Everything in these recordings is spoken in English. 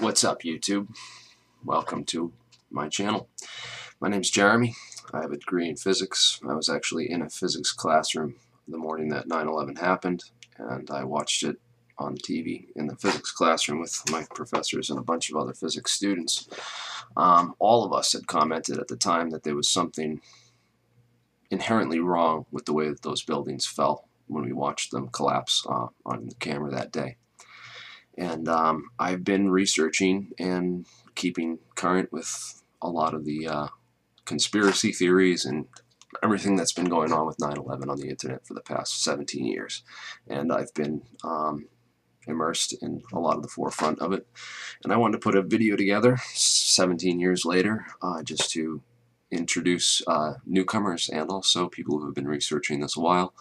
What's up, YouTube? Welcome to my channel. My name's Jeremy. I have a degree in physics. I was actually in a physics classroom the morning that 9/11 happened, and I watched it on TV in the physics classroom with my professors and a bunch of other physics students. All of us had commented at the time that there was something inherently wrong with the way that those buildings fell when we watched them collapse on the camera that day. And I've been researching and keeping current with a lot of the conspiracy theories and everything that's been going on with 9/11 on the internet for the past 17 years. And I've been immersed in a lot of the forefront of it. And I wanted to put a video together 17 years later just to introduce newcomers and also people who have been researching this a while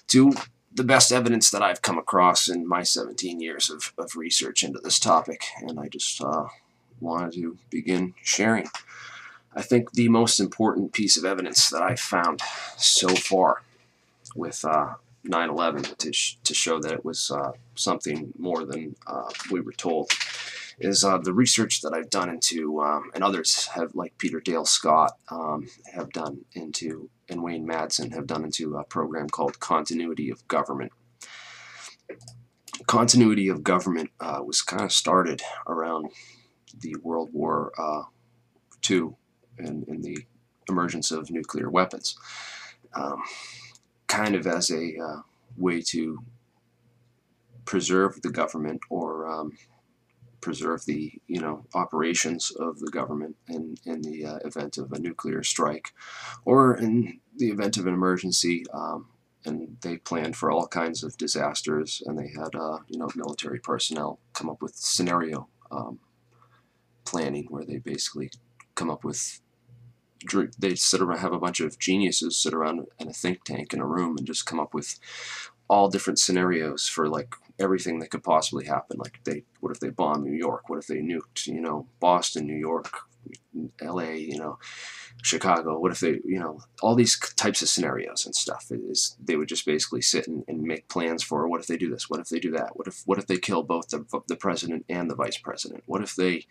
to the best evidence that I've come across in my 17 years of research into this topic, and I just wanted to begin sharing. I think the most important piece of evidence that I've found so far with 9/11 to show that it was something more than we were told is the research that I've done into, and others have, like Peter Dale Scott, have done into, and Wayne Madsen have done into a program called Continuity of Government. Continuity of Government was kind of started around the World War II and the emergence of nuclear weapons, kind of as a way to preserve the government or preserve the operations of the government in the event of a nuclear strike or in the event of an emergency. And they planned for all kinds of disasters, and they had military personnel come up with scenario planning, where they basically come up with, they sit around, have a bunch of geniuses sit around in a think tank in a room and just come up with all different scenarios for like everything that could possibly happen. Like, what if they bombed New York? What if they nuked, Boston, New York, LA, Chicago? What if they, all these types of scenarios and stuff. They would just basically sit and make plans for, what if they do this? What if they do that? What if they kill both the president and the vice president? What if they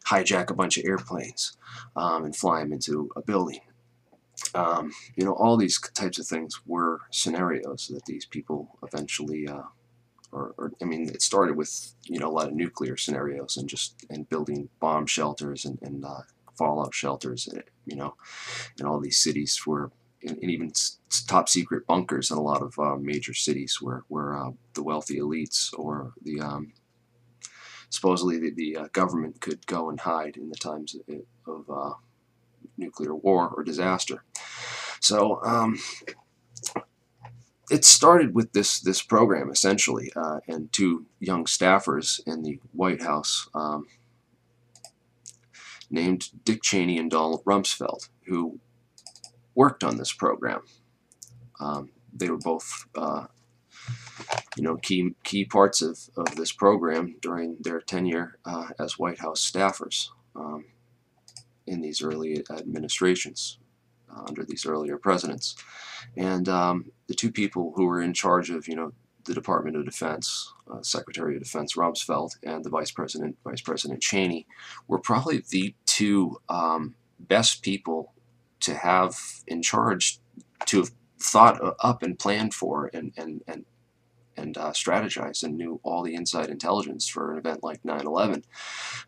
hijack a bunch of airplanes and fly them into a building? All these types of things were scenarios that these people eventually, it started with, a lot of nuclear scenarios and building bomb shelters and fallout shelters, in all these cities and even top secret bunkers in a lot of major cities where the wealthy elites or the supposedly the government could go and hide in the times of nuclear war or disaster. So it started with this program, essentially, and two young staffers in the White House named Dick Cheney and Donald Rumsfeld, who worked on this program. They were both key parts of this program during their tenure as White House staffers in these early administrations under these earlier presidents. And the two people who were in charge of the Department of Defense, Secretary of Defense Rumsfeld, and the Vice President Cheney, were probably the two best people to have in charge, to have thought up and planned for and strategized and knew all the inside intelligence for an event like 9/11.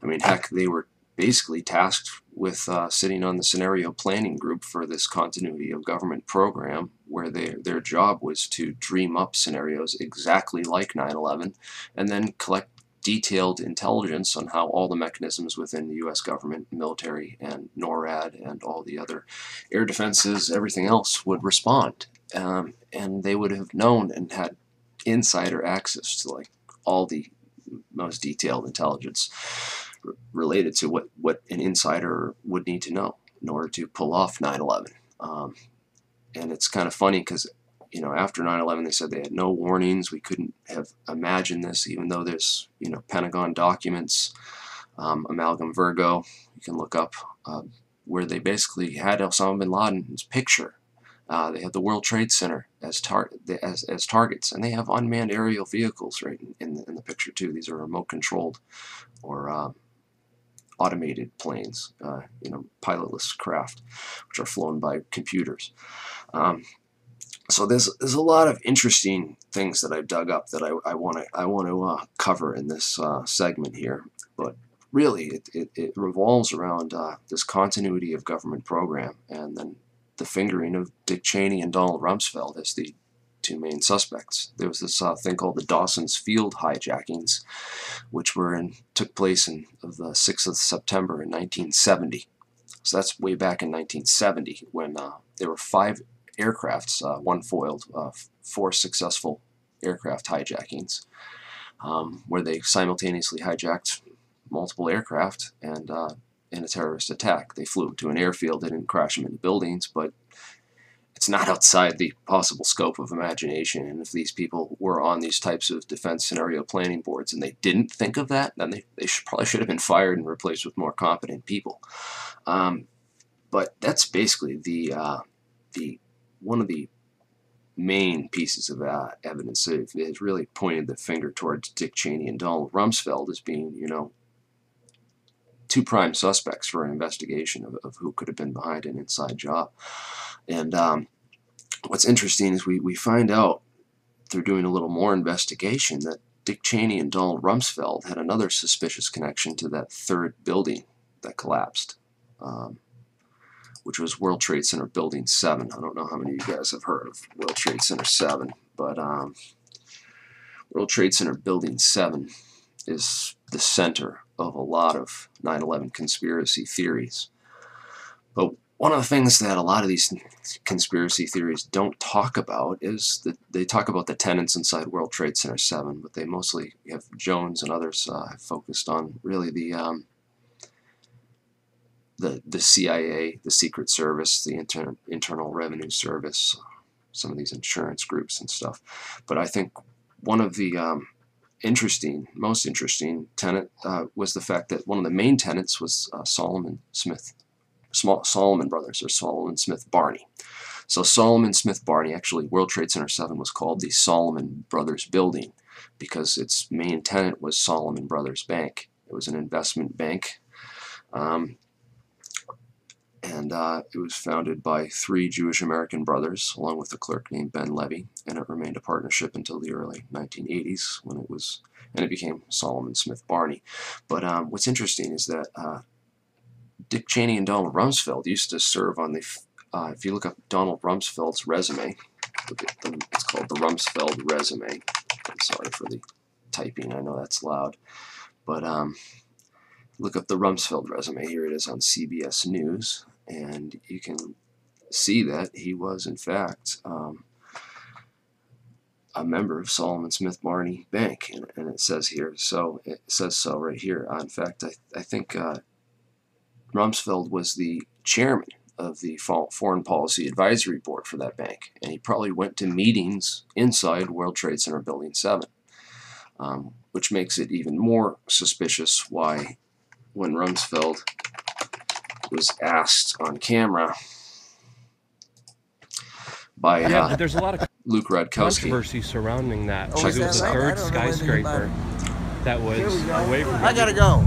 I mean, heck, they were basically tasked with sitting on the scenario planning group for this Continuity of Government program, where their job was to dream up scenarios exactly like 9/11 and then collect detailed intelligence on how all the mechanisms within the U.S. government, military, and NORAD, and all the other air defenses, everything else, would respond. And they would have known and had insider access to like all the most detailed intelligence related to what an insider would need to know in order to pull off 9/11. And it's kind of funny because, after 9/11, they said they had no warnings. We couldn't have imagined this, even though there's, Pentagon documents, Amalgam Virgo, you can look up, where they basically had Osama bin Laden's picture. They have the World Trade Center as targets, and they have unmanned aerial vehicles right in the picture too. These are remote controlled or automated planes, pilotless craft, which are flown by computers. So there's a lot of interesting things that I've dug up that I want to cover in this segment here. But really, it revolves around this continuity of government program, and then the fingering of Dick Cheney and Donald Rumsfeld as the two main suspects. There was this thing called the Dawson's Field hijackings, which took place on the 6th of September in 1970. So that's way back in 1970 when there were 5 aircrafts, one foiled, 4 successful aircraft hijackings, where they simultaneously hijacked multiple aircraft and in a terrorist attack. They flew to an airfield. They didn't crash them into buildings, but it's not outside the possible scope of imagination. And if these people were on these types of defense scenario planning boards and they didn't think of that, then they probably should have been fired and replaced with more competent people. But that's basically one of the main pieces of evidence that has really pointed the finger towards Dick Cheney and Donald Rumsfeld as being, 2 prime suspects for an investigation of who could have been behind an inside job. And what's interesting is we find out through doing a little more investigation that Dick Cheney and Donald Rumsfeld had another suspicious connection to that 3rd building that collapsed, which was World Trade Center Building 7. I don't know how many of you guys have heard of World Trade Center 7, but World Trade Center Building 7 is the center of a lot of 9/11 conspiracy theories. But one of the things that a lot of these conspiracy theories don't talk about is that they talk about the tenants inside World Trade Center 7, but they mostly have Jones and others have focused on really the CIA, the Secret Service, the Internal Revenue Service, some of these insurance groups and stuff. But I think one of the most interesting tenet was the fact that one of the main tenants was Solomon Brothers, or Solomon Smith Barney. So Solomon Smith Barney, actually World Trade Center 7 was called the Solomon Brothers Building because its main tenant was Solomon Brothers Bank. It was an investment bank. And it was founded by 3 Jewish-American brothers, along with a clerk named Ben Levy, and it remained a partnership until the early 1980s when it became Solomon Smith Barney. But what's interesting is that Dick Cheney and Donald Rumsfeld used to serve on the, if you look up Donald Rumsfeld's resume, it's called the Rumsfeld resume. I'm sorry for the typing, I know that's loud, but look up the Rumsfeld resume. Here it is on CBS News, and you can see that he was, in fact, a member of Solomon Smith Barney Bank, and it says here, so it says so right here. In fact, I think Rumsfeld was the chairman of the Foreign Policy Advisory Board for that bank, and he probably went to meetings inside World Trade Center Building 7, which makes it even more suspicious why, when Rumsfeld was asked on camera by but there's a lot of Luke Radkowski, controversy surrounding that. It was the 3rd skyscraper that was away from. I gotta go.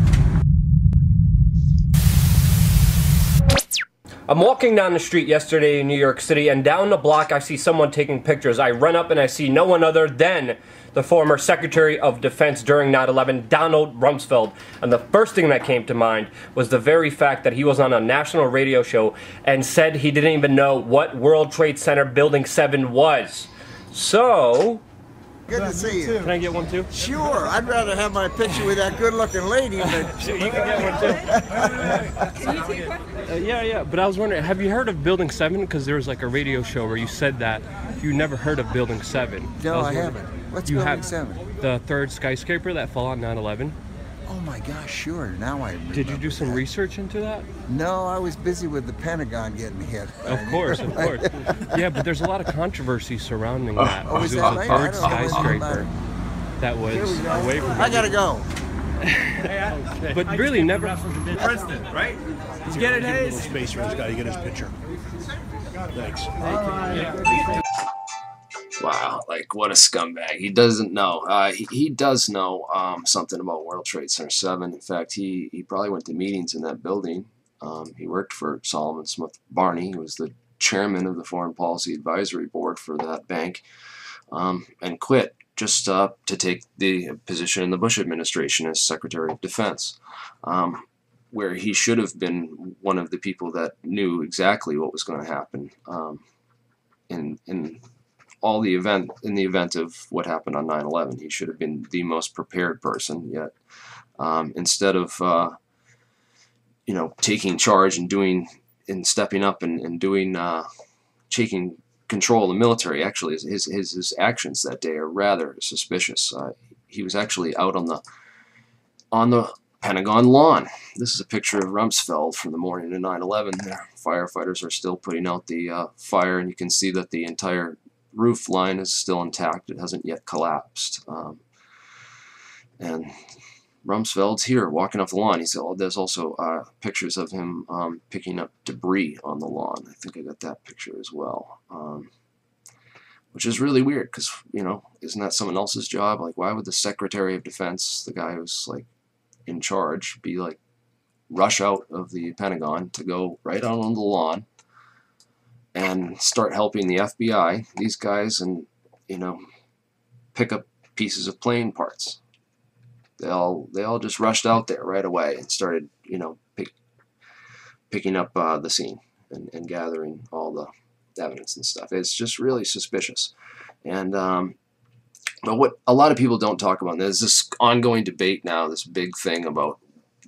I'm walking down the street yesterday in New York City, and down the block I see someone taking pictures. I run up and I see no one other than the former Secretary of Defense during 9/11, Donald Rumsfeld. And the first thing that came to mind was the very fact that he was on a national radio show and said he didn't even know what World Trade Center Building 7 was. So... Good to see you. Can I get one too? Sure. I'd rather have my picture with that good-looking lady, but... You can get one too. Yeah. But I was wondering, have you heard of Building 7? Because there was like a radio show where you said that you never heard of Building 7. No, I haven't. What's Building 7? The 3rd skyscraper that fell on 9/11. Oh my gosh, sure. Now I remember. Did you do some research into that? No, I was busy with the Pentagon getting hit. Of course. Yeah, but there's a lot of controvery surrounding that. Oh, is it that was the right? 3rd skyscraper that was away from. I gotta go. Okay. But really, never. Princeton, right? He's getting his space for this guy to get his picture. Thanks. Wow, like what a scumbag. He doesn't know. He does know something about World Trade Center 7. In fact, he probably went to meetings in that building. He worked for Solomon Smith Barney. He was the chairman of the Foreign Policy Advisory Board for that bank, and quit just to take the position in the Bush administration as Secretary of Defense, where he should have been one of the people that knew exactly what was going to happen in the event of what happened on 9/11. He should have been the most prepared person, yet instead of taking charge and stepping up and doing taking control of the military, actually his actions that day are rather suspicious. He was actually out on the Pentagon lawn. This is a picture of Rumsfeld from the morning of 9/11. There, firefighters are still putting out the fire, and you can see that the entire roof line is still intact. It hasn't yet collapsed. And Rumsfeld's here walking off the lawn. There's also pictures of him picking up debris on the lawn. I think I got that picture as well, which is really weird because, isn't that someone else's job? Like, why would the Secretary of Defense, the guy who's like in charge, be like rush out of the Pentagon to go right out on the lawn and start helping the FBI, these guys, and pick up pieces of plane parts? They all just rushed out there right away and started picking up the scene and gathering all the evidence and stuff. It's just really suspicious. And but what a lot of people don't talk about, there's this ongoing debate now, this big thing about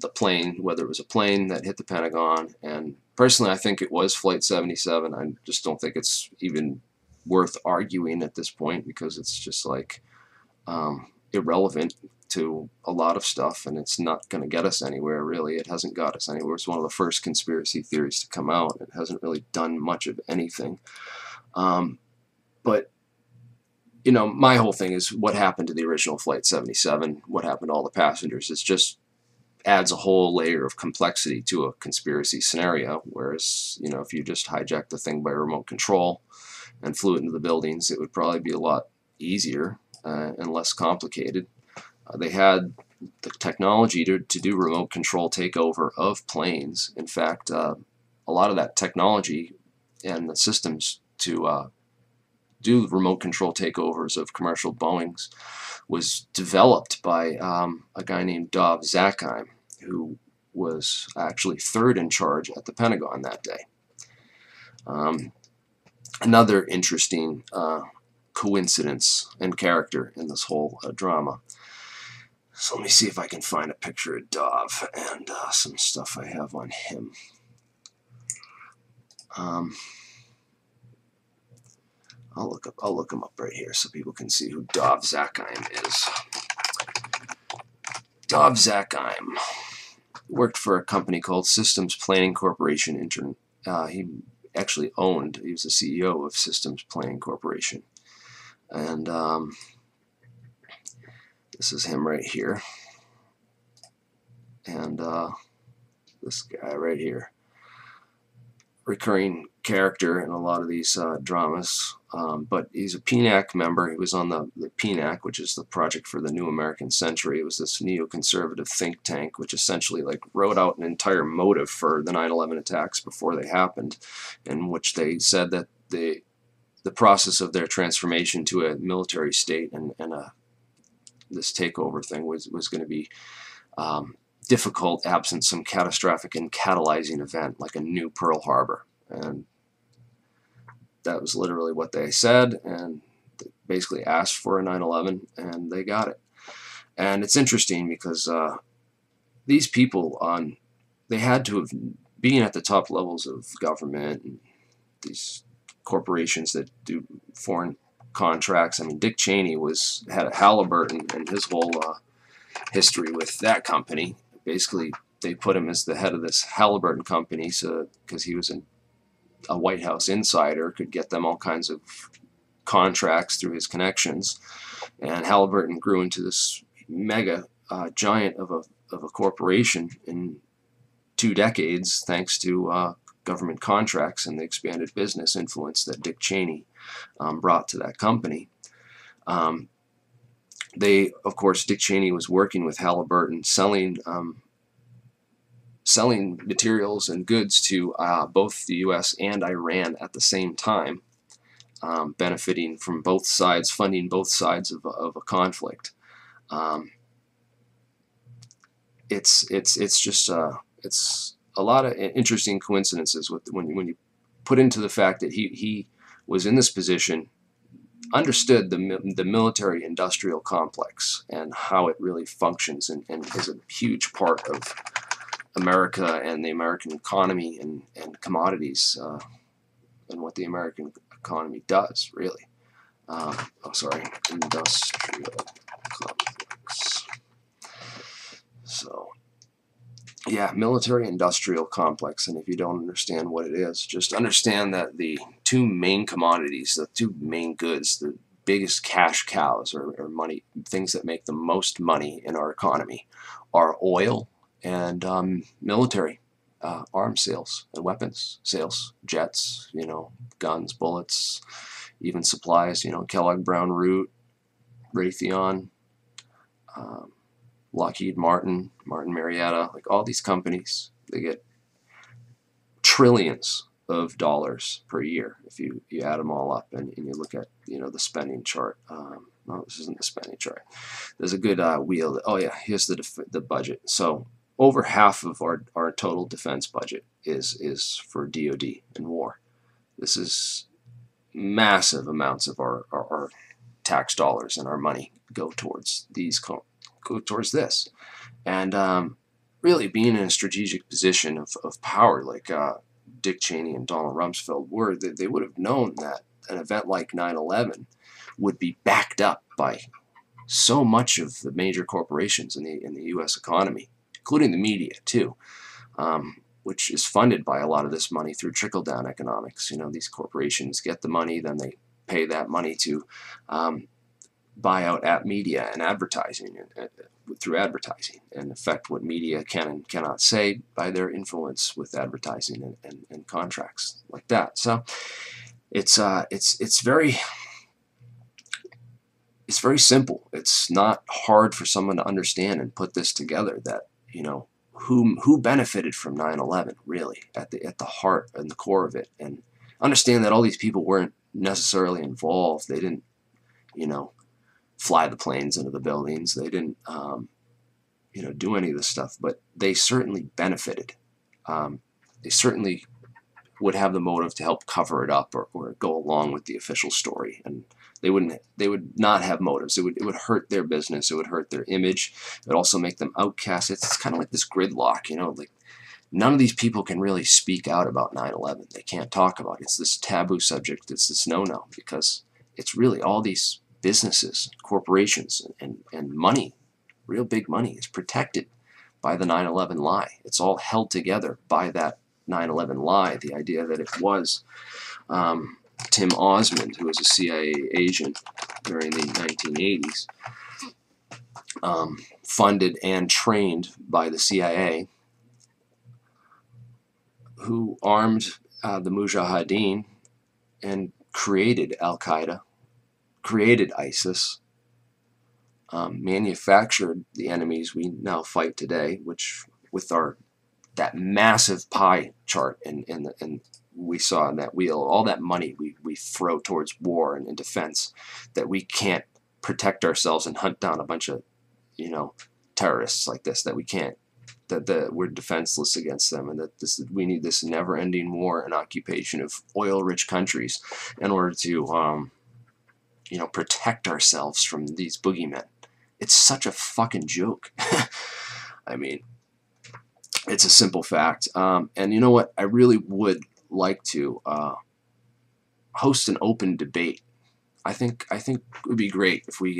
the plane, whether it was a plane that hit the Pentagon. And personally, I think it was Flight 77. I just don't think it's even worth arguing at this point, because it's just like irrelevant to a lot of stuff, and it's not going to get us anywhere, really. It hasn't got us anywhere. It's one of the first conspiracy theories to come out. It hasn't really done much of anything. But my whole thing is what happened to the original Flight 77, what happened to all the passengers. It just adds a whole layer of complexity to a conspiracy scenario, whereas, if you just hijacked the thing by remote control and flew it into the buildings, it would probably be a lot easier and less complicated. They had the technology to do remote control takeover of planes. In fact, a lot of that technology and the systems to do remote control takeovers of commercial Boeings was developed by a guy named Dov Zakheim, who was actually third in charge at the Pentagon that day. Another interesting coincidence and character in this whole drama. So let me see if I can find a picture of Dov and some stuff I have on him. I'll look him up right here so people can see who Dov Zakheim is. Dov Zakheim worked for a company called Systems Planning Corporation. He was the CEO of Systems Planning Corporation. And this is him right here. And this guy right here. Recurring character in a lot of these dramas. But he's a PNAC member. He was on the PNAC, which is the Project for the New American Century. It was this neoconservative think tank which essentially wrote out an entire motive for the 9/11 attacks before they happened, in which they said that the process of their transformation to a military state and this takeover thing was going to be difficult absent some catastrophic and catalyzing event like a new Pearl Harbor. And that was literally what they said, and they basically asked for a 9/11, and they got it. And it's interesting because these people they had to have been at the top levels of government and these corporations that do foreign contracts. I mean, Dick Cheney had a Halliburton and his whole history with that company. Basically, they put him as the head of this Halliburton company, because he was a White House insider, could get them all kinds of contracts through his connections. And Halliburton grew into this mega giant of a corporation in 2 decades, thanks to government contracts and the expanded business influence that Dick Cheney brought to that company. Of course, Dick Cheney was working with Halliburton, selling materials and goods to both the U.S. and Iran at the same time, benefiting from both sides, funding both sides of a conflict. It's just it's a lot of interesting coincidences with when you put into the fact that he was in this position, understood the military-industrial complex and how it really functions and is a huge part of America and the American economy and commodities and what the American economy does, really. Industrial complex. So, yeah, military-industrial complex, and if you don't understand what it is, just understand that the two main commodities, the two main goods, the biggest cash cows or money, things that make the most money in our economy are oil and military arms sales and weapons sales, jets, guns, bullets, even supplies, Kellogg Brown Root, Raytheon, Lockheed Martin, Martin Marietta, like all these companies, they get trillions of dollars per year if you add them all up and you look at the spending chart. No, this isn't the spending chart. There's a good wheel. Oh yeah, here's the budget. So over half of our total defense budget is for DoD and war. This is massive amounts of our tax dollars and our money go towards this, and really being in a strategic position of power like Dick Cheney and Donald Rumsfeld were, they would have known that an event like 9/11 would be backed up by so much of the major corporations in the U.S. economy, including the media too, which is funded by a lot of this money through trickle-down economics. These corporations get the money, then they pay that money to buy out media and advertising through advertising and affect what media can and cannot say by their influence with advertising and contracts like that. So it's very simple. It's not hard for someone to understand and put this together that who benefited from 9/11 really at the heart and the core of it, and understand that all these people weren't necessarily involved. They didn't fly the planes into the buildings. They didn't, do any of this stuff, but they certainly benefited. They certainly would have the motive to help cover it up or go along with the official story, and they would not have motives. It would hurt their business. It would hurt their image. It would also make them outcasts. It's kind of like this gridlock, like none of these people can really speak out about 9/11. They can't talk about it. It's this taboo subject. It's this no-no because it's really all these businesses, corporations, and money, real big money, is protected by the 9/11 lie. It's all held together by that 9/11 lie, the idea that it was Tim Osmond, who was a CIA agent during the 1980s, funded and trained by the CIA, who armed the Mujahideen and created Al-Qaeda, created ISIS, manufactured the enemies we now fight today, which with that massive pie chart and we saw in that wheel, all that money we throw towards war and defense, that we can't protect ourselves and hunt down a bunch of terrorists like this, that we can't, that we're defenseless against them, and that we need this never-ending war and occupation of oil-rich countries in order to protect ourselves from these boogeymen. It's such a fucking joke. I mean, it's a simple fact. And you know what? I really would like to host an open debate. I think it would be great if we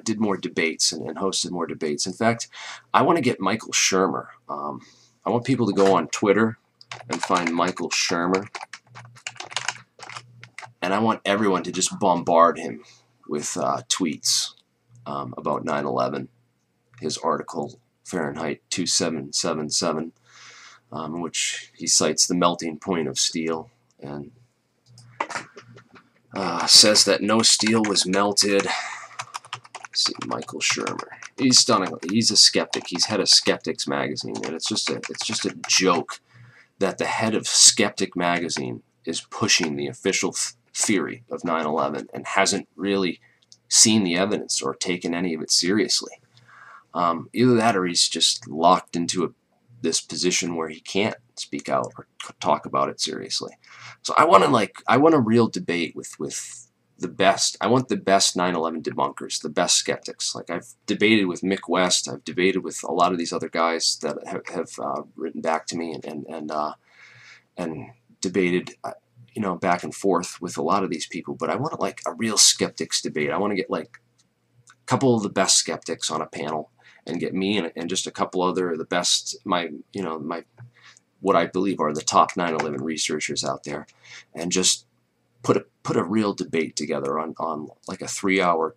did more debates and hosted more debates. In fact, I want to get Michael Shermer. I want people to go on Twitter and find Michael Shermer, and I want everyone to just bombard him with tweets about 9/11, his article Fahrenheit 2777, in which he cites the melting point of steel and says that no steel was melted. Let's see, Michael Shermer. He's a skeptic. He's head of Skeptics magazine, and it's just a joke that the head of Skeptic magazine is pushing the official theory of 9/11 and hasn't really seen the evidence or taken any of it seriously. Either that, or he's just locked into this position where he can't speak out or talk about it seriously. So I want a real debate with the best. I want the best 9/11 debunkers, the best skeptics. Like, I've debated with Mick West, I've debated with a lot of these other guys that have written back to me and debated, you know, back and forth with a lot of these people. But I want like a real skeptics debate. I want to get like a couple of the best skeptics on a panel and get me and just a couple other of the best, what I believe are the top 9/11 researchers out there, and just put a real debate together on like a 3-hour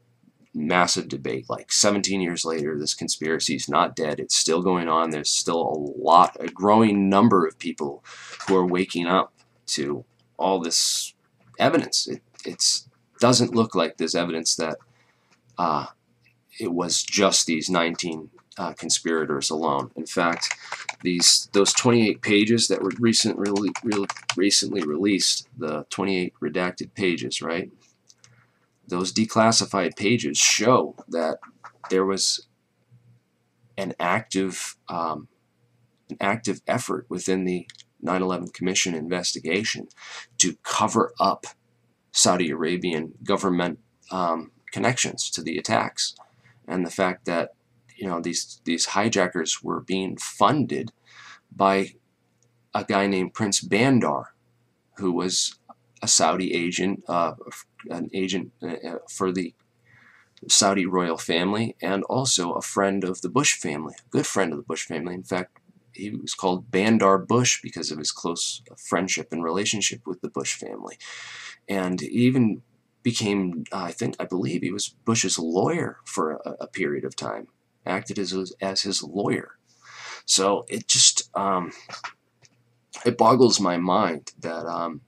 massive debate. Like 17 years later, this conspiracy is not dead. It's still going on. There's still a growing number of people who are waking up to all this evidence. It doesn't look like there's evidence that it was just these 19 conspirators alone. In fact, those 28 pages that were recently released, the 28 redacted pages, right? Those declassified pages show that there was an active effort within the 9/11 Commission investigation to cover up Saudi Arabian government connections to the attacks, and the fact that, you know, these hijackers were being funded by a guy named Prince Bandar, who was a Saudi agent, an agent for the Saudi royal family, and also a friend of the Bush family, a good friend of the Bush family. In fact, he was called Bandar Bush because of his close friendship and relationship with the Bush family. And he even became, I believe he was Bush's lawyer for a period of time, acted as his lawyer. So it just, it boggles my mind that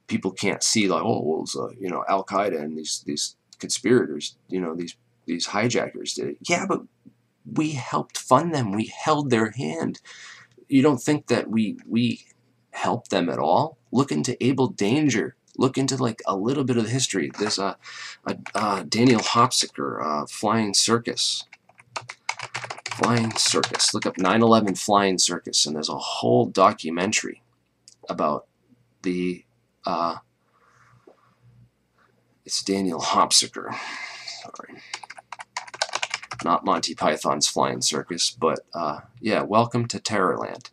people can't see, like, oh, well, it's, you know, Al-Qaeda and these conspirators, you know, these hijackers did it. Yeah, but we helped fund them. We held their hand. You don't think that we helped them at all? Look into Able Danger. Look into like a little bit of the history. There's Daniel Hopsicker, Flying Circus. Flying Circus. Look up 9/11 Flying Circus, and there's a whole documentary about the. It's Daniel Hopsicker. Sorry. Not Monty Python's Flying Circus, but yeah, Welcome to Terrorland.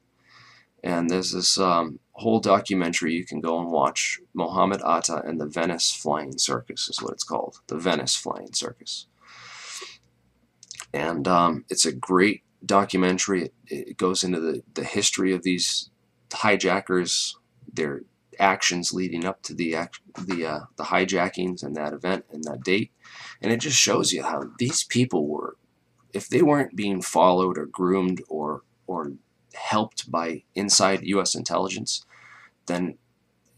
And there's this whole documentary you can go and watch, Mohammed Atta and the Venice Flying Circus is what it's called, the Venice Flying Circus. And it's a great documentary. It goes into the history of these hijackers, their actions leading up to the hijackings and that event and that date. And it just shows you how these people were, if they weren't being followed or groomed or helped by inside U.S. intelligence, then,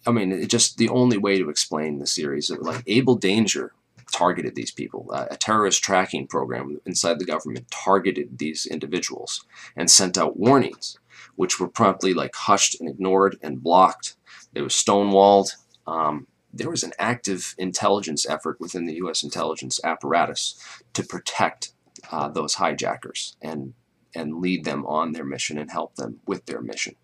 I mean, it just, the only way to explain the series, like Able Danger targeted these people. A terrorist tracking program inside the government targeted these individuals and sent out warnings, which were promptly like hushed and ignored and blocked. They were stonewalled. There was an active intelligence effort within the U.S. intelligence apparatus to protect those hijackers and lead them on their mission and help them with their mission.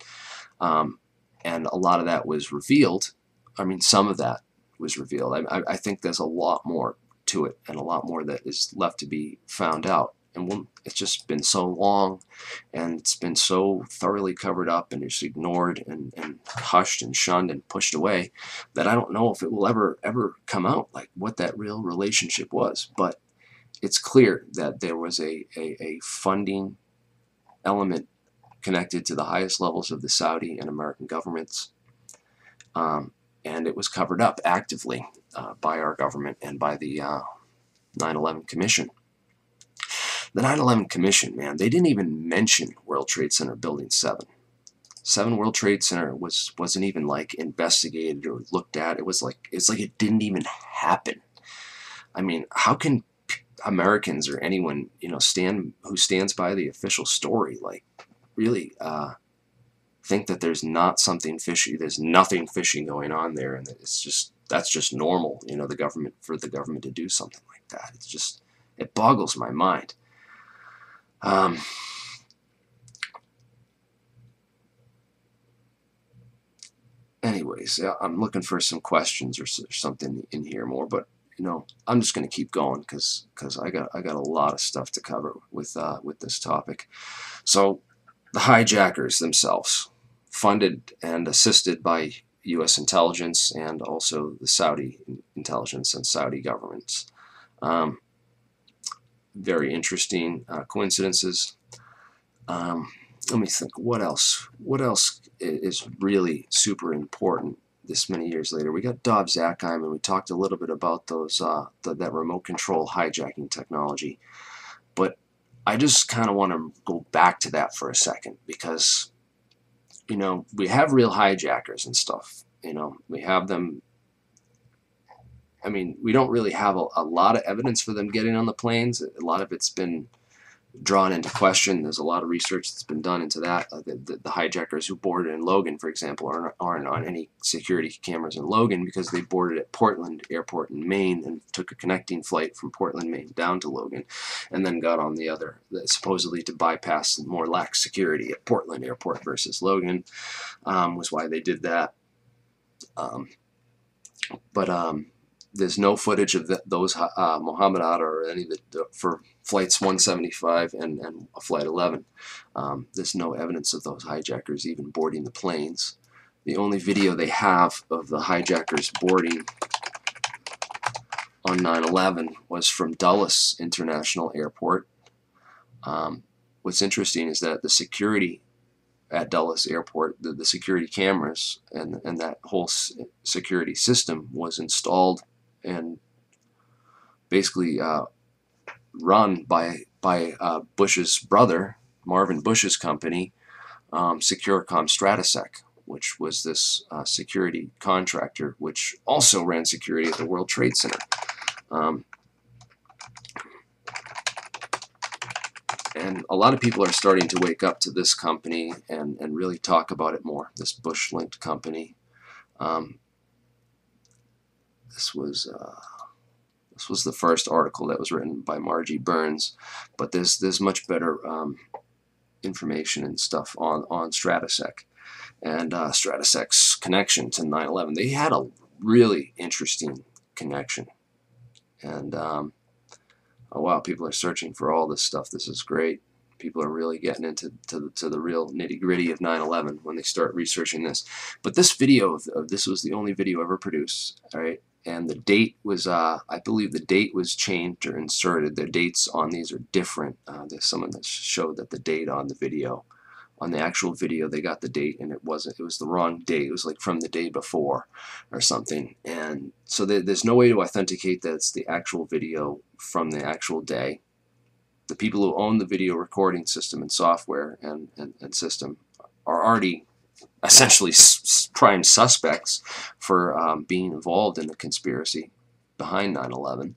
And a lot of that was revealed. I mean, some of that was revealed. I think there's a lot more to it and a lot more that is left to be found out. And it's just been so long, and it's been so thoroughly covered up and just ignored and hushed and shunned and pushed away that I don't know if it will ever come out, like what that real relationship was. But it's clear that there was a funding element connected to the highest levels of the Saudi and American governments, and it was covered up actively by our government and by the 9/11 Commission. The 9/11 Commission, man, they didn't even mention World Trade Center Building 7. 7 World Trade Center wasn't even like investigated or looked at. It's like it didn't even happen. I mean, how can Americans or anyone, you know, who stands by the official story, like, really think that there's not something fishy? There's nothing fishy going on there, and that's just normal, you know, for the government to do something like that. It boggles my mind. Anyways, yeah, I'm looking for some questions or something in here more, but you know, I'm just going to keep going because I got a lot of stuff to cover with this topic. So, the hijackers themselves, funded and assisted by U.S. intelligence and also the Saudi intelligence and Saudi governments. Very interesting coincidences. Let me think. What else? What else is really super important this many years later? We got Dov Zakheim, and we talked a little bit about those that remote control hijacking technology. But I just kind of want to go back to that for a second because, you know, we have real hijackers and stuff. You know, we have them. I mean, we don't really have a lot of evidence for them getting on the planes. A lot of it's been drawn into question. There's a lot of research that's been done into that. The hijackers who boarded in Logan, for example, aren't on any security cameras in Logan because they boarded at Portland Airport in Maine and took a connecting flight from Portland, Maine down to Logan, and then got on the other, supposedly to bypass more lax security at Portland Airport versus Logan, was why they did that. There's no footage of those Mohammed Atta or any of for flights 175 and flight 11. There's no evidence of those hijackers even boarding the planes. The only video they have of the hijackers boarding on 9/11 was from Dulles International Airport. What's interesting is that the security at Dulles Airport, the security cameras and that whole security system was installed and basically run by Bush's brother, Marvin Bush's company, Securicom Stratesec, which was this security contractor, which also ran security at the World Trade Center. And a lot of people are starting to wake up to this company and really talk about it more, this Bush-linked company. This was the first article that was written by Margie Burns, but there's much better information and stuff on Stratesec and Stratesec's connection to 9/11. They had a really interesting connection, and oh wow, people are searching for all this stuff. This is great. People are really getting into the real nitty-gritty of 9/11 when they start researching this. But this video of this was the only video ever produced, all right? And the date was, I believe the date was changed or inserted. The dates on these are different. There's someone that showed that the date on the video, on the actual video, they got the date and it was the wrong date. It was like from the day before or something. And so there's no way to authenticate that it's the actual video from the actual day. The people who own the video recording system and software and system are already essentially prime suspects for being involved in the conspiracy behind 9/11.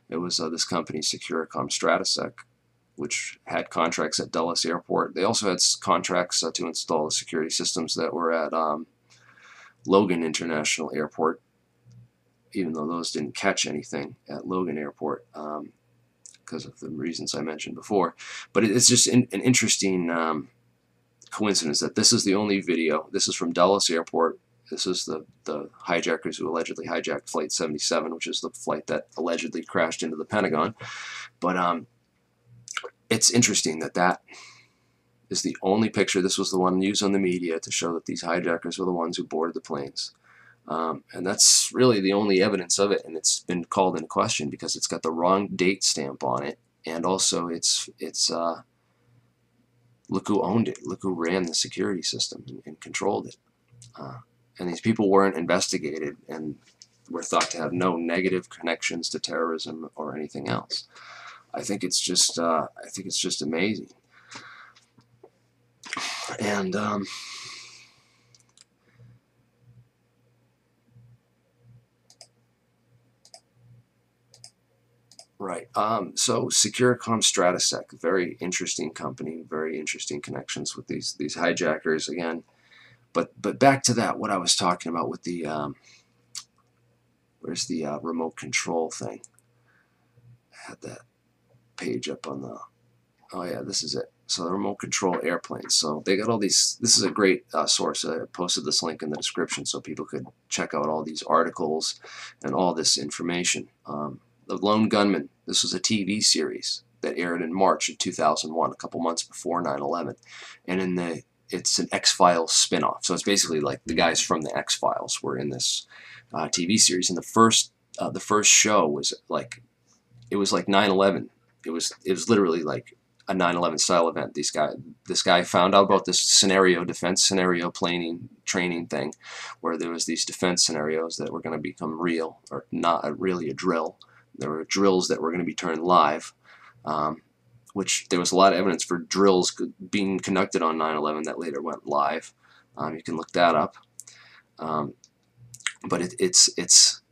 It was this company, Securicom Stratesec, which had contracts at Dulles Airport. They also had contracts to install the security systems that were at Logan International Airport, even though those didn't catch anything at Logan Airport because of the reasons I mentioned before. But it's just an interesting coincidence that this is the only video. This is from Dulles Airport. This is the hijackers who allegedly hijacked Flight 77, which is the flight that allegedly crashed into the Pentagon. But it's interesting that is the only picture. This was the one used on the media to show that these hijackers were the ones who boarded the planes. And that's really the only evidence of it, and it's been called into question because it's got the wrong date stamp on it, and also it's look who owned it, look who ran the security system and controlled it. And these people weren't investigated and were thought to have no negative connections to terrorism or anything else. I think it's just amazing. And So Securicom Stratosec, very interesting company, very interesting connections with these hijackers again. But back to that, what I was talking about with the where's the remote control thing? I had that page up on the. Oh yeah, this is it. So the remote control airplanes. So they got all these. This is a great source. I posted this link in the description so people could check out all these articles and all this information. The Lone Gunman. This was a TV series that aired in March of 2001, a couple months before 9/11, and it's an X-Files spinoff. So it's basically like the guys from the X-Files were in this TV series, and the first show was like it was like 9/11. It was literally like a 9/11 style event. This guy found out about this defense scenario planning training thing, where there was these defense scenarios that were going to become real, or not really a drill. There were drills that were going to be turned live, which there was a lot of evidence for drills being conducted on 9/11 that later went live. You can look that up. But it's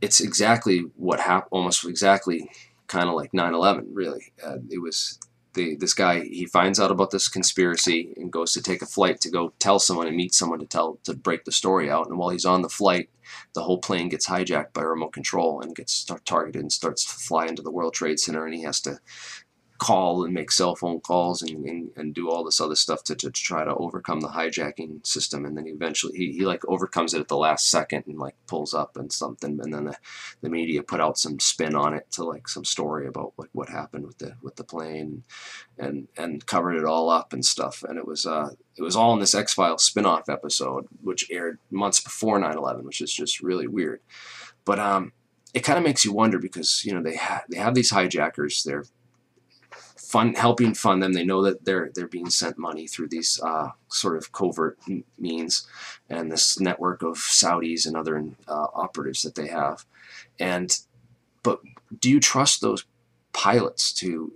exactly what happened, almost exactly kind of like 9/11, really. It was this guy, he finds out about this conspiracy and goes to take a flight to go tell someone and meet someone to break the story out. And while he's on the flight, the whole plane gets hijacked by remote control and gets targeted and starts to fly into the World Trade Center, and he has to call and make cell phone calls and do all this other stuff to try to overcome the hijacking system. And then eventually he like overcomes it at the last second and like pulls up and something, and then the media put out some spin on it to like some story about like what happened with the plane, and covered it all up and stuff. And it was all in this X-Files spin-off episode, which aired months before 9/11, which is just really weird. But it kind of makes you wonder, because you know they have these hijackers. They're helping fund them. They know that they're being sent money through these sort of covert means, and this network of Saudis and other operatives that they have. But do you trust those pilots to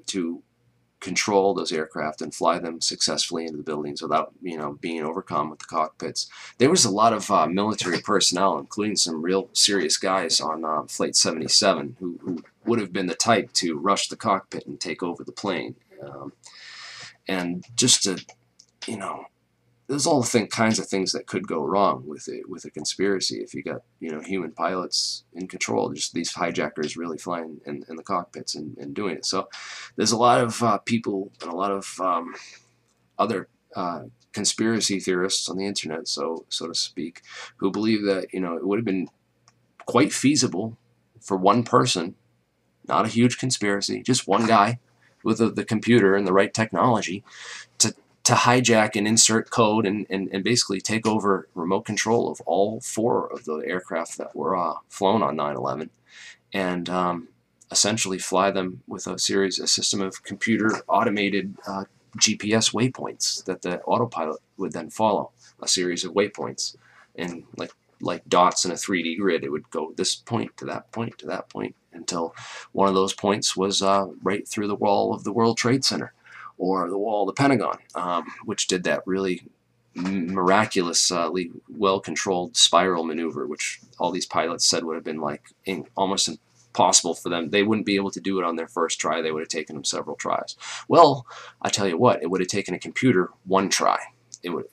control those aircraft and fly them successfully into the buildings without being overcome with the cockpits? There was a lot of military personnel, including some real serious guys on Flight 77 who would have been the type to rush the cockpit and take over the plane. And just to, there's all kinds of things that could go wrong with a conspiracy if you got human pilots in control. Just these hijackers really flying in the cockpits and doing it. So there's a lot of people and a lot of other conspiracy theorists on the internet, so to speak, who believe that it would have been quite feasible for one person, not a huge conspiracy, just one guy with the computer and the right technology to hijack and insert code and basically take over remote control of all 4 of the aircraft that were flown on 9/11, and essentially fly them with a system of computer automated GPS waypoints that the autopilot would then follow, a series of waypoints, and like dots in a 3D grid. It would go this point to that point to that point until one of those points was right through the wall of the World Trade Center or the wall of the Pentagon, which did that really miraculously well-controlled spiral maneuver, which all these pilots said would have been like almost impossible for them. They wouldn't be able to do it on their first try. They would have taken them several tries. Well, I tell you what, it would have taken a computer one try.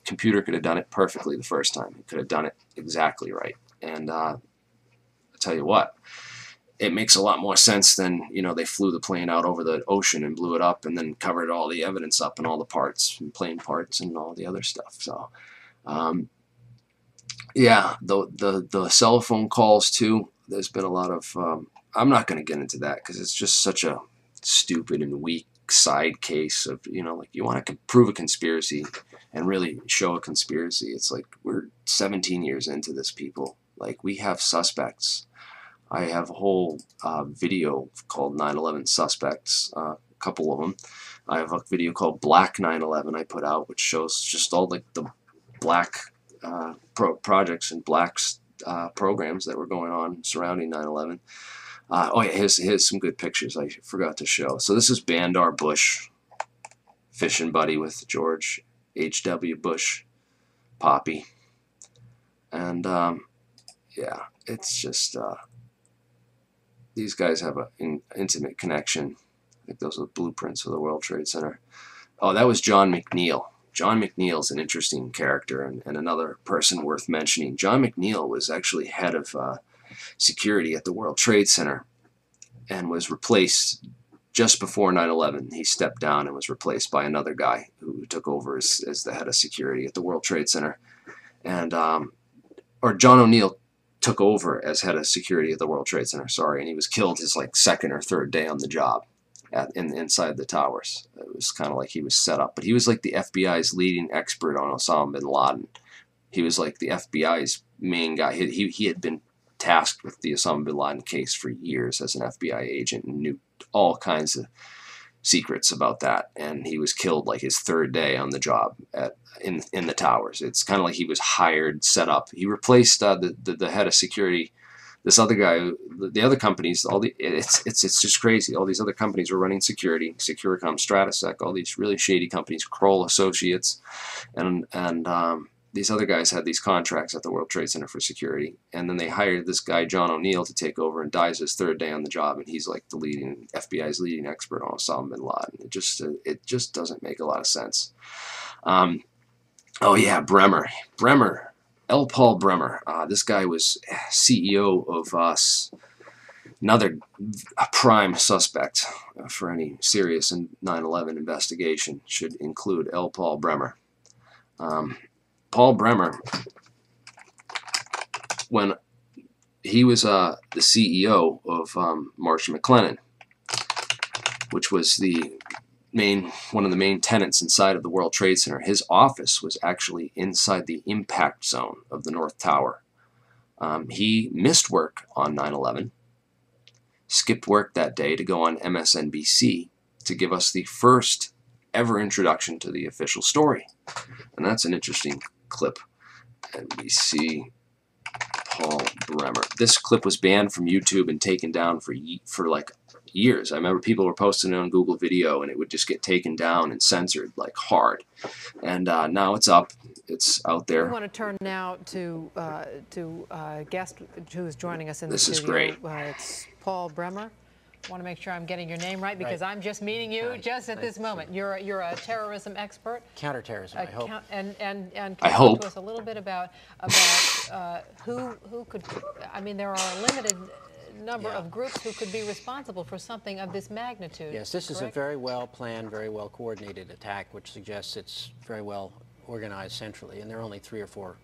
Computer could have done it perfectly the first time. It could have done it exactly right. And I tell you what, it makes a lot more sense than, they flew the plane out over the ocean and blew it up and then covered all the evidence up and all the parts, and plane parts and all the other stuff. So, yeah, the cell phone calls too, there's been a lot of, I'm not going to get into that because it's just such a stupid and weak side case of, like you want to prove a conspiracy and really show a conspiracy. It's like we're 17 years into this, people. Like, we have suspects. I have a whole video called 9/11 Suspects, a couple of them. I have a video called Black 9/11 I put out, which shows just all like the black projects and black programs that were going on surrounding 9/11. Oh yeah, here's some good pictures I forgot to show. So this is Bandar Bush, fishing buddy with George H.W. Bush, Poppy. And yeah, it's just these guys have an intimate connection. I think those are the blueprints of the World Trade Center. Oh, that was John McNeil. John McNeil's an interesting character and another person worth mentioning. John McNeil was actually head of security at the World Trade Center and was replaced just before 9/11. He stepped down and was replaced by another guy who took over as the head of security at the World Trade Center. And or John O'Neill took over as head of security at the World Trade Center, sorry, and he was killed his like second or third day on the job inside the towers. It was kind of like he was set up. But he was like the FBI's leading expert on Osama bin Laden. He was like the FBI's main guy. He had been tasked with the Osama bin Laden case for years as an FBI agent and knew all kinds of secrets about that. And he was killed like his third day on the job in the towers. It's kind of like he was hired, set up. He replaced the head of security. This other guy, the other companies, it's just crazy. All these other companies were running security, Securicom, Stratasec, all these really shady companies, Kroll Associates, and these other guys had these contracts at the World Trade Center for security, and then they hired this guy John O'Neill to take over, and dies his third day on the job, and he's like the FBI's leading expert on Osama bin Laden. It just doesn't make a lot of sense. Oh yeah, Bremer. L. Paul Bremer. This guy was CEO of another prime suspect for any serious 9/11 investigation. Should include L. Paul Bremer. Paul Bremer, when he was the CEO of Marsh & McLennan, which was one of the main tenants inside of the World Trade Center, his office was actually inside the impact zone of the North Tower. He missed work on 9/11, skipped work that day to go on MSNBC to give us the first ever introduction to the official story. And that's an interesting clip. NBC, Paul Bremer. This clip was banned from YouTube and taken down for like years. I remember people were posting it on Google Video, and it would just get taken down and censored like hard. And now it's up. It's out there. I want to turn now to a guest who is joining us in the This studio. is great. It's Paul Bremer. I want to make sure I'm getting your name right because I'm just meeting you just at this moment. You're a terrorism expert. Counterterrorism, I hope. And can I you hope. talk to us a little bit about who could? I mean, there are a limited number of groups who could be responsible for something of this magnitude. Yes, this is a very well planned, very well coordinated attack, which suggests it's very well organized centrally. And there are only 3 or 4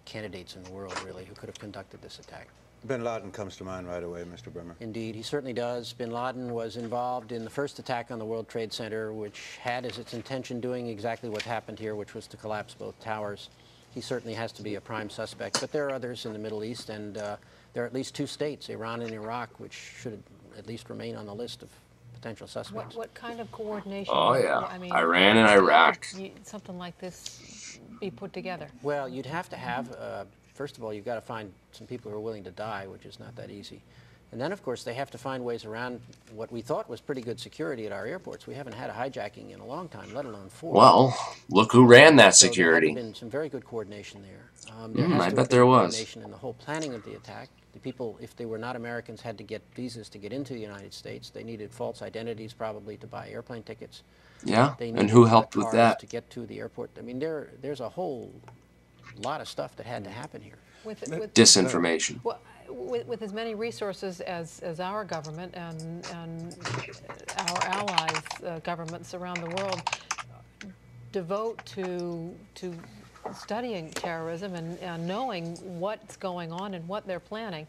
candidates in the world, really, who could have conducted this attack. Bin Laden comes to mind right away, Mr. Bremer. Indeed, he certainly does. Bin Laden was involved in the first attack on the World Trade Center, which had as its intention doing exactly what happened here, which was to collapse both towers. He certainly has to be a prime suspect, but there are others in the Middle East, and there are at least 2 states, Iran and Iraq, which should at least remain on the list of potential suspects. What kind of coordination? Oh yeah, I mean, Iran and Iraq. Something like this be put together? Well, you'd have to have, first of all, you've got to find some people who are willing to die, which is not that easy. And then, of course, they have to find ways around what we thought was pretty good security at our airports. We haven't had a hijacking in a long time, let alone 4. Well, look who ran that security. So there has been some very good coordination there. I bet there was. Coordination in the whole planning of the attack. The people, if they were not Americans, had to get visas to get into the United States. They needed false identities probably to buy airplane tickets. Yeah, They and who needed helped cars with that? to get to the airport. I mean, there's a whole lot of stuff that had to happen here. With Disinformation. Well, with as many resources as our government and our allies' governments around the world devote to studying terrorism and knowing what's going on and what they're planning,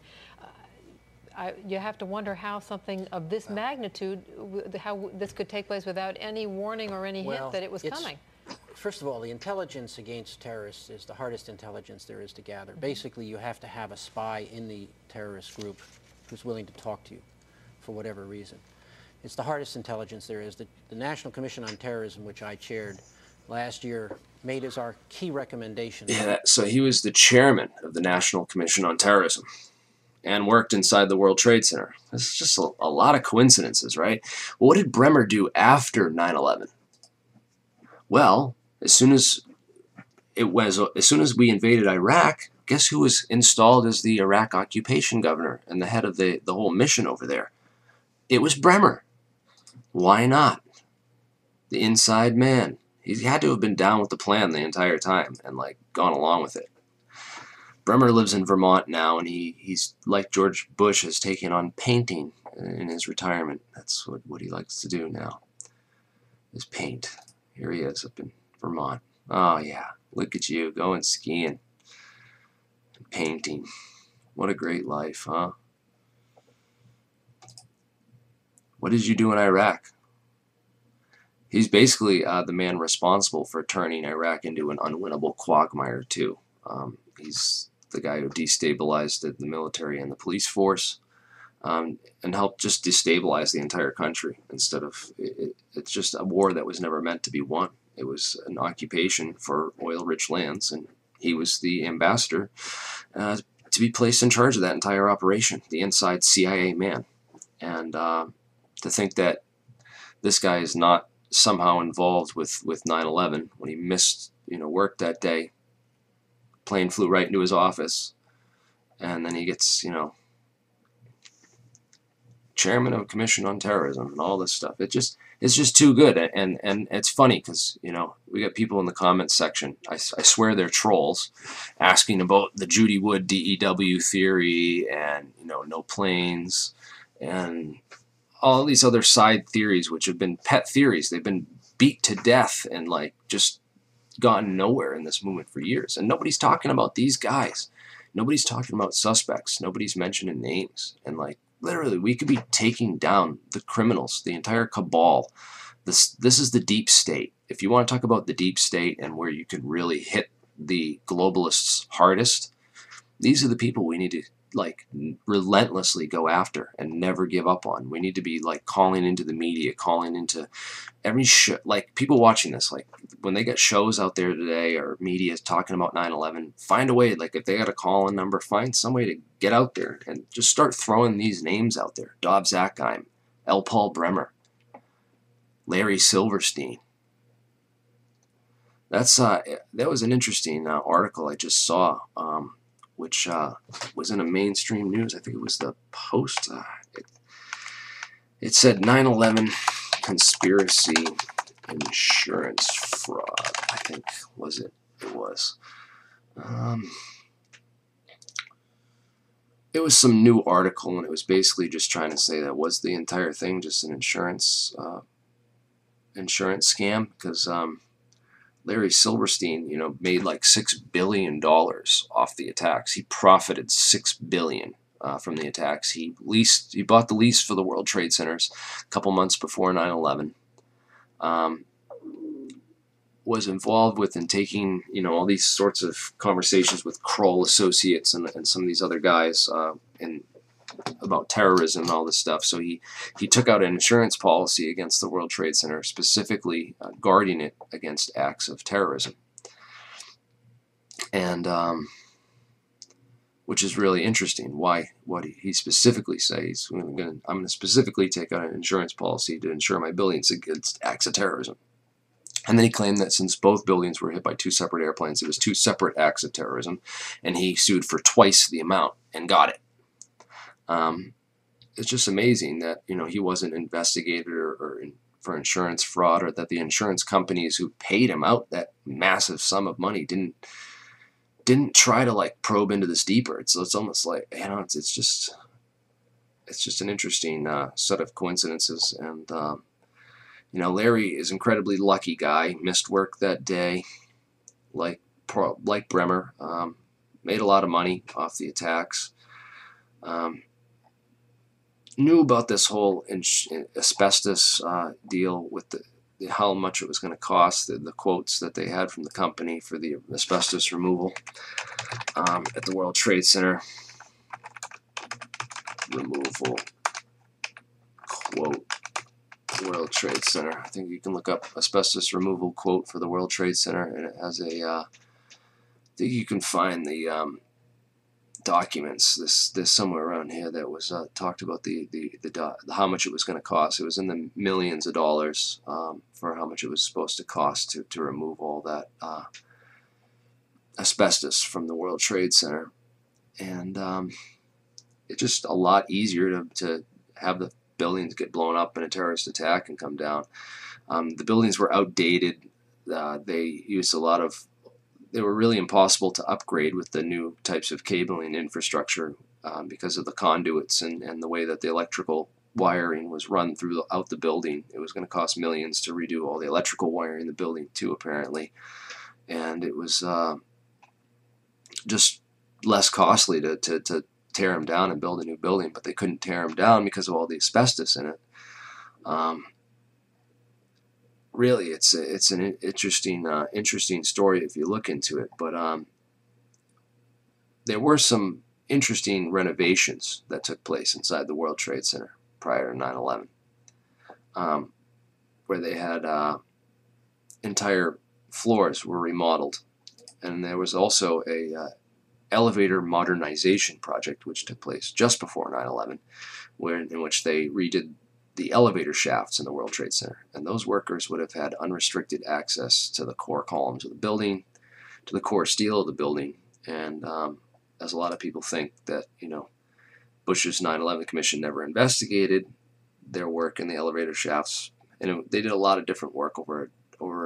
you have to wonder how something of this magnitude, how this could take place without any warning or any hint that it was coming. First of all, the intelligence against terrorists is the hardest intelligence there is to gather. Basically, you have to have a spy in the terrorist group who's willing to talk to you for whatever reason. It's the hardest intelligence there is. The National Commission on Terrorism, which I chaired last year, made as our key recommendation. Yeah, so he was the chairman of the National Commission on Terrorism and worked inside the World Trade Center. It's just a lot of coincidences, right? Well, what did Bremer do after 9/11? Well, as soon as we invaded Iraq, guess who was installed as the Iraq occupation governor and the head of the whole mission over there? It was Bremer. Why not? The inside man. He had to have been down with the plan the entire time and like gone along with it. Bremer lives in Vermont now, and he's like George Bush, has taken on painting in his retirement. That's what he likes to do now, is paint. Here he is up in Vermont. Oh yeah, look at you going skiing and painting. What a great life, huh? What did you do in Iraq? He's basically the man responsible for turning Iraq into an unwinnable quagmire too. He's the guy who destabilized the military and the police force, and helped just destabilize the entire country. Instead of it's just a war that was never meant to be won. It was an occupation for oil-rich lands, and he was the ambassador to be placed in charge of that entire operation, the inside CIA man. And to think that this guy is not somehow involved with 9/11 when he missed work that day. Plane flew right into his office, and then he gets chairman of a commission on terrorism and all this stuff. It's just too good. And it's funny because we got people in the comments section, I swear they're trolls, asking about the Judy Wood DEW theory and no planes and all these other side theories, which have been pet theories. They've been beat to death and like just gotten nowhere in this movement for years. And nobody's talking about these guys. Nobody's talking about suspects. Nobody's mentioning names. And like literally, we could be taking down the criminals, the entire cabal. This is the deep state. If you want to talk about the deep state and where you could really hit the globalists hardest, these are the people we need to like relentlessly go after and never give up on. We need to be like calling into the media, calling into every show, like people watching this, like when they get shows out there today or media is talking about 9/11, find a way, like if they got a call-in number, find some way to get out there and just start throwing these names out there. Dov Zakheim, L. Paul Bremer, Larry Silverstein. That was an interesting article I just saw, which was in a mainstream news. I think it was the Post. It said 9/11 conspiracy insurance fraud. I think was it. It was. It was some new article, and it was basically just trying to say that was the entire thing just an insurance scam, because Larry Silverstein, made like $6 billion off the attacks. He profited $6 billion from the attacks. He bought the lease for the World Trade Centers a couple months before 9/11. Was involved with and taking, all these sorts of conversations with Kroll Associates and some of these other guys about terrorism and all this stuff. So he took out an insurance policy against the World Trade Center, specifically guarding it against acts of terrorism. And which is really interesting. What he specifically says, I'm going to specifically take out an insurance policy to insure my buildings against acts of terrorism. And then he claimed that since both buildings were hit by two separate airplanes, it was two separate acts of terrorism, and he sued for twice the amount and got it. It's just amazing that he wasn't investigated for insurance fraud, or that the insurance companies who paid him out that massive sum of money didn't try to like probe into this deeper. It's almost like it's just an interesting set of coincidences. And Larry is an incredibly lucky guy. Missed work that day, like Bremer. Made a lot of money off the attacks. Knew about this whole asbestos deal with how much it was going to cost, the quotes that they had from the company for the asbestos removal at the World Trade Center. Removal quote, World Trade Center. I think you can look up asbestos removal quote for the World Trade Center, and it has I think you can find the documents. There's somewhere around here that was talked about the how much it was going to cost. It was in the millions of dollars for how much it was supposed to cost to remove all that asbestos from the World Trade Center, and it's just a lot easier to have the buildings get blown up in a terrorist attack and come down. The buildings were outdated. They used a lot of, they were really impossible to upgrade with the new types of cabling infrastructure because of the conduits and the way that the electrical wiring was run throughout the building. It was going to cost millions to redo all the electrical wiring in the building too, apparently. And it was just less costly to tear them down and build a new building, but they couldn't tear them down because of all the asbestos in it. Really, it's an interesting story if you look into it. But there were some interesting renovations that took place inside the World Trade Center prior to 9/11, where they had entire floors were remodeled, and there was also a elevator modernization project which took place just before 9/11, in which they redid the elevator shafts in the World Trade Center, and those workers would have had unrestricted access to the core columns of the building, to the core steel of the building, and as a lot of people think that, you know, Bush's 9/11 Commission never investigated their work in the elevator shafts, and they did a lot of different work over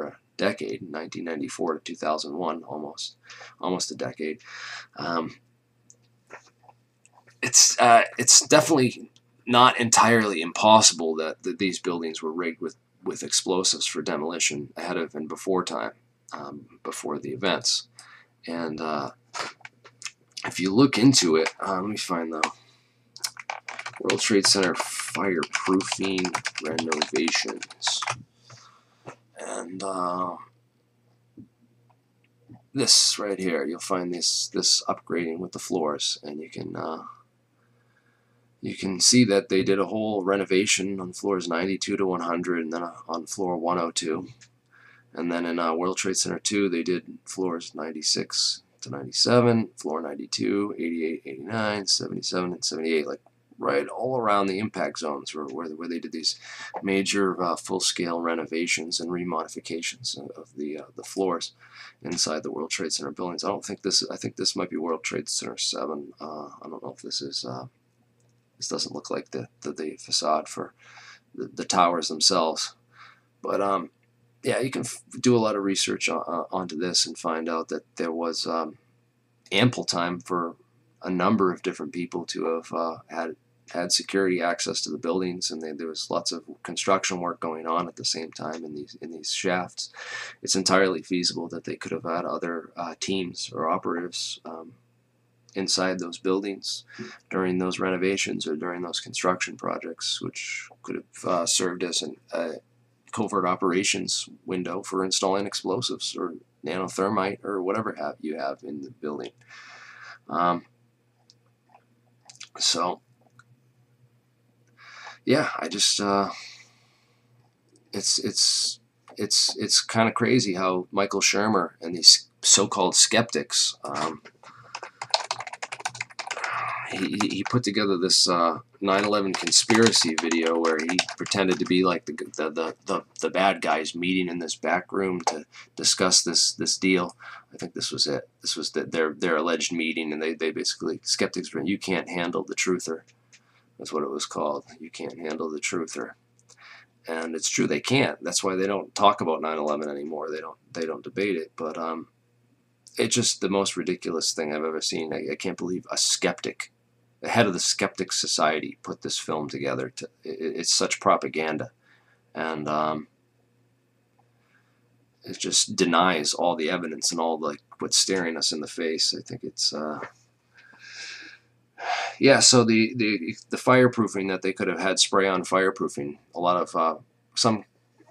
a decade, 1994 to 2001, almost a decade. It's definitely not entirely impossible that these buildings were rigged with explosives for demolition ahead of and before time, before the events. And if you look into it, let me find the World Trade Center fireproofing renovations. And this right here, you'll find this upgrading with the floors, and you can see that they did a whole renovation on floors 92 to 100, and then on floor 102. And then in World Trade Center 2, they did floors 96 to 97, floor 92, 88, 89, 77, and 78, like right all around the impact zones where they did these major full-scale renovations and remodifications of the floors inside the World Trade Center buildings. I think this might be World Trade Center 7. I don't know if this is. This doesn't look like the facade for the towers themselves, but yeah, you can do a lot of research onto this and find out that there was ample time for a number of different people to have had security access to the buildings, and there was lots of construction work going on at the same time in these shafts. It's entirely feasible that they could have had other teams or operatives inside those buildings during those renovations or during those construction projects, which could have served as a covert operations window for installing explosives or nanothermite or whatever you have in the building. So yeah, I just it's kind of crazy how Michael Shermer and these so-called skeptics, he put together this 9/11 conspiracy video where he pretended to be like the bad guys meeting in this back room to discuss this deal. I think this was it. This was their alleged meeting, and they basically, skeptics were, you can't handle the truther. That's what it was called. You can't handle the truther. And it's true, they can't. That's why they don't talk about 9/11 anymore. They don't debate it. But it's just the most ridiculous thing I've ever seen. I can't believe a skeptic, the head of the Skeptic Society, put this film together. It's such propaganda, and it just denies all the evidence and all what's staring us in the face. I think it's yeah. So the fireproofing that they could have had, spray-on fireproofing. A lot of some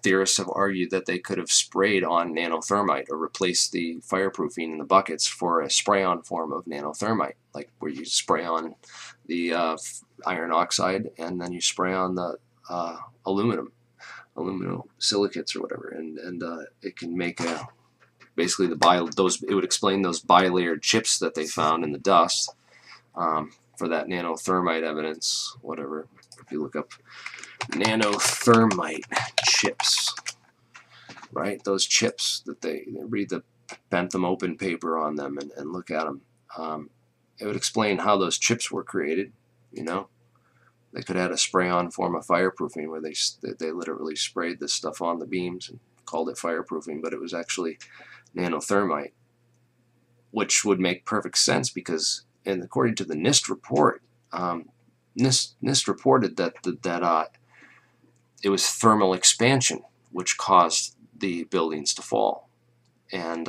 theorists have argued that they could have sprayed on nanothermite or replaced the fireproofing in the buckets for a spray-on form of nanothermite, like where you spray on the iron oxide and then you spray on the aluminum silicates or whatever, and it can make basically it would explain those bilayered chips that they found in the dust for that nanothermite evidence, whatever. If you look up nanothermite chips, right? Those chips that they read bentham open paper on them and look at them, it would explain how those chips were created. You know, they could have had a spray-on form of fireproofing where they literally sprayed this stuff on the beams and called it fireproofing, but it was actually nanothermite, which would make perfect sense because, and according to the NIST report, NIST reported that it was thermal expansion which caused the buildings to fall. And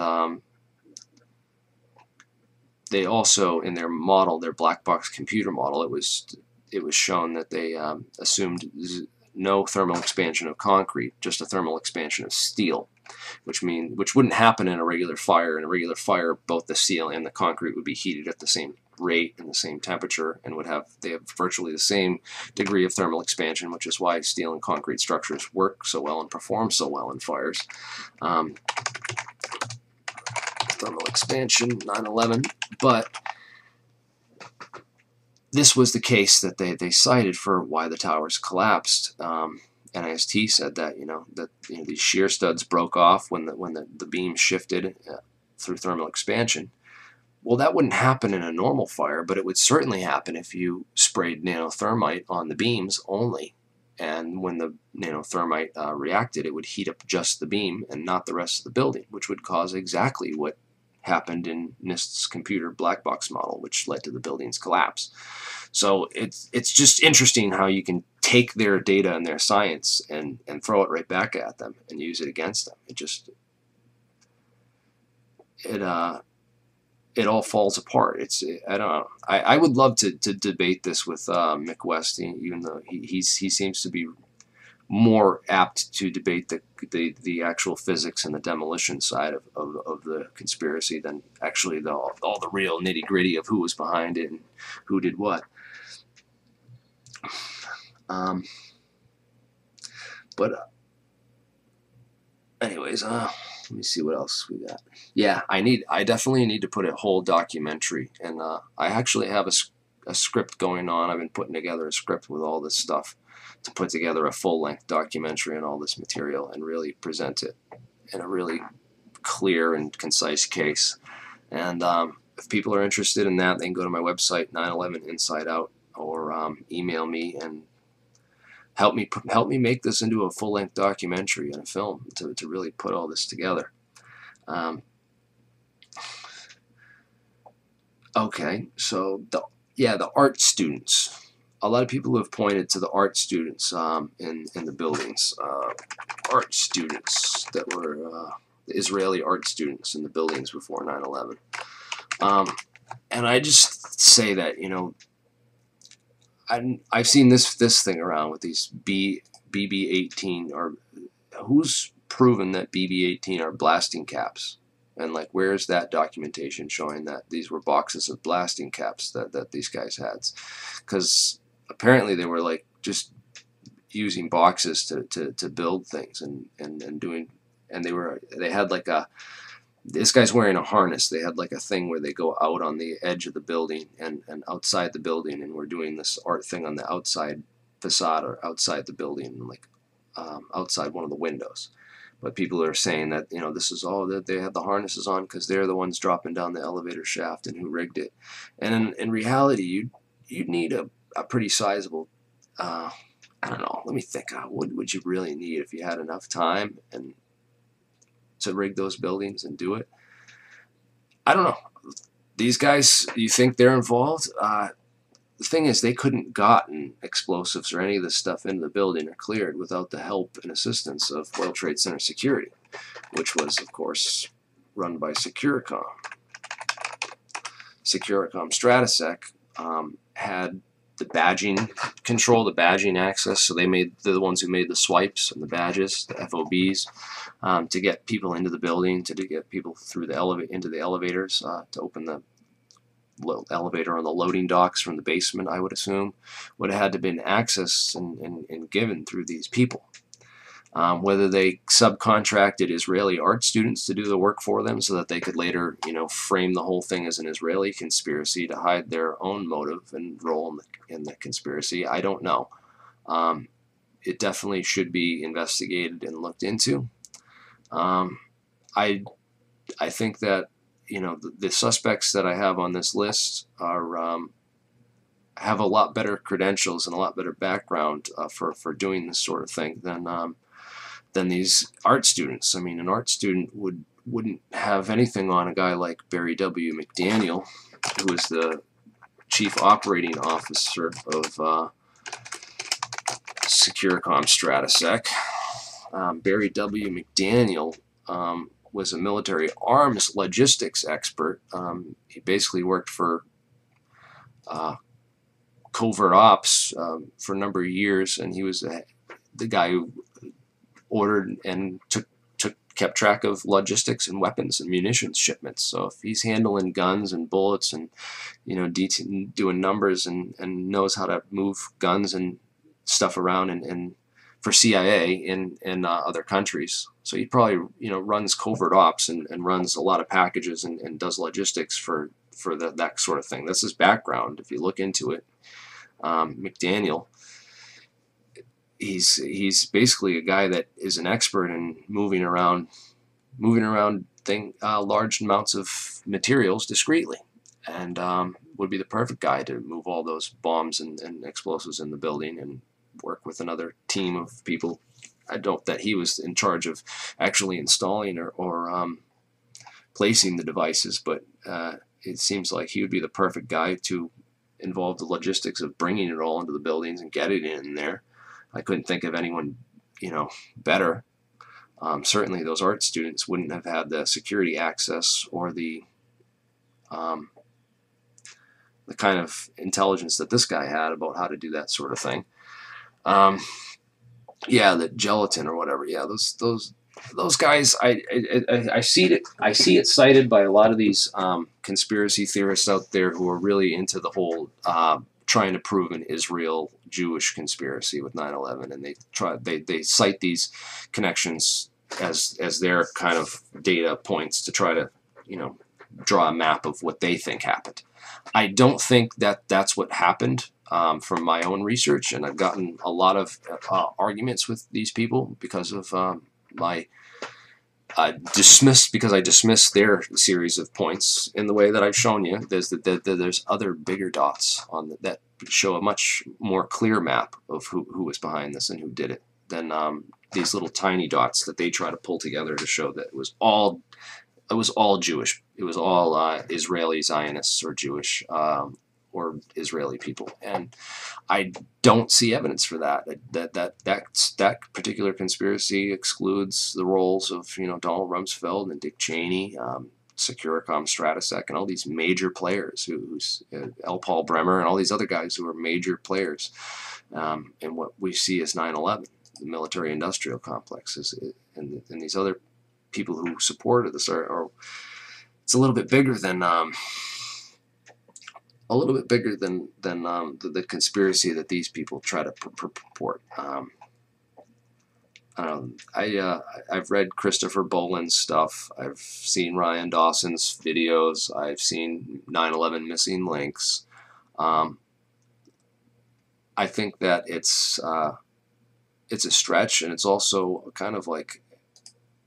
they also, in their model, their black box computer model, it was shown that they assumed no thermal expansion of concrete, just a thermal expansion of steel, which wouldn't happen in a regular fire. In a regular fire, both the steel and the concrete would be heated at the same rate and the same temperature, and they have virtually the same degree of thermal expansion, which is why steel and concrete structures work so well and perform so well in fires. Thermal expansion, 9/11, but this was the case that they cited for why the towers collapsed. NIST said that these shear studs broke off when the beam shifted through thermal expansion. Well, that wouldn't happen in a normal fire, but it would certainly happen if you sprayed nanothermite on the beams only. And when the nanothermite reacted, it would heat up just the beam and not the rest of the building, which would cause exactly what happened in NIST's computer black box model, which led to the building's collapse. So it's just interesting how you can take their data and their science and throw it right back at them and use it against them. It all falls apart. I don't know. I would love to debate this with Mick West, even though he seems to be more apt to debate the actual physics and the demolition side of the conspiracy than actually all the real nitty-gritty of who was behind it and who did what. Anyways, let me see what else we got. Yeah, I definitely need to put a whole documentary, and I actually have a script going on. I've been putting together a script with all this stuff to put together a full-length documentary on all this material and really present it in a really clear and concise case. And if people are interested in that, they can go to my website, 9/11 Inside Out, or email me and help me make this into a full-length documentary and a film to really put all this together. Okay, so the art students. A lot of people have pointed to the art students in the buildings. Art students that were the Israeli art students in the buildings before 9/11. And I just say that, I've seen this thing around with these BB-18, or who's proven that BB-18 are blasting caps? And like, where's that documentation showing that these were boxes of blasting caps that these guys had? Because apparently they were like just using boxes to build things and doing, and they had like this guy's wearing a harness. They had like a thing where they go out on the edge of the building and outside the building, and we're doing this art thing on the outside facade or outside the building, like outside one of the windows. But people are saying that this is all that they had the harnesses on because they're the ones dropping down the elevator shaft and who rigged it. And in reality, you'd need a pretty sizable. I don't know. Let me think. What would you really need if you had enough time and to rig those buildings and do it? I don't know. These guys, you think they're involved? The thing is, they couldn't gotten explosives or any of this stuff into the building or cleared without the help and assistance of World Trade Center security, which was, of course, run by Securicom. Securicom Stratosec had the badging control, the badging access, so they're the ones who made the swipes and the badges, the FOBs, to get people into the building, to get people through into the elevators, to open the elevator on the loading docks from the basement. I would assume would have had to been accessed and given through these people. Whether they subcontracted Israeli art students to do the work for them so that they could later, frame the whole thing as an Israeli conspiracy to hide their own motive and role in the conspiracy, I don't know. It definitely should be investigated and looked into. I think that, you know, the suspects that I have on this list are have a lot better credentials and a lot better background for doing this sort of thing than these art students. I mean, an art student wouldn't have anything on a guy like Barry W. McDaniel, who is the chief operating officer of Securicom Stratosec. Barry W. McDaniel was a military arms logistics expert. He basically worked for covert ops for a number of years, and he was the guy who ordered and kept track of logistics and weapons and munitions shipments. So if he's handling guns and bullets and, you know, doing numbers and knows how to move guns and stuff around and for CIA in other countries, so he probably, you know, runs covert ops and runs a lot of packages and does logistics for that sort of thing. That's his background. If you look into it, McDaniel, he's basically a guy that is an expert in moving around large amounts of materials discreetly, and would be the perfect guy to move all those bombs and explosives in the building and work with another team of people. I don't that he was in charge of actually installing or placing the devices, but it seems like he would be the perfect guy to involve the logistics of bringing it all into the buildings and getting it in there. I couldn't think of anyone, you know, better. Certainly those art students wouldn't have had the security access or the kind of intelligence that this guy had about how to do that sort of thing. Yeah, the gelatin or whatever. Yeah, those guys. I see it cited by a lot of these conspiracy theorists out there who are really into the whole trying to prove an Israel Jewish conspiracy with 9/11, and they cite these connections as their kind of data points to try to, you know, draw a map of what they think happened. I don't think that that's what happened from my own research, and I've gotten a lot of arguments with these people because of my I dismiss their series of points in the way that I've shown you. There's other bigger dots on that show a much more clear map of who was behind this and who did it than these little tiny dots that they try to pull together to show that it was all Jewish. It was all Israeli Zionists or Jewish or Israeli people, and I don't see evidence for that. That particular conspiracy excludes the roles of, you know, Donald Rumsfeld and Dick Cheney, Securicom Stratosec, and all these major players, who's L. Paul Bremer, and all these other guys who are major players in what we see as 9/11, the military-industrial complexes, and these other people who supported this are it's a little bit bigger than the conspiracy that these people try to purport. I've read Christopher Boland's stuff. I've seen Ryan Dawson's videos. I've seen 9/11 missing links. I think that it's a stretch, and it's also kind of like,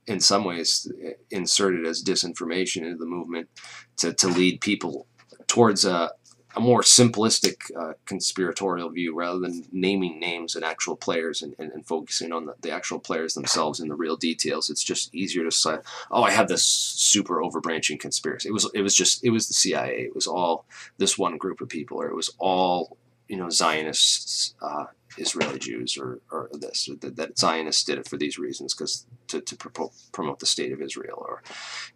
in some ways, inserted as disinformation into the movement to lead people towards a more simplistic conspiratorial view, rather than naming names and actual players and focusing on the actual players themselves and the real details. It's just easier to say, oh, I have this super overbranching conspiracy. It was the CIA. It was all this one group of people, or it was all, you know, Zionists, Israeli Jews, or this, or that Zionists did it for these reasons, because to promote the state of Israel.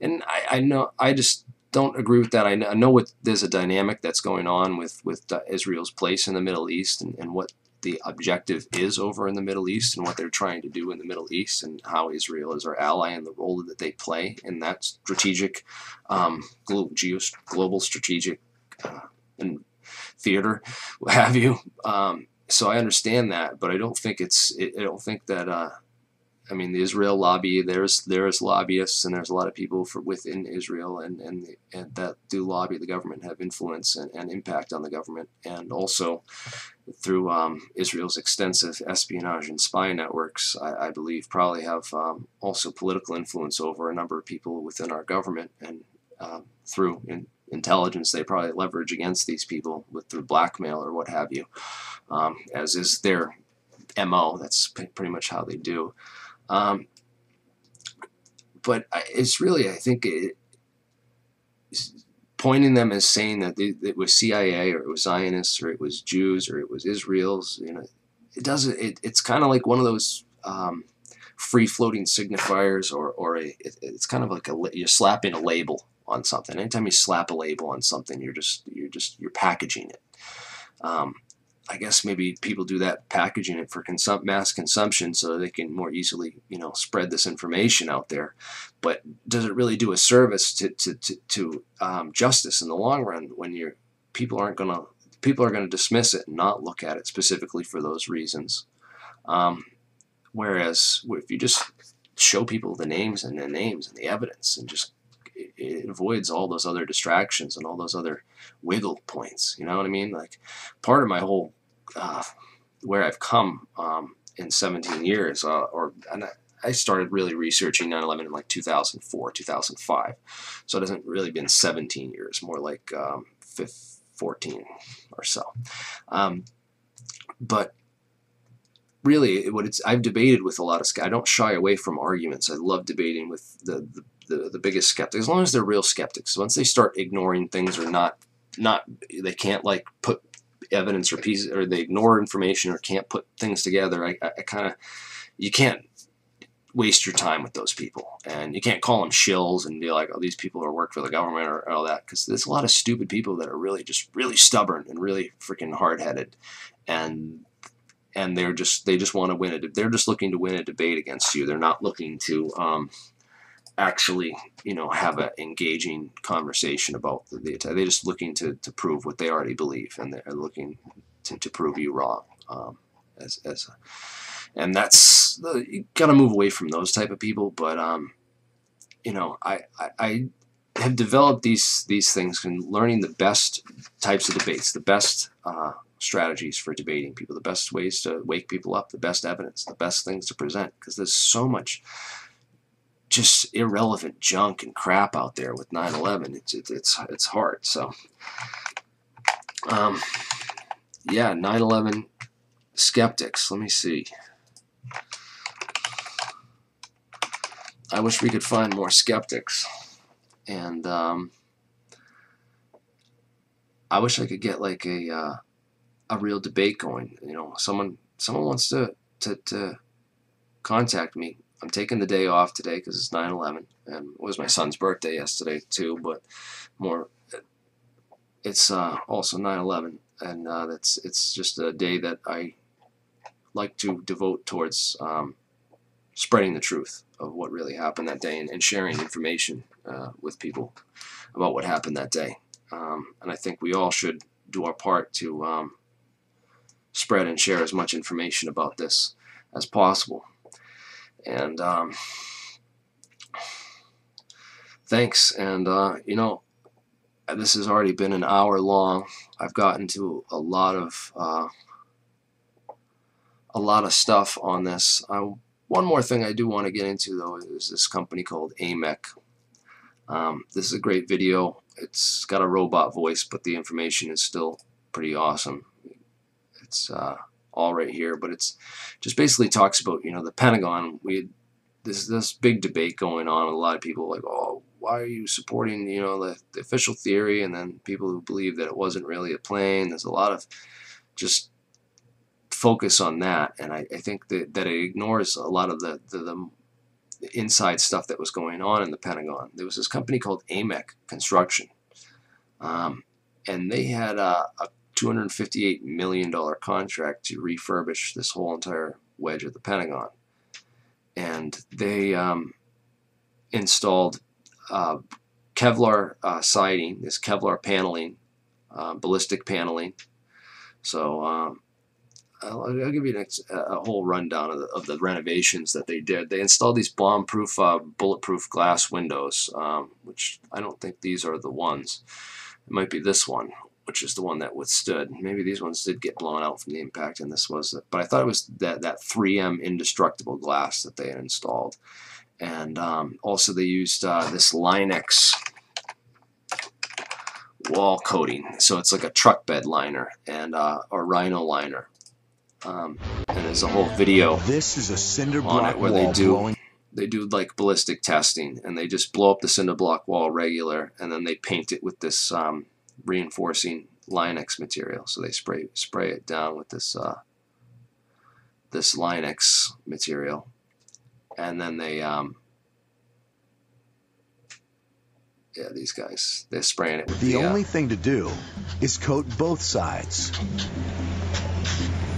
And I just don't agree with that. I know there's a dynamic that's going on with Israel's place in the Middle East, and what the objective is over in the Middle East, and what they're trying to do in the Middle East, and how Israel is our ally and the role that they play in that strategic, global strategic and theater, what have you. So I understand that, but I don't think that I mean, the Israel lobby, there's lobbyists, and there's a lot of people within Israel and that do lobby the government, have influence and impact on the government, and also through Israel's extensive espionage and spy networks, I believe probably have also political influence over a number of people within our government, and through intelligence they probably leverage against these people through blackmail or what have you, as is their MO. That's pretty much how they do. But it's really, I think, pointing them as saying that it was CIA or it was Zionists or it was Jews or it was Israel's, you know, it doesn't. It's kind of like one of those free-floating signifiers, or it's kind of like you're slapping a label on something. Anytime you slap a label on something, you're packaging it. I guess maybe people do that, packaging it for mass consumption so they can more easily, you know, spread this information out there. But does it really do a service to justice in the long run when people are going to dismiss it and not look at it specifically for those reasons? Whereas if you just show people the names and the evidence, and just it avoids all those other distractions and all those other wiggle points. You know what I mean? Like, part of my whole where I've come in 17 years, and I started really researching 9/11 in like 2004, 2005. So it hasn't really been 17 years, more like 14 or so. But really, I've debated with a lot of I don't shy away from arguments. I love debating with the biggest skeptics, as long as they're real skeptics. Once they start ignoring things or not, they can't like put evidence or pieces, or they ignore information or can't put things together. I kind of, you can't waste your time with those people, and you can't call them shills and be like, oh, these people are work for the government or all that, because there's a lot of stupid people that are really stubborn and really freaking hard-headed, and they just want to win it. They're just looking to win a debate against you. They're not looking to actually, you know, have an engaging conversation about the attack. They're just looking to prove what they already believe, and they're looking to prove you wrong. And that's, you gotta move away from those type of people. But you know, I have developed these things and learning the best types of debates, the best strategies for debating people, the best ways to wake people up, the best evidence, the best things to present, because there's so much just irrelevant junk and crap out there with 9/11. It's hard. So yeah, 9/11 skeptics. Let me see. I wish we could find more skeptics, and I wish I could get like a real debate going. You know, someone wants to contact me. I'm taking the day off today because it's 9/11, and it was my son's birthday yesterday too. But it's also 9/11, and it's just a day that I like to devote towards spreading the truth of what really happened that day, and sharing information with people about what happened that day. And I think we all should do our part to spread and share as much information about this as possible. And thanks. And you know, this has already been an hour long. I've gotten to a lot of stuff on this. One more thing I do want to get into, though, is this company called AMEC. This is a great video. It's got a robot voice, but the information is still pretty awesome. It's all right here, but it's just basically talks about, you know, the Pentagon. This big debate going on with a lot of people like, oh, why are you supporting, you know, the official theory, and then people who believe that it wasn't really a plane. There's a lot of just focus on that, and I think that it ignores a lot of the inside stuff that was going on in the Pentagon. There was this company called AMEC Construction, and they had a $258 million contract to refurbish this whole entire wedge of the Pentagon. And they installed Kevlar siding, this Kevlar paneling, ballistic paneling. So I'll give you a whole rundown of the renovations that they did. They installed these bomb-proof, bulletproof glass windows, which I don't think these are the ones. It might be this one, which is the one that withstood. Maybe these ones did get blown out from the impact, and this was it. But I thought it was that 3M indestructible glass that they had installed. And also they used this Line-X wall coating. So it's like a truck bed liner and a rhino liner. And there's a whole video This is a cinder on block it where they do like ballistic testing, and they just blow up the cinder block wall regular, and then they paint it with this reinforcing Line-X material. So they spray it down with this this Line-X material, and then they yeah, these guys, they're spraying it with the only thing to do is coat both sides.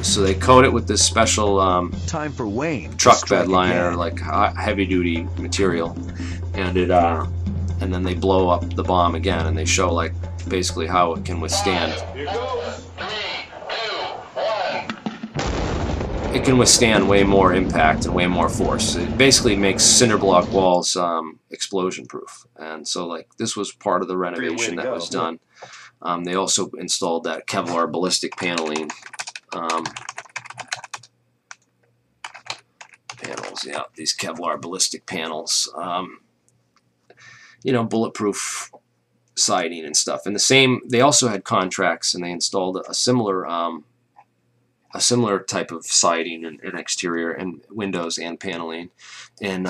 So they coat it with this special Time for Wayne to truck strike bed liner, again. like heavy duty material, and it and then they blow up the bomb again, and they show like basically how it can withstand. It can withstand way more impact and way more force. It basically makes cinder block walls explosion proof, and so like this was part of the renovation that was done. They also installed that Kevlar ballistic paneling. Panels, yeah, these Kevlar ballistic panels, you know, bulletproof siding and stuff. And the same, they also had contracts, and they installed a similar type of siding and exterior and windows and paneling in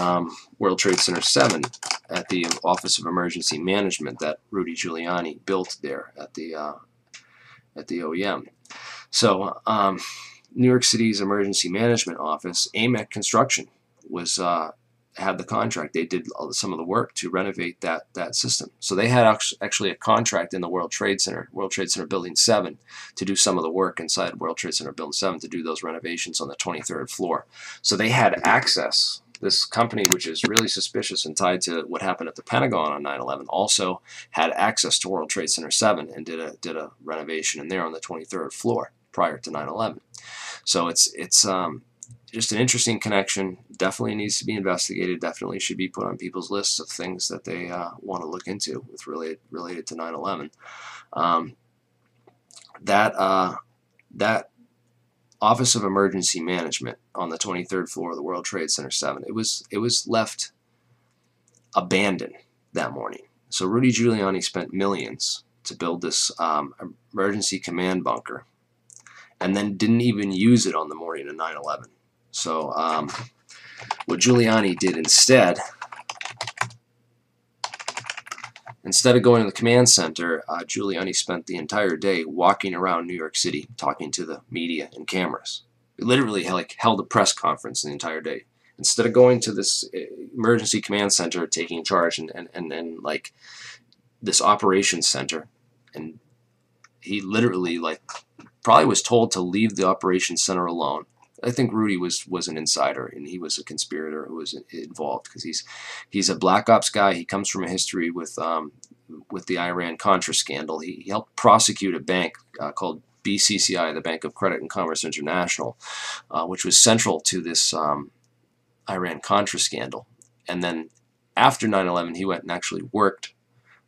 World Trade Center 7 at the Office of Emergency Management that Rudy Giuliani built there at the OEM. So New York City's Emergency Management Office, AMEC Construction, was had the contract. They did some of the work to renovate that system. So they had actually a contract in the World Trade Center Building 7, to do some of the work inside World Trade Center Building 7, to do those renovations on the 23rd floor. So they had access. This company, which is really suspicious and tied to what happened at the Pentagon on 9/11, also had access to World Trade Center 7 and did a renovation in there on the 23rd floor prior to 9/11. So it's just an interesting connection. Definitely needs to be investigated. Definitely should be put on people's lists of things that they want to look into with related to 9/11. That Office of Emergency Management on the 23rd floor of the World Trade Center 7, it was left abandoned that morning. So Rudy Giuliani spent millions to build this emergency command bunker, and then didn't even use it on the morning of 9/11. So what Giuliani did instead of going to the command center, Giuliani spent the entire day walking around New York City talking to the media and cameras. He literally held a press conference the entire day. Instead of going to this emergency command center, taking charge and like this operations center, and he literally probably was told to leave the operations center alone. I think Rudy was an insider, and he was a conspirator who was involved, because he's a black ops guy. He comes from a history with the Iran-Contra scandal. He helped prosecute a bank called BCCI, the Bank of Credit and Commerce International, which was central to this Iran-Contra scandal. And then after 9/11, he went and actually worked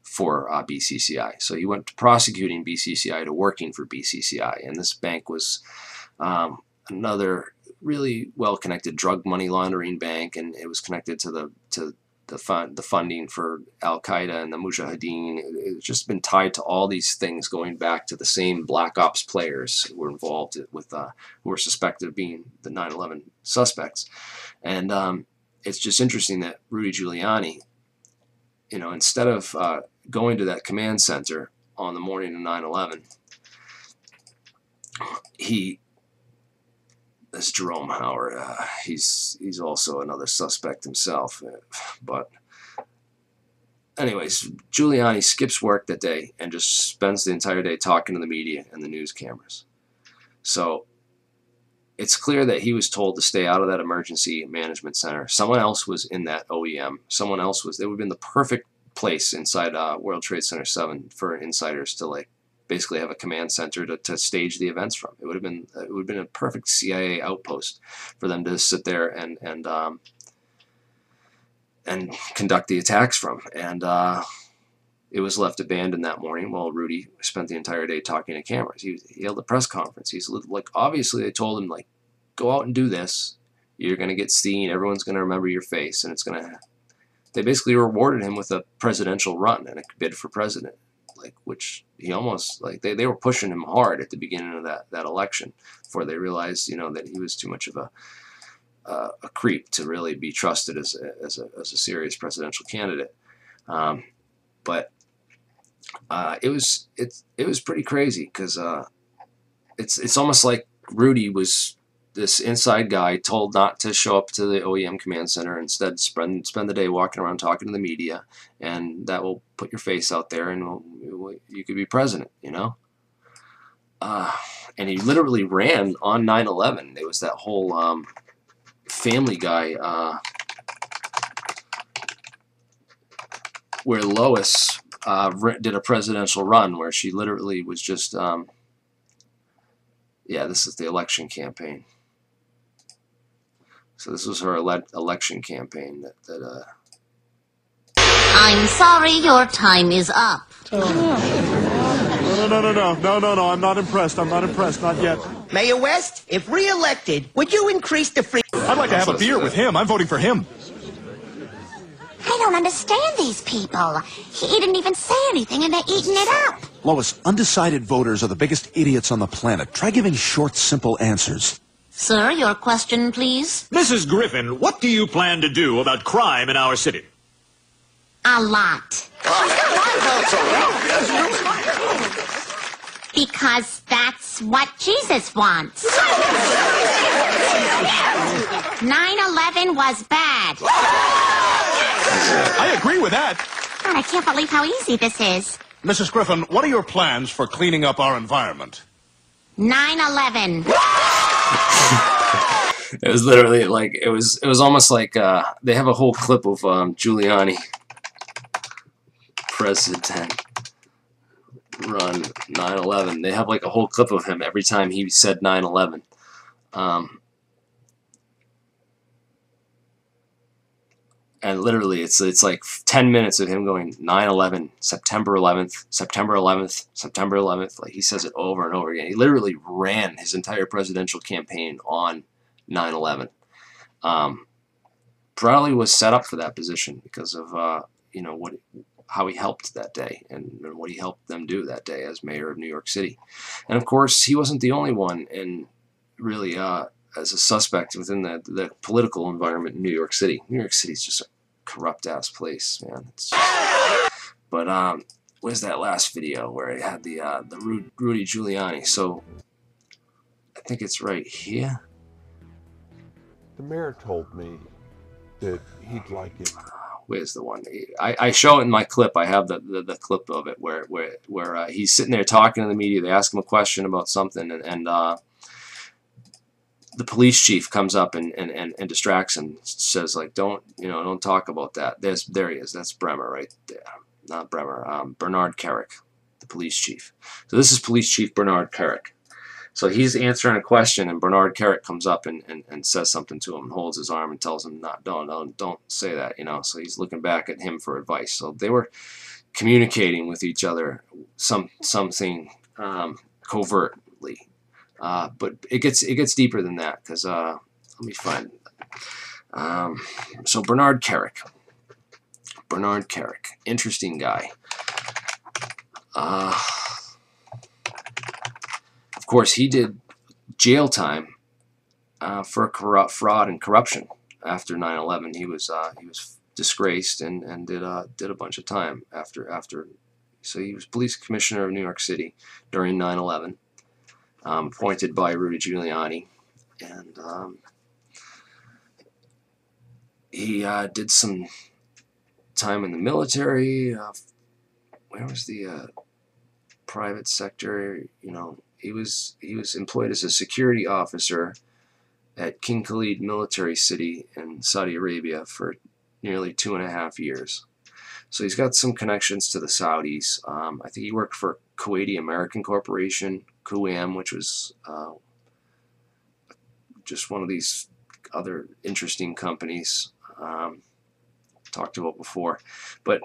for BCCI. So he went to prosecuting BCCI to working for BCCI, and this bank was another really well-connected drug money laundering bank, and it was connected to the funding for Al-Qaeda and the Mujahideen. It's just been tied to all these things going back to the same black ops players who were involved with who were suspected of being the 9/11 suspects. And it's just interesting that Rudy Giuliani, instead of going to that command center on the morning of 9/11, this Jerome Howard, he's also another suspect himself. But anyways, Giuliani skips work that day and just spends the entire day talking to the media and the news cameras. So it's clear that he was told to stay out of that emergency management center. Someone else was in that OEM. Someone else was. It would have been the perfect place inside World Trade Center 7 for insiders to basically have a command center to stage the events from. It would have been a perfect CIA outpost for them to sit there and conduct the attacks from. And it was left abandoned that morning while Rudy spent the entire day talking to cameras. He held a press conference. He's like, obviously they told him, like, go out and do this. You're going to get seen. Everyone's going to remember your face, and it's going to. They basically rewarded him with a presidential run and a bid for president, like, which he almost, like, they were pushing him hard at the beginning of that election before they realized, you know, that he was too much of a creep to really be trusted as a serious presidential candidate. But it was pretty crazy, because it's almost like Rudy was this inside guy told not to show up to the OEM command center, instead spend the day walking around talking to the media, and that will put your face out there, and you could be president, you know. And he literally ran on 9/11. There was that whole Family Guy where Lois did a presidential run where she literally was just yeah, this is the election campaign. So this was her election campaign that I'm sorry, your time is up. No, I'm not impressed. I'm not impressed, not yet. Mayor West, if re-elected, would you increase the free... I'd like to have a beer with him. I'm voting for him. I don't understand these people. He didn't even say anything and they're eating it up. Lois, undecided voters are the biggest idiots on the planet. Try giving short, simple answers. Sir, your question, please? Mrs. Griffin, what do you plan to do about crime in our city? A lot. Because that's what Jesus wants. 9/11 was bad. I agree with that. God, I can't believe how easy this is. Mrs. Griffin, what are your plans for cleaning up our environment? 9/11. it was literally like it was almost like they have a whole clip of Giuliani president run 9/11. They have like a whole clip of him every time he said 9/11. And literally, it's like 10 minutes of him going 9/11, September 11th, September 11th, September 11th. Like, he says it over and over again. He literally ran his entire presidential campaign on 9/11. Probably was set up for that position because of you know, how he helped that day and what he helped them do that day as mayor of New York City. And of course, he wasn't the only one, and really as a suspect within the political environment in New York City. New York City's just a corrupt-ass place, man. But where's that last video where it had the Rudy Giuliani? So I think it's right here. The mayor told me that he'd like it. Where's the one? I show it in my clip. I have the clip of it where he's sitting there talking to the media. They ask him a question about something, and the police chief comes up and distracts him, says, like, don't talk about that. There he is. That's Bremer right there. Not Bremer. Bernard Kerik, the police chief. So this is Police Chief Bernard Kerik. So he's answering a question, and Bernard Kerik comes up and says something to him, and holds his arm and tells him, don't say that, you know. So he's looking back at him for advice. So they were communicating with each other something covertly. But it gets deeper than that, because let me find so Bernard Kerik, interesting guy. Of course, he did jail time for fraud and corruption after 9/11. He was disgraced and did a bunch of time after. So he was police commissioner of New York City during 9/11. Appointed by Rudy Giuliani, and he did some time in the military. Where was the private sector? You know, he was employed as a security officer at King Khalid Military City in Saudi Arabia for nearly 2.5 years. So he's got some connections to the Saudis. I think he worked for Kuwaiti American corporation, QAM, which was just one of these other interesting companies talked about before. But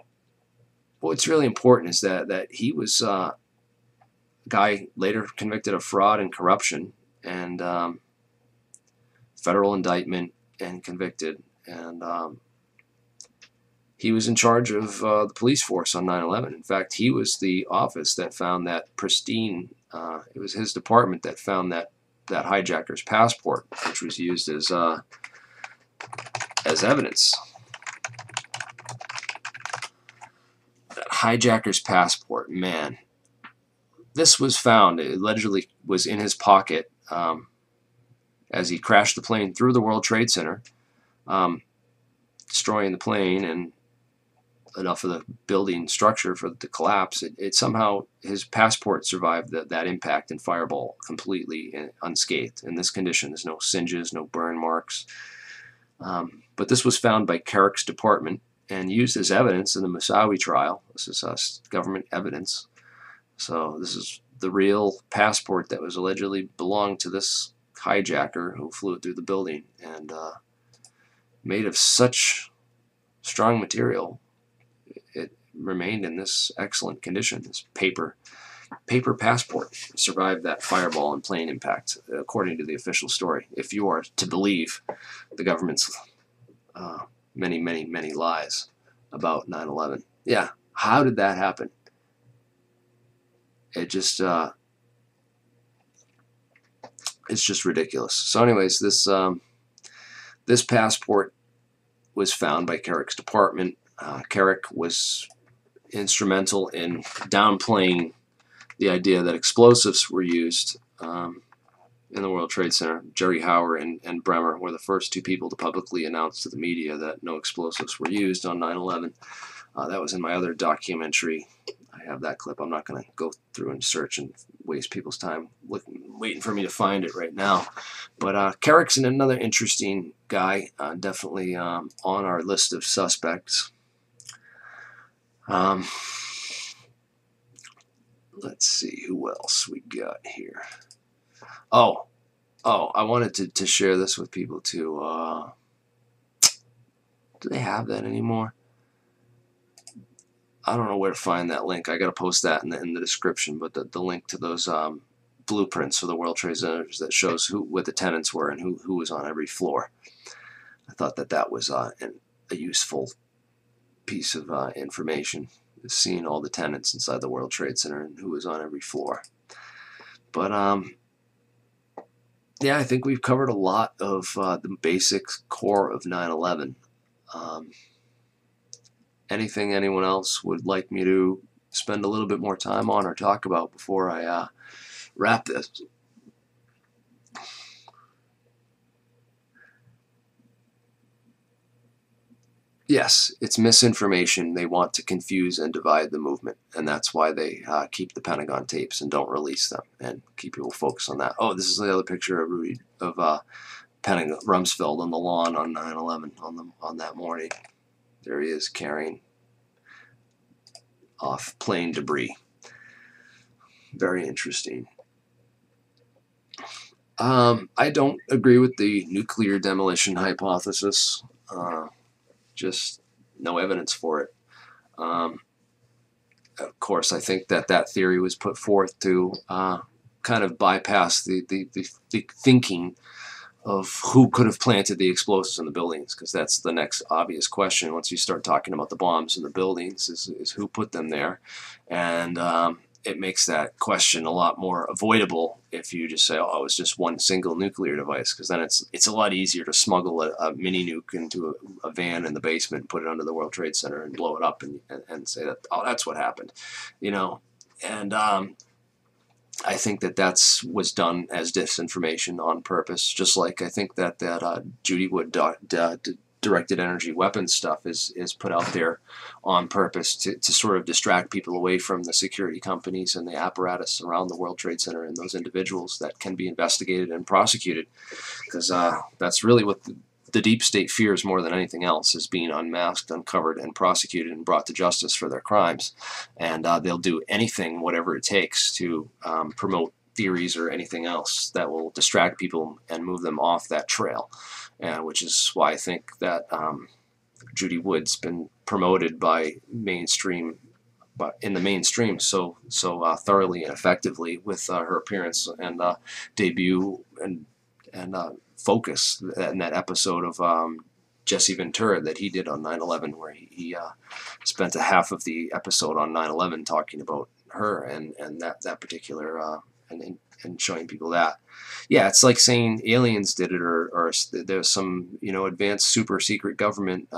what's really important is that he was a guy later convicted of fraud and corruption, and federal indictment and convicted, and he was in charge of the police force on 9/11. In fact, he was the office that found that pristine, it was his department that found that hijacker's passport, which was used as evidence. That hijacker's passport, man. This was found, it allegedly was in his pocket as he crashed the plane through the World Trade Center, destroying the plane and enough of the building structure for it to collapse. It somehow, his passport survived that impact and fireball completely unscathed. In this condition, there's no singes, no burn marks. But this was found by Carrick's department and used as evidence in the Moussaoui trial. This is government evidence. So this is the real passport that was allegedly belonged to this hijacker who flew through the building, and made of such strong material, it remained in this excellent condition. This paper passport survived that fireball and plane impact, according to the official story, if you are to believe the government's many, many, many lies about 9/11. Yeah, how did that happen? It just it's just ridiculous. So anyways, this passport was found by Carrick's department. Carrick was instrumental in downplaying the idea that explosives were used in the World Trade Center. Jerry Hauer and Bremer were the first two people to publicly announce to the media that no explosives were used on 9/11. That was in my other documentary. I have that clip. I'm not going to go through and search and waste people's time waiting for me to find it right now. But Carrick's another interesting guy, definitely on our list of suspects. Let's see who else we got here. Oh, I wanted to share this with people too. Do they have that anymore? I don't know where to find that link. I got to post that in the description, but the link to those blueprints for the World Trade Centers that shows what the tenants were and who was on every floor. I thought that was a useful piece of information, seeing all the tenants inside the World Trade Center and who was on every floor. But yeah, I think we've covered a lot of the basic core of 9/11. Anything anyone else would like me to spend a little bit more time on or talk about before I wrap this? Yes, it's misinformation. They want to confuse and divide the movement, and that's why they keep the Pentagon tapes and don't release them and keep people focused on that. Oh, this is the other picture of Pentagon Rumsfeld on the lawn on 9/11 on that morning. There he is carrying off plane debris. Very interesting. I don't agree with the nuclear demolition hypothesis. Just no evidence for it. Of course, I think that theory was put forth to kind of bypass the thinking of who could have planted the explosives in the buildings, because that's the next obvious question once you start talking about the bombs in the buildings is who put them there. And it makes that question a lot more avoidable if you just say, oh, it was just one single nuclear device, because then it's a lot easier to smuggle a mini nuke into a van in the basement, put it under the World Trade Center and blow it up and say that, oh, that's what happened, you know. And I think that was done as disinformation on purpose, just like I think that Judy Wood directed energy weapons stuff is put out there on purpose to sort of distract people away from the security companies and the apparatus around the World Trade Center and those individuals that can be investigated and prosecuted, because that's really what the deep state fears more than anything else is being unmasked, uncovered, and prosecuted and brought to justice for their crimes. And they'll do anything, whatever it takes, to promote theories or anything else that will distract people and move them off that trail. Which is why I think that Judy Wood's been promoted by mainstream, but in the mainstream so thoroughly and effectively with her appearance and debut and focus in that episode of Jesse Ventura that he did on 9/11, where he spent a half of the episode on 9/11 talking about her and that particular and showing people that. Yeah, it's like saying aliens did it, or there's some advanced super secret government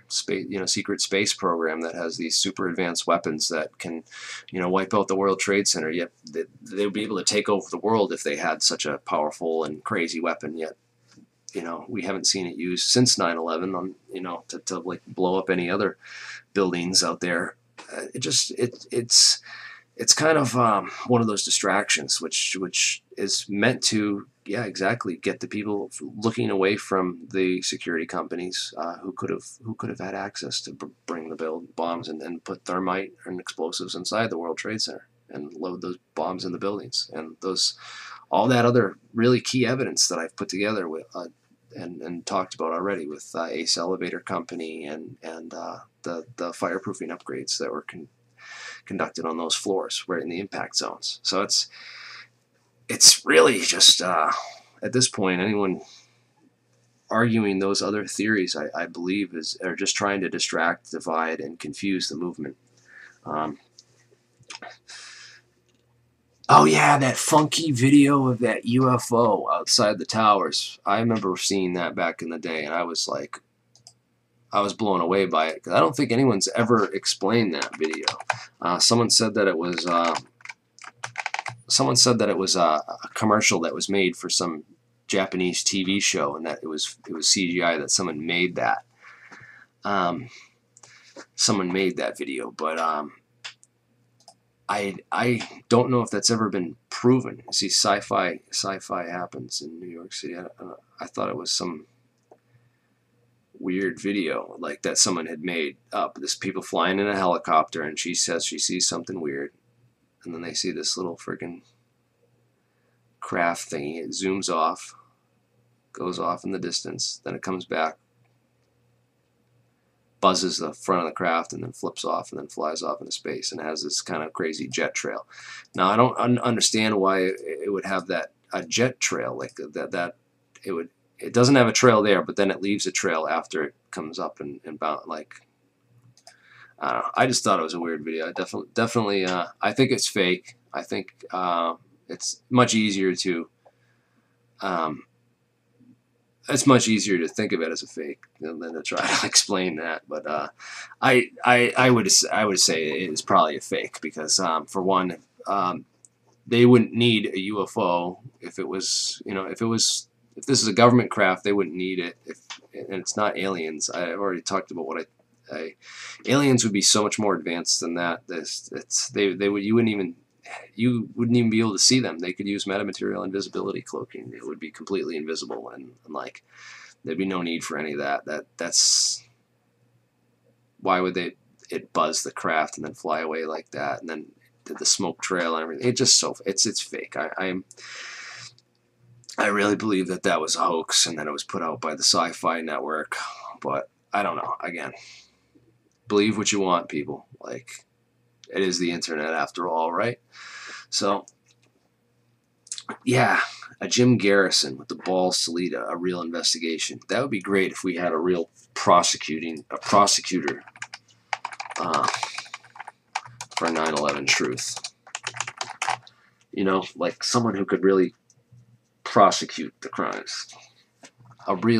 space secret space program that has these super advanced weapons that can wipe out the World Trade Center. Yet they would be able to take over the world if they had such a powerful and crazy weapon. Yet we haven't seen it used since 9/11 on to like blow up any other buildings out there. It's kind of one of those distractions which is meant to, yeah, exactly, get the people looking away from the security companies who could have had access to bring the bombs and put thermite and explosives inside the World Trade Center and load those bombs in the buildings, and all that other really key evidence that I've put together with and talked about already with Ace Elevator Company and the fireproofing upgrades that were conducted on those floors right in the impact zones. So it's really just at this point, anyone arguing those other theories, I believe, are just trying to distract, divide, and confuse the movement. Oh yeah, that funky video of that UFO outside the towers. I remember seeing that back in the day, and I was blown away by it, because I don't think anyone's ever explained that video. Someone said that it was a commercial that was made for some Japanese TV show, and that it was CGI, that someone made that. Someone made that video, but I don't know if that's ever been proven. See, sci-fi happens in New York City. I thought it was some weird video like that someone had made up. This people flying in a helicopter, and she says she sees something weird, and then they see this little freaking craft thingy. It zooms off, goes off in the distance, then it comes back, buzzes the front of the craft, and then flips off and then flies off into space, and has this kind of crazy jet trail. Now I don't understand why it would have a jet trail like that. It doesn't have a trail there, but then it leaves a trail after it comes up and bound. Like, I don't know. I just thought it was a weird video. I definitely. I think it's fake. I think it's much easier to. It's much easier to think of it as a fake than to try to explain that. But I would say it's probably a fake, because for one, they wouldn't need a UFO if it was if this is a government craft. They wouldn't need it and it's not aliens. I've already talked about what aliens would be so much more advanced than that. You wouldn't even be able to see them. They could use metamaterial invisibility cloaking. It would be completely invisible, and like there'd be no need for any of that. That's why would it buzz the craft and then fly away like that, and then the smoke trail and everything. It just it's fake. I really believe that was a hoax, and that it was put out by the Sci-Fi Network. But I don't know. Again, believe what you want, people. Like, it is the internet after all, right? So, yeah, a Jim Garrison with the balls to lead a real investigation. That would be great if we had a real prosecutor for 9/11 truth. Like someone who could really prosecute the crimes. We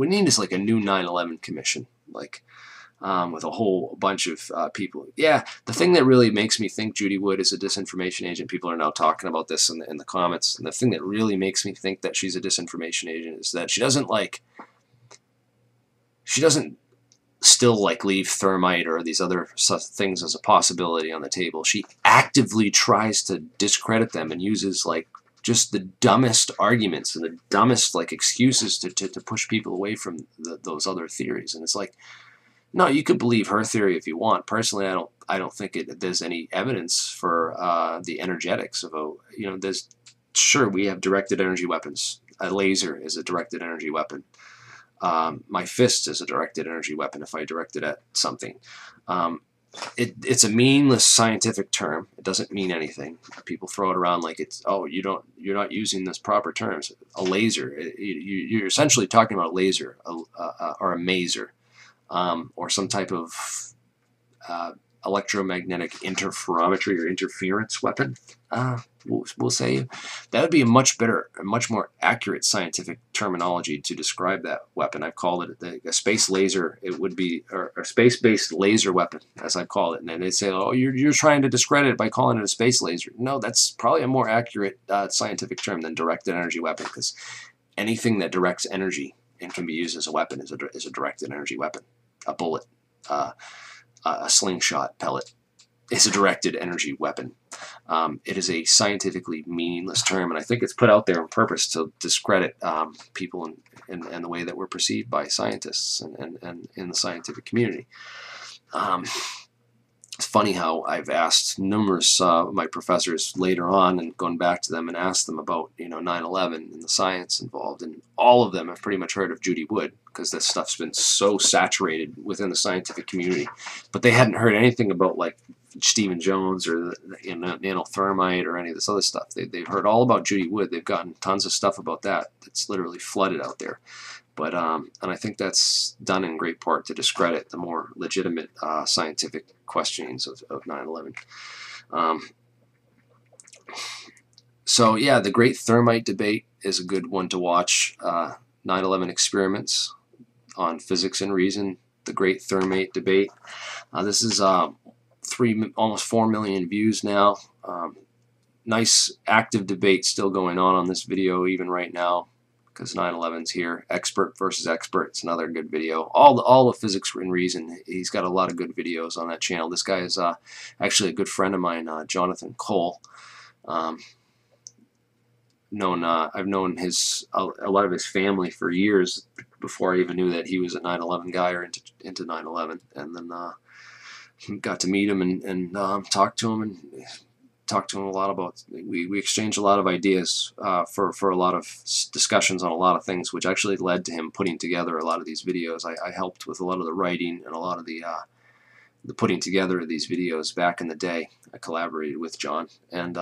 need is like a new 9/11 commission, like with a whole bunch of people. Yeah, the thing that really makes me think Judy Wood is a disinformation agent, people are now talking about this in the comments, and the thing that really makes me think that she's a disinformation agent is that she doesn't still leave thermite or these other things as a possibility on the table. She actively tries to discredit them and uses just the dumbest arguments and the dumbest like excuses to push people away from those other theories. And it's like, no, you could believe her theory if you want. Personally, I don't think there's any evidence for the energetics of there's sure we have directed energy weapons. A laser is a directed energy weapon. My fist is a directed energy weapon if I direct it at something. It's a meaningless scientific term. It doesn't mean anything. People throw it around like it's, oh, you're not using this proper terms. A laser, you're essentially talking about a laser or a maser, or some type of electromagnetic interferometry or interference weapon. We'll say that would be a much better, a much more accurate scientific terminology to describe that weapon. I've called it a space laser. It would be or a space-based laser weapon, as I call it. And then they say, oh, you're trying to discredit it by calling it a space laser. No, that's probably a more accurate scientific term than directed energy weapon, because anything that directs energy and can be used as a weapon is a directed energy weapon. A bullet, a slingshot pellet is a directed energy weapon. It is a scientifically meaningless term, and I think it's put out there on purpose to discredit people and the way that we're perceived by scientists and in the scientific community. It's funny how I've asked numerous of my professors later on and gone back to them and asked them about 9/11 and the science involved, and all of them have pretty much heard of Judy Wood, because this stuff's been so saturated within the scientific community, but they hadn't heard anything about like Stephen Jones or the nanothermite or any of this other stuff. They've heard all about Judy Wood. They've gotten tons of stuff about that that's literally flooded out there. But and I think that's done in great part to discredit the more legitimate scientific questionings of 9/11. So yeah, the Great Thermite Debate is a good one to watch. 9/11 Experiments on Physics and Reason. The Great Thermite Debate. This is almost 4 million views now. Nice active debate still going on this video even right now, because 9/11's here. Expert versus expert. It's another good video. All of Physics and Reason. He's got a lot of good videos on that channel. This guy is actually a good friend of mine, Jonathan Cole. I've known a lot of his family for years before I even knew that he was a 9/11 guy or into 9/11, and then got to meet him and talk to him a lot about. We exchanged a lot of ideas for a lot of discussions on a lot of things, which actually led to him putting together a lot of these videos. I helped with a lot of the writing and a lot of the putting together of these videos back in the day. I collaborated with John and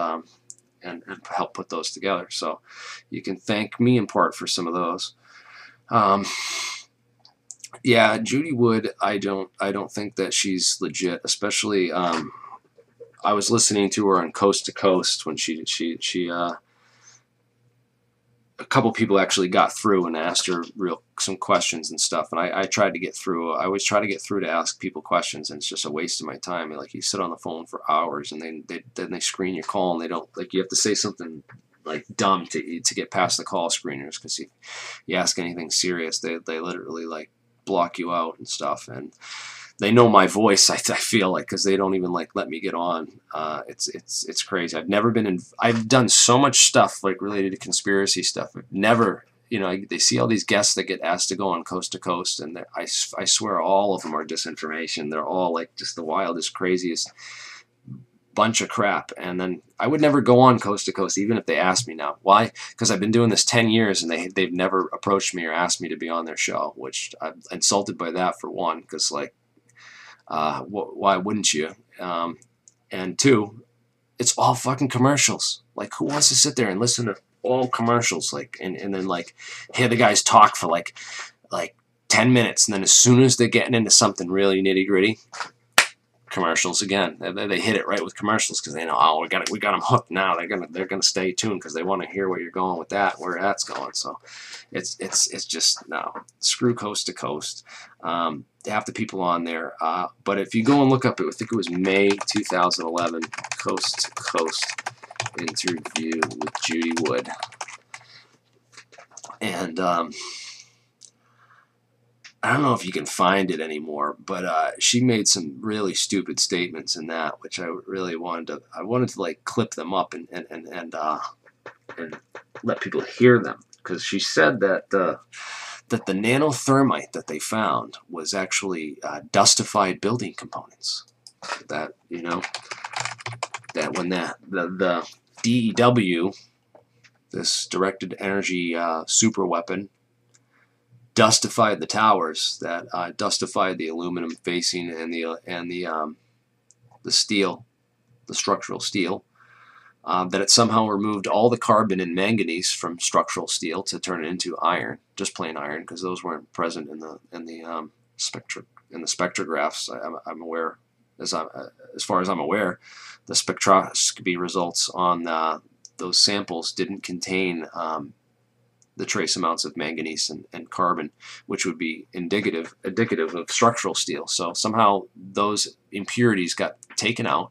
helped put those together. So you can thank me in part for some of those. Yeah, Judy Wood, I don't think that she's legit, especially I was listening to her on Coast to Coast when she a couple people actually got through and asked her some questions and stuff, and I tried to get through. I always try to get through to ask people questions, and it's just a waste of my time. Like, you sit on the phone for hours, and then they screen your call, and they don't, like, you have to say something like dumb to get past the call screeners, because if you ask anything serious, they literally like block you out and stuff. And they know my voice, I feel like, because they don't even like let me get on. It's crazy. I've never been in. I've done so much stuff like related to conspiracy stuff. I've never, they see all these guests that get asked to go on Coast to Coast, and I swear all of them are disinformation. They're all like just the wildest, craziest bunch of crap. And then I would never go on Coast to Coast, even if they asked me now. Why? Because I've been doing this 10 years, and they've never approached me or asked me to be on their show, which I'm insulted by that, for one, because like, why wouldn't you? And two, it's all fucking commercials. Like, who wants to sit there and listen to all commercials? Like, and then like hear the guys talk for like 10 minutes, and then as soon as they're getting into something really nitty gritty, commercials again. They hit it right with commercials, because they know, oh, we got them hooked now. They're gonna stay tuned because they want to hear where you're going with that, where that's going. So it's just, no, screw Coast to Coast. Half the people on there, but if you go and look up it, I think it was May 2011, Coast to Coast interview with Judy Wood, and I don't know if you can find it anymore, but she made some really stupid statements in that, which I really wanted to like clip them up and and let people hear them, because she said that that the nanothermite that they found was actually dustified building components. That, you know, that when the DEW, this directed energy super weapon, dustified the towers, that dustified the aluminum facing and the steel, the structural steel, that it somehow removed all the carbon and manganese from structural steel to turn it into iron, just plain iron, because those weren't present in the spectrographs. I'm aware, as far as I'm aware, the spectroscopy results on those samples didn't contain the trace amounts of manganese and carbon, which would be indicative of structural steel. So somehow those impurities got taken out.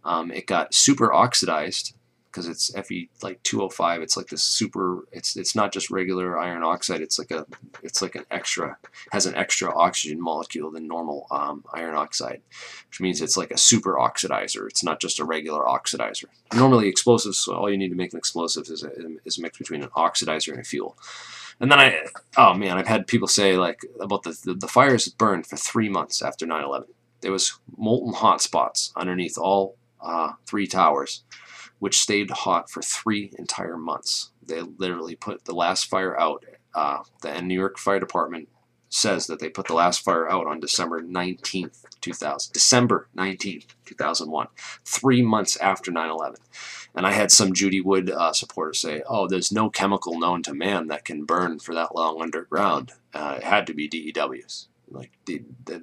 It got super oxidized, because it's Fe like 205. It's like this super. It's not just regular iron oxide. It's like an extra, has an extra oxygen molecule than normal iron oxide, which means it's like a super oxidizer. It's not just a regular oxidizer. Normally explosives, so all you need to make an explosive is a mix between an oxidizer and a fuel. And then I've had people say, like, about the fires that burned for 3 months after 9/11. There was molten hot spots underneath all 3 towers, which stayed hot for 3 entire months. They literally put the last fire out. The New York Fire Department says that they put the last fire out on December 19th, 2000. December 19th, 2001, 3 months after 9/11. And I had some Judy Wood supporters say, "Oh, there's no chemical known to man that can burn for that long underground. It had to be DEWs. Like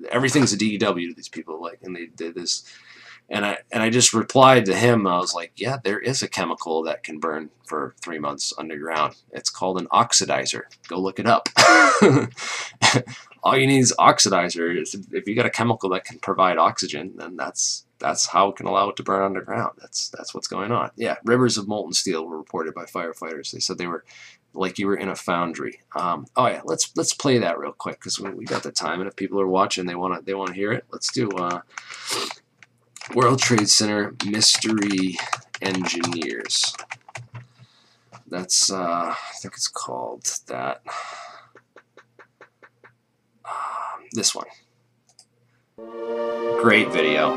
everything's a DEW to these people." Like, and they did this. And I just replied to him. I was like, yeah, there is a chemical that can burn for 3 months underground. It's called an oxidizer. Go look it up. All you need is oxidizer. If you got a chemical that can provide oxygen, then that's how it can allow it to burn underground. That's what's going on. Yeah, rivers of molten steel were reported by firefighters. They said they were like you were in a foundry. Oh yeah, let's play that real quick, because we got the time, and if people are watching, they want to hear it. Let's do. World Trade Center Mystery Engineers. That's, I think it's called that. This one. Great video.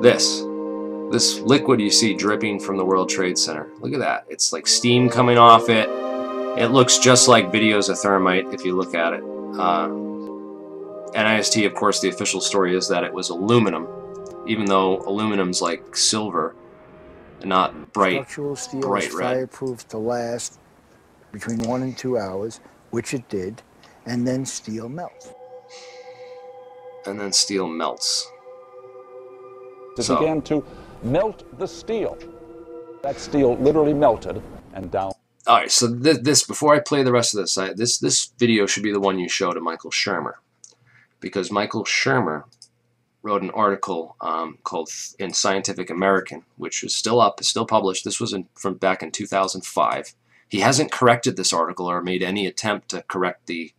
This liquid you see dripping from the World Trade Center. Look at that. It's like steam coming off it. It looks just like videos of thermite if you look at it. NIST, of course, the official story is that it was aluminum, even though aluminum's like silver and not bright, Structural steel bright is red. fireproof to last between 1 and 2 hours, which it did, and then steel melts. And then steel melts. It began to melt the steel. That steel literally melted and down. All right, so this before I play the rest of this, this video should be the one you show to Michael Shermer, because Michael Shermer wrote an article called in Scientific American, which is still up, still published. This was from back in 2005. He hasn't corrected this article or made any attempt to correct the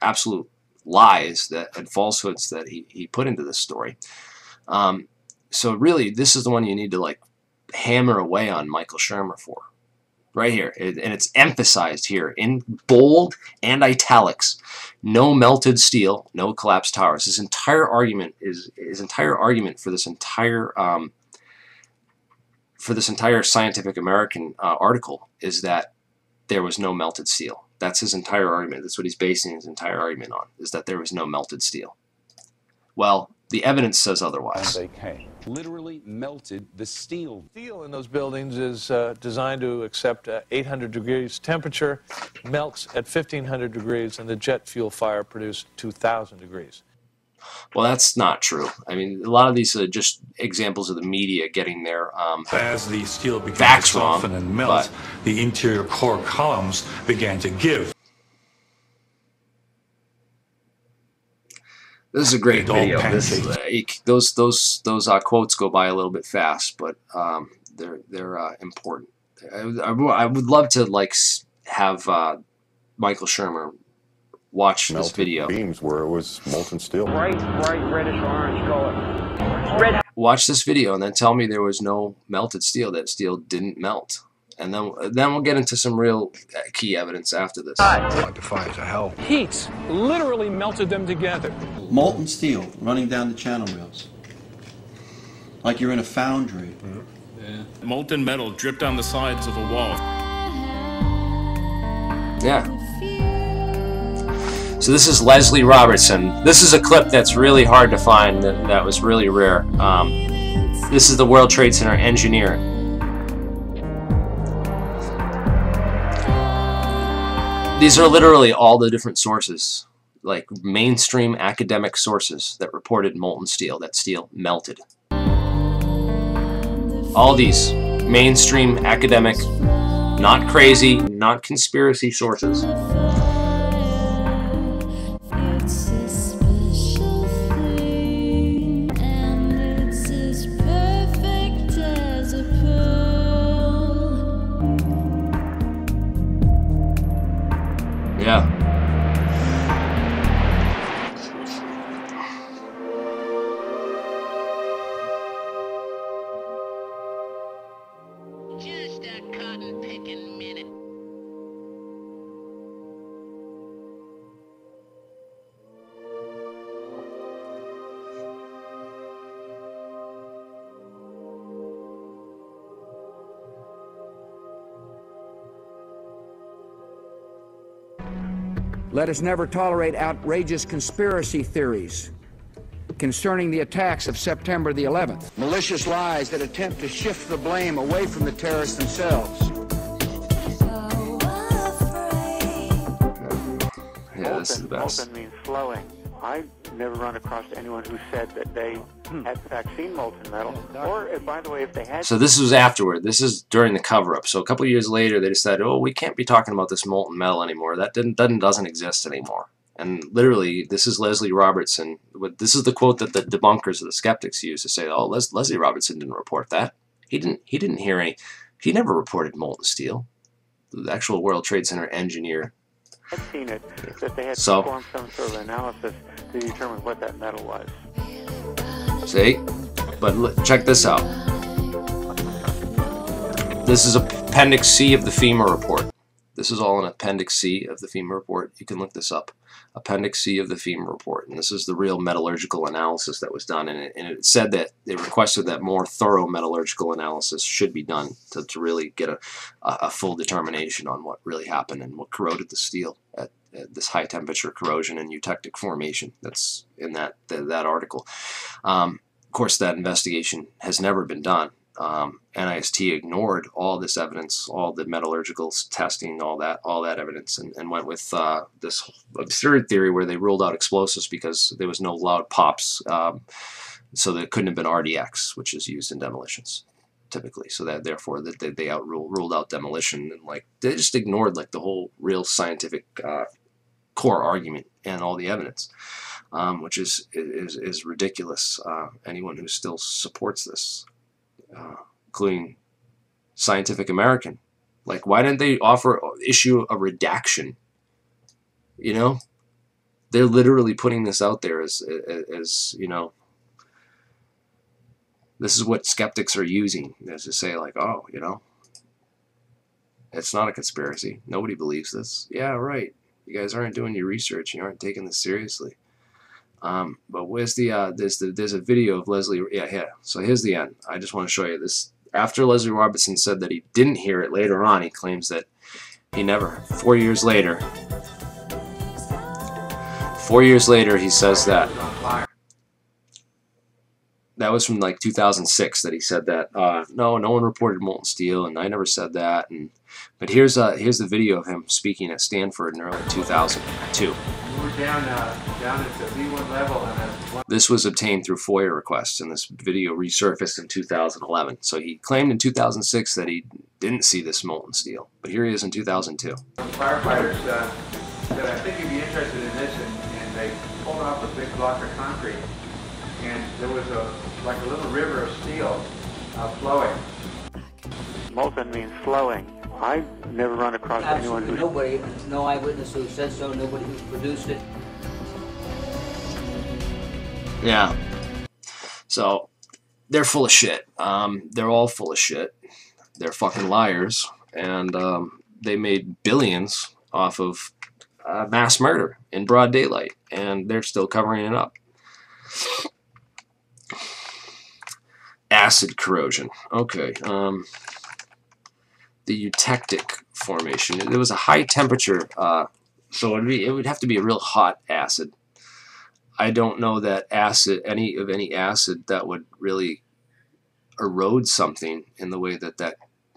absolute lies and falsehoods that he put into this story. So really, this is the one you need to like hammer away on Michael Shermer for. Right here, and it's emphasized here in bold and italics. No melted steel, no collapsed towers. His entire argument for this entire Scientific American article is that there was no melted steel. That's his entire argument. That's what he's basing his entire argument on, is that there was no melted steel. Well, the evidence says otherwise. And they came. Literally melted the steel. Steel in those buildings is designed to accept 800 degrees temperature, melts at 1500 degrees, and the jet fuel fire produced 2000 degrees. Well, that's not true. I mean, a lot of these are just examples of the media getting their as the steel began facts to soften wrong, and melt, the interior core columns began to give. This is a great video. Those quotes go by a little bit fast, but they're important. I would love to like have Michael Shermer watch this video. Beams where it was molten steel. Bright reddish orange color. Watch this video and then tell me there was no melted steel, that steel didn't melt. And then we'll get into some real key evidence after this. Like the fires of hell. Heat literally melted them together. Molten steel running down the channel rails. Like you're in a foundry. Yeah. Molten metal dripped down the sides of a wall. Yeah. So this is Leslie Robertson. This is a clip that's really hard to find, that was really rare. This is the World Trade Center engineer. These are literally all the different sources, like mainstream academic sources that reported molten steel, that steel melted. All these mainstream academic, not crazy, not conspiracy sources. Yeah. Just a cotton picking minute. Let us never tolerate outrageous conspiracy theories concerning the attacks of September the 11th. Malicious lies that attempt to shift the blame away from the terrorists themselves. Yeah, this is the best. Molten means flowing. I've never run across anyone who said that they had in fact seen molten metal. Or, by the way, if they had... So this was afterward. This is during the cover-up. So a couple of years later, they decided, oh, we can't be talking about this molten metal anymore. That doesn't exist anymore. And literally, this is Leslie Robertson. This is the quote that the debunkers or the skeptics use to say, oh, Leslie Robertson didn't report that. He didn't hear any. He never reported molten steel. The actual World Trade Center engineer. had seen it, that they had So- performed some sort of analysis to determine what that metal was. See? But check this out. This is Appendix C of the FEMA report. This is all in Appendix C of the FEMA report. You can look this up. Appendix C of the FEMA report. And this is the real metallurgical analysis that was done. And it said that they requested that more thorough metallurgical analysis should be done to really get a full determination on what really happened and what corroded the steel at this high temperature corrosion and eutectic formation that's in that article. Of course, that investigation has never been done. NIST ignored all this evidence, all the metallurgical testing, all that evidence, and went with this absurd theory where they ruled out explosives because there was no loud pops, so that couldn't have been RDX, which is used in demolitions typically. So that therefore that they ruled out demolition, and like they just ignored like the whole real scientific core argument and all the evidence, which is ridiculous. Anyone who still supports this. Including Scientific American. Like, why didn't they issue a redaction? You know, they're literally putting this out there as you know, this is what skeptics are using, is to say like, oh, you know, it's not a conspiracy. Nobody believes this. Yeah, right. You guys aren't doing your research. You aren't taking this seriously. But where's the there's a video of Leslie. Yeah. So here's the end. I just want to show you this. After Leslie Robertson said that he didn't hear it, later on he claims that he never. 4 years later, he says that. That was from like 2006 that he said that. No one reported molten steel, and I never said that. But here's the video of him speaking at Stanford in early 2002. We're down at the B1 level. This was obtained through FOIA requests, and this video resurfaced in 2011. So he claimed in 2006 that he didn't see this molten steel, but here he is in 2002. Firefighters said, I think you'd be interested in this, and they pulled off a big block of concrete, and there was like a little river of steel flowing. Molten means flowing. I've never run across anyone who's... Nobody, no eyewitness who said so, nobody who's produced it. Yeah. So they're full of shit. They're all full of shit. They're fucking liars, and they made billions off of mass murder in broad daylight, and they're still covering it up. Acid corrosion. Okay. The eutectic formation. There was a high temperature, so it would have to be a real hot acid. I don't know that any acid that would really erode something in the way that that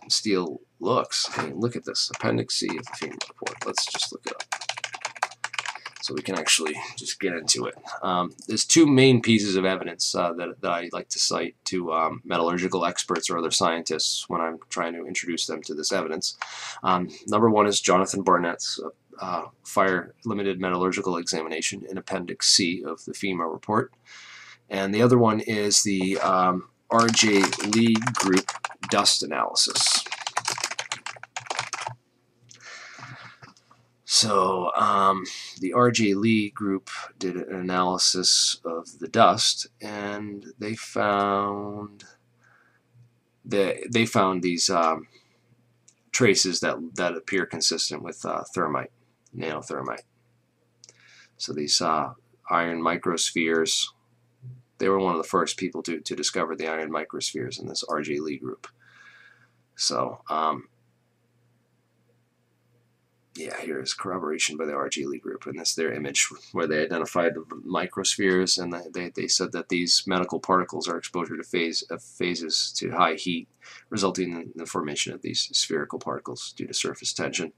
steel looks. I mean, look at this Appendix C of the FEMA report. Let's just look it up so we can actually just get into it. There's two main pieces of evidence that I like to cite to metallurgical experts or other scientists when I'm trying to introduce them to this evidence. Number one is Jonathan Barnett's Fire Limited Metallurgical Examination in Appendix C of the FEMA report. And the other one is the R.J. Lee Group dust analysis. So the R.J. Lee Group did an analysis of the dust, and they found these traces that appear consistent with thermite, nanothermite. So these iron microspheres, they were one of the first people to discover the iron microspheres in this R.J. Lee Group. So yeah, here is corroboration by the R.J. Lee Group, and this is their image where they identified the microspheres, and they said that these medical particles are exposure to phases to high heat, resulting in the formation of these spherical particles due to surface tension.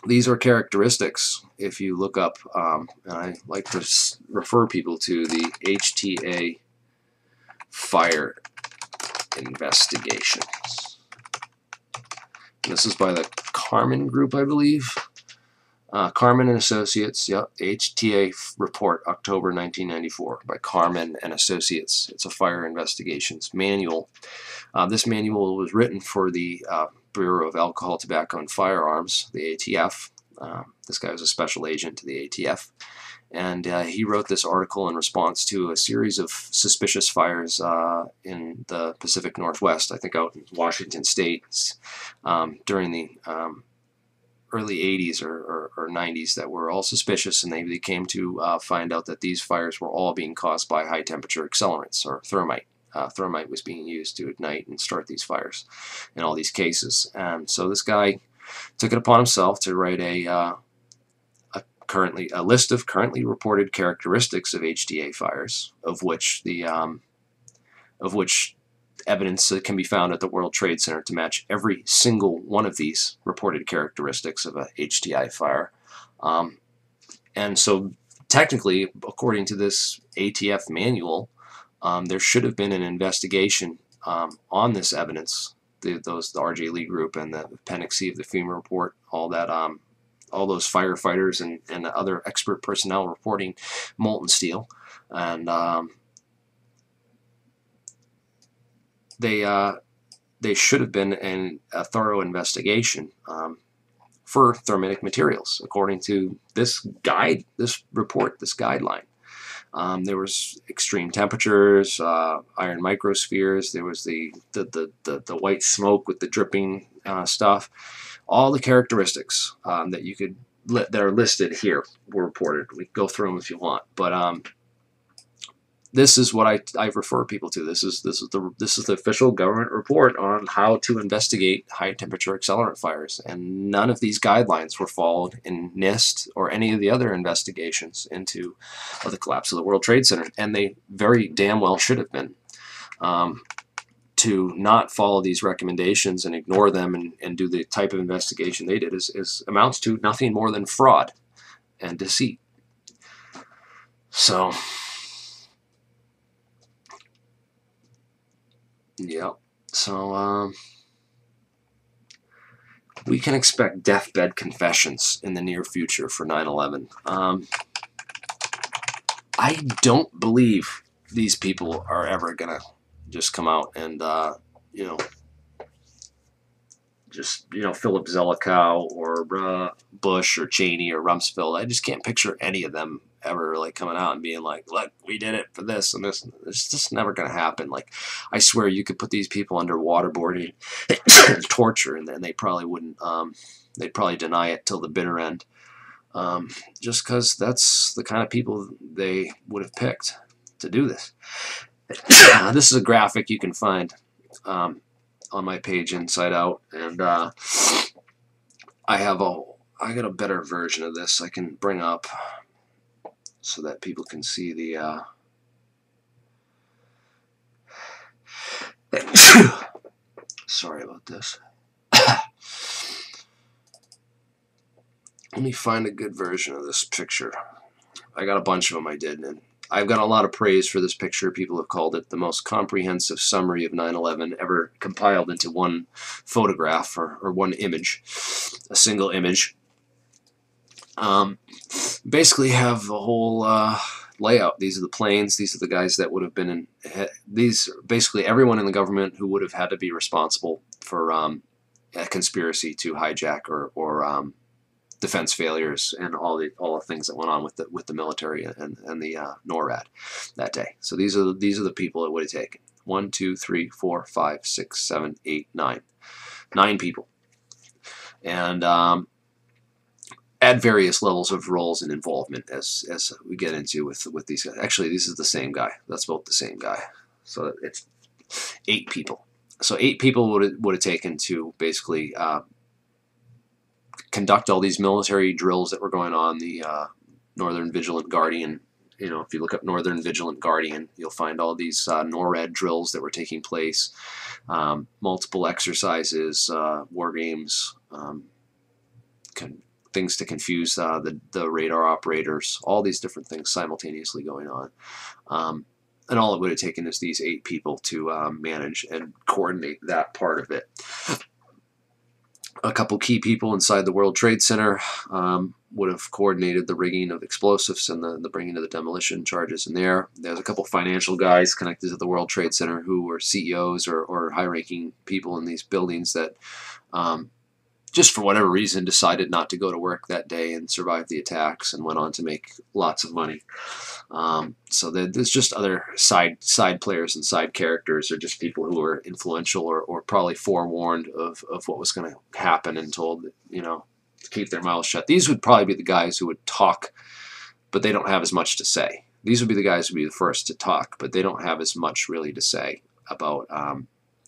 These are characteristics. If you look up, and I like to refer people to the HTA fire investigations. This is by the Carmen Group, I believe. Carmen and Associates, yep, HTA report, October 1994, by Carmen and Associates. It's a fire investigations manual. This manual was written for the Bureau of Alcohol, Tobacco, and Firearms, the ATF. This guy was a special agent to the ATF. And he wrote this article in response to a series of suspicious fires in the Pacific Northwest, I think out in Washington State, during the early 80s or 90s that were all suspicious, and they came to find out that these fires were all being caused by high temperature accelerants or thermite. Thermite was being used to ignite and start these fires in all these cases. And so this guy took it upon himself to write a list of currently reported characteristics of HTA fires, of which evidence can be found at the World Trade Center to match every single one of these reported characteristics of a HTA fire. And so technically, according to this ATF manual, there should have been an investigation on this evidence. The R.J. Lee Group and the Appendix C of the FEMA report, all those firefighters and other expert personnel reporting molten steel, and they should have been a thorough investigation for thermitic materials, according to this report, this guideline. There was extreme temperatures, iron microspheres. There was the white smoke with the dripping stuff. All the characteristics that are listed here were reported. We can go through them if you want, but this is what I refer people to. This is the official government report on how to investigate high temperature accelerant fires, and none of these guidelines were followed in NIST or any of the other investigations into the collapse of the World Trade Center, and they very damn well should have been. To not follow these recommendations and ignore them and do the type of investigation they did amounts to nothing more than fraud and deceit. So yeah, so we can expect deathbed confessions in the near future for 9/11. I don't believe these people are ever gonna just come out and Philip Zelikow or Bush or Cheney or Rumsfeld. I just can't picture any of them ever like coming out and being like, look, we did it for this and this. It's just never going to happen. Like, I swear you could put these people under waterboarding torture, and then they probably wouldn't, they'd probably deny it till the bitter end. Just because that's the kind of people they would have picked to do this. This is a graphic you can find on my page Inside Out, and I got a better version of this I can bring up so that people can see the sorry about this. Let me find a good version of this picture. I got a bunch of them I did, and I've got a lot of praise for this picture. People have called it the most comprehensive summary of 9/11 ever compiled into one photograph or one image, a single image. Basically have the whole layout. These are the planes. These are the guys that would have been in. These basically everyone in the government who would have had to be responsible for a conspiracy to hijack or defense failures and all the things that went on with the military and the NORAD that day. So these are the people it would have taken. 1, 2, 3, 4, 5, 6, 7, 8, 9. 9 people. And at various levels of roles and involvement as we get into with these guys. Actually, this is the same guy. That's both the same guy. So it's 8 people. So 8 people would have taken to basically conduct all these military drills that were going on. The Northern Vigilant Guardian, you know, if you look up Northern Vigilant Guardian, you'll find all these NORAD drills that were taking place, multiple exercises, war games, things to confuse the radar operators, all these different things simultaneously going on. And all it would have taken is these 8 people to manage and coordinate that part of it. A couple key people inside the World Trade Center would have coordinated the rigging of explosives and the bringing of the demolition charges in there. There's a couple financial guys connected to the World Trade Center who were CEOs or high-ranking people in these buildings that just for whatever reason decided not to go to work that day and survived the attacks and went on to make lots of money. So there's just other side players and side characters, or just people who were influential or probably forewarned of what was going to happen and told, you know, to keep their mouths shut. These would probably be the guys who would talk, but they don't have as much to say. These would be the guys who would be the first to talk, but they don't have as much really to say about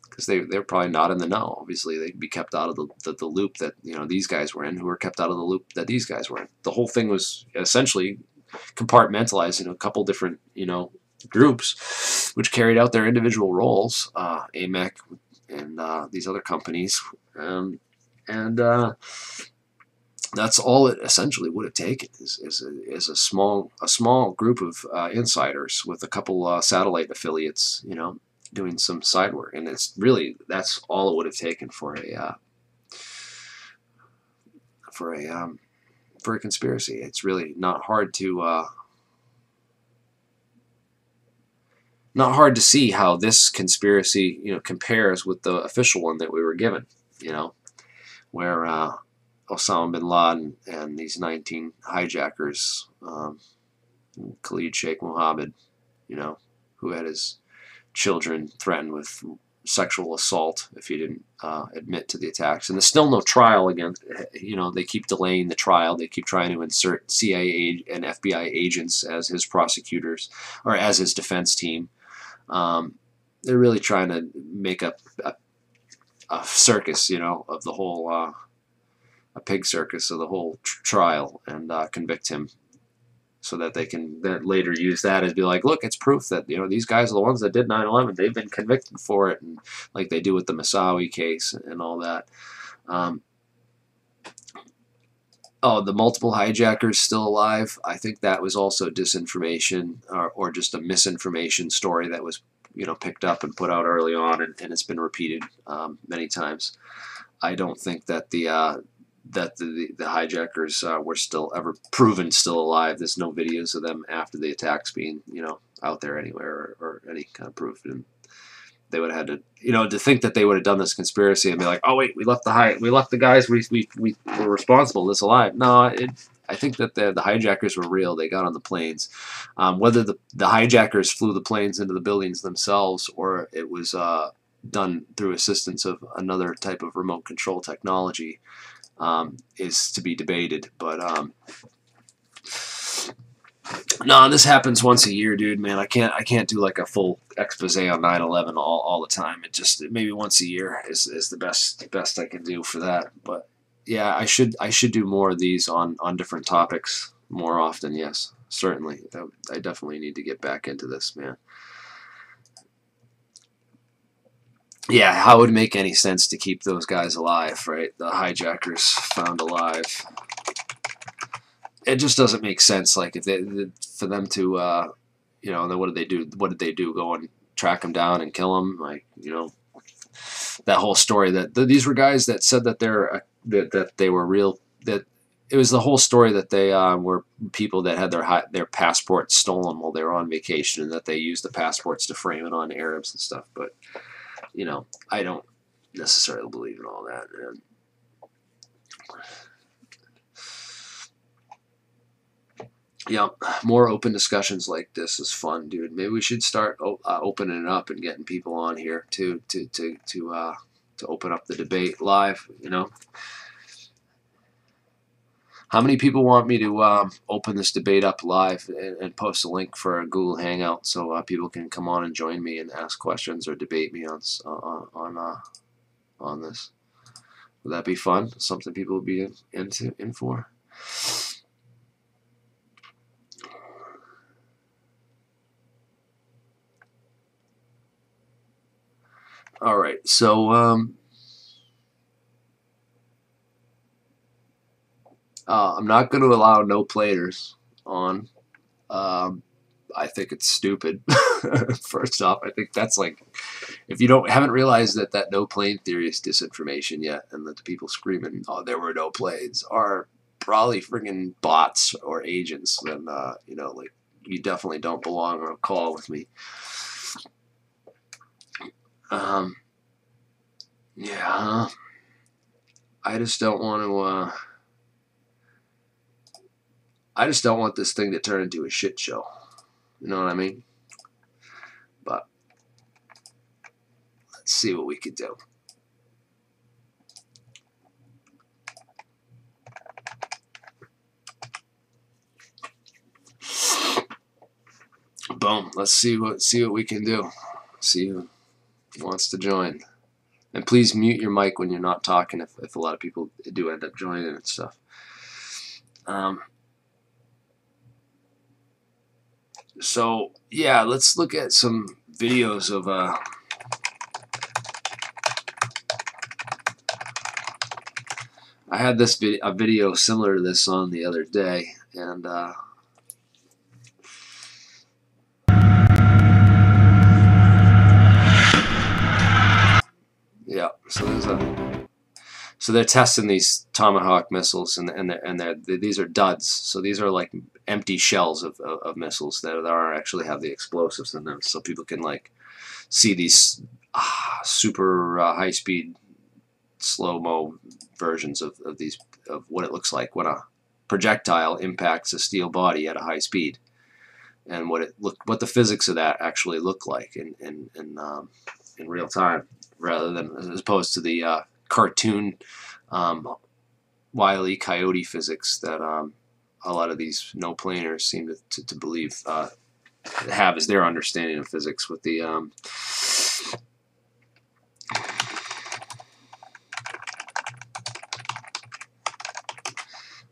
because they're probably not in the know. Obviously, they'd be kept out of the loop that, you know, these guys were in, who were kept out of the loop that these guys were in. The whole thing was essentially compartmentalized in a couple different, you know, groups, which carried out their individual roles. AMEC and these other companies, and that's all it essentially would have taken is a small group of insiders with a couple satellite affiliates, you know, doing some side work. And it's really, that's all it would have taken for a conspiracy. It's really not hard to see how this conspiracy, you know, compares with the official one that we were given, you know, where Osama bin Laden and these 19 hijackers, Khalid Sheikh Mohammed, you know, who had his children threatened with sexual assault if he didn't admit to the attacks. And there's still no trial against, you know, they keep delaying the trial. They keep trying to insert CIA and FBI agents as his prosecutors or as his defense team. They're really trying to make a circus, you know, of the whole, a pig circus of the whole trial and convict him, so that they can then later use that as be like, look, it's proof that, you know, these guys are the ones that did 9/11. They've been convicted for it, and like they do with the Moussaoui case and all that. Oh, the multiple hijackers still alive. I think that was also disinformation or just a misinformation story that was, you know, picked up and put out early on, and it's been repeated many times. I don't think that the hijackers were still ever proven still alive. There's no videos of them after the attacks being, you know, out there anywhere or any kind of proof. And they would have had to, you know, to think that they would have done this conspiracy and be like, oh wait, we left the guys we were responsible. This alive. No, I think that the hijackers were real. They got on the planes. Whether the hijackers flew the planes into the buildings themselves or it was done through assistance of another type of remote control technology is to be debated. But no, this happens once a year, dude. Man, I can't do like a full expose on 9/11 all the time. It just maybe once a year is the best I can do for that. But yeah, I should do more of these on different topics more often. Yes, certainly. I definitely need to get back into this, man. Yeah, how would it make any sense to keep those guys alive, right? The hijackers found alive. It just doesn't make sense. Like if for them to, you know, then what did they do? What did they do? Go and track them down and kill them? Like, you know, that whole story that these were guys that said that that they were real. That it was the whole story that they were people that had their passports stolen while they were on vacation, and that they used the passports to frame it on Arabs and stuff. But you know, I don't necessarily believe in all that, man. Yeah, more open discussions like this is fun, dude. Maybe we should start opening it up and getting people on here to open up the debate live. You know, how many people want me to open this debate up live and post a link for a Google Hangout so people can come on and join me and ask questions or debate me on this? Would that be fun? Something people would be in for? All right, so I'm not going to allow no platers on. I think it's stupid. First off, I think that's like, if you haven't realized that no plane theory is disinformation yet, and that the people screaming, "Oh, there were no planes," are probably friggin' bots or agents, then you know, like, you definitely don't belong on a call with me. Yeah, I just don't want to. I just don't want this thing to turn into a shit show. You know what I mean? But let's see what we could do. Boom. Let's see what we can do. See who wants to join. And please mute your mic when you're not talking if a lot of people do end up joining and stuff. So yeah, let's look at some videos of I had this a video similar to this on the other day, and yeah, so they're testing these Tomahawk missiles, and these are duds. So these are like empty shells of missiles that are actually have the explosives in them, so people can like see these super high speed slow-mo versions of what it looks like when a projectile impacts a steel body at a high speed, and what the physics of that actually look like in real time, rather than as opposed to the cartoon Wile E. Coyote physics that a lot of these no-planers seem to believe have as their understanding of physics, with the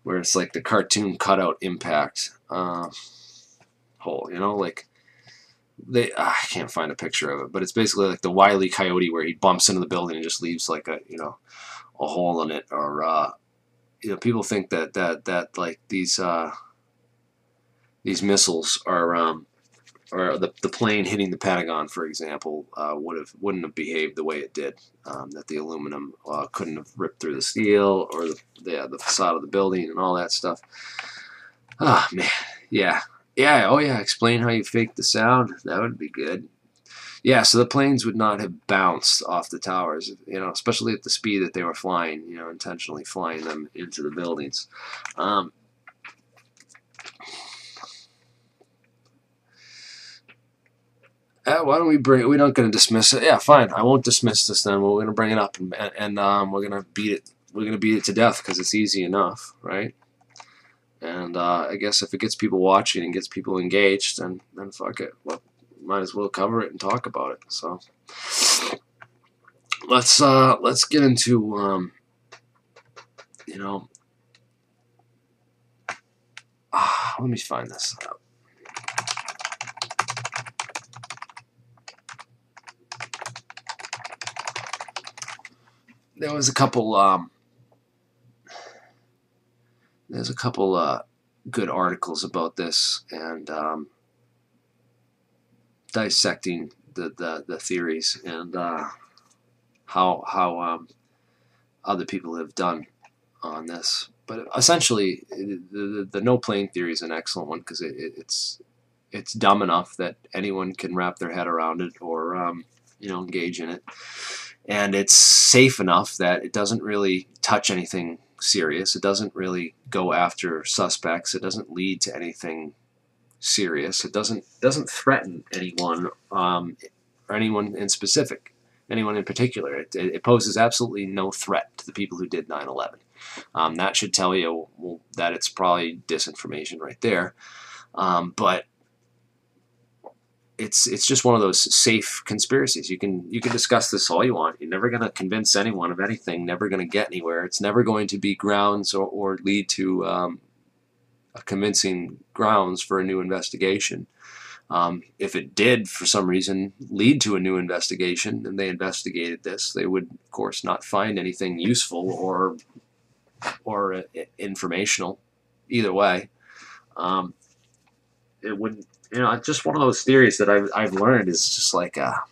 where it's like the cartoon cutout impact hole, you know, like I can't find a picture of it, but it's basically like the Wile E. Coyote where he bumps into the building and just leaves like a hole in it, or you know, people think that like these missiles are or the plane hitting the Pentagon, for example, wouldn't have behaved the way it did. That the aluminum couldn't have ripped through the steel, or the facade of the building and all that stuff. Ah, man, yeah, oh yeah. Explain how you faked the sound. That would be good. Yeah, so the planes would not have bounced off the towers, you know, especially at the speed that they were flying, you know, intentionally flying them into the buildings. why don't we bring it? We're not going to dismiss it. Yeah, fine. I won't dismiss this then. We're going to bring it up, and we're going to beat it. We're going to beat it to death because it's easy enough, right? And I guess if it gets people watching and gets people engaged, then fuck it. Well, might as well cover it and talk about it. So let's get into you know. Let me find this out. There was a couple. There's a couple good articles about this and dissecting the theories and how other people have done on this. But essentially, the no plane theory is an excellent one because it's dumb enough that anyone can wrap their head around it or engage in it, and it's safe enough that it doesn't really touch anything serious. It doesn't really go after suspects. It doesn't lead to anything serious. It doesn't threaten anyone or anyone in specific, anyone in particular. It poses absolutely no threat to the people who did 9/11. That should tell you that it's probably disinformation right there. But it's just one of those safe conspiracies. You can discuss this all you want. You're never going to convince anyone of anything. Never going to get anywhere. It's never going to be grounds or lead to a convincing grounds for a new investigation. If it did, for some reason, lead to a new investigation and they investigated this, they would, of course, not find anything useful or informational. Either way, it wouldn't. It's just one of those theories that I've learned is just like a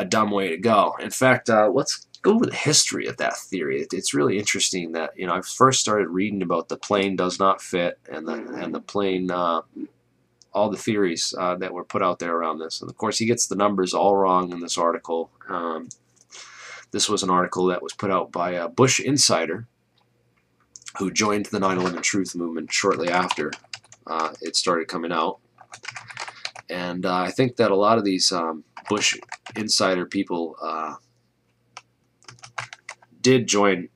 dumb way to go. In fact, let's go over the history of that theory. It's really interesting that I first started reading about the plane does not fit and the plane, all the theories that were put out there around this. And of course, he gets the numbers all wrong in this article. This was an article that was put out by a Bush insider who joined the 9/11 Truth movement shortly after it started coming out. And I think that a lot of these Bush insider people did join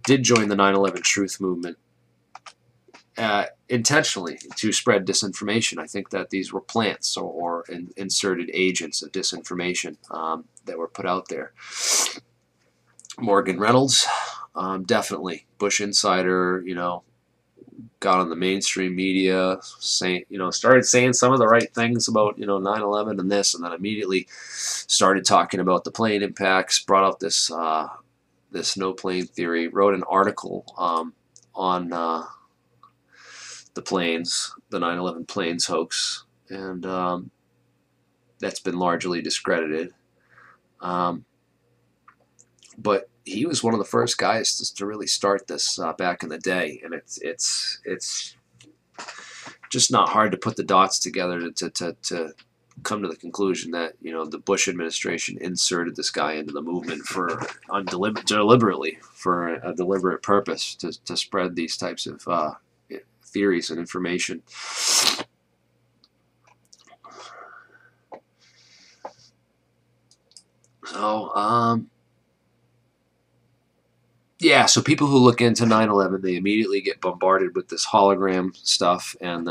the 9/11 Truth movement intentionally to spread disinformation. I think that these were plants or inserted agents of disinformation that were put out there. Morgan Reynolds, definitely Bush insider, got on the mainstream media, saying, started saying some of the right things about, 9/11 and this, and then immediately started talking about the plane impacts, brought up this this no plane theory, wrote an article on the planes, the 9/11 planes hoax, and that's been largely discredited. But he was one of the first guys to really start this back in the day, and it's just not hard to put the dots together to come to the conclusion that the Bush administration inserted this guy into the movement deliberately for a deliberate purpose to spread these types of theories and information. So yeah, so people who look into 9/11, they immediately get bombarded with this hologram stuff and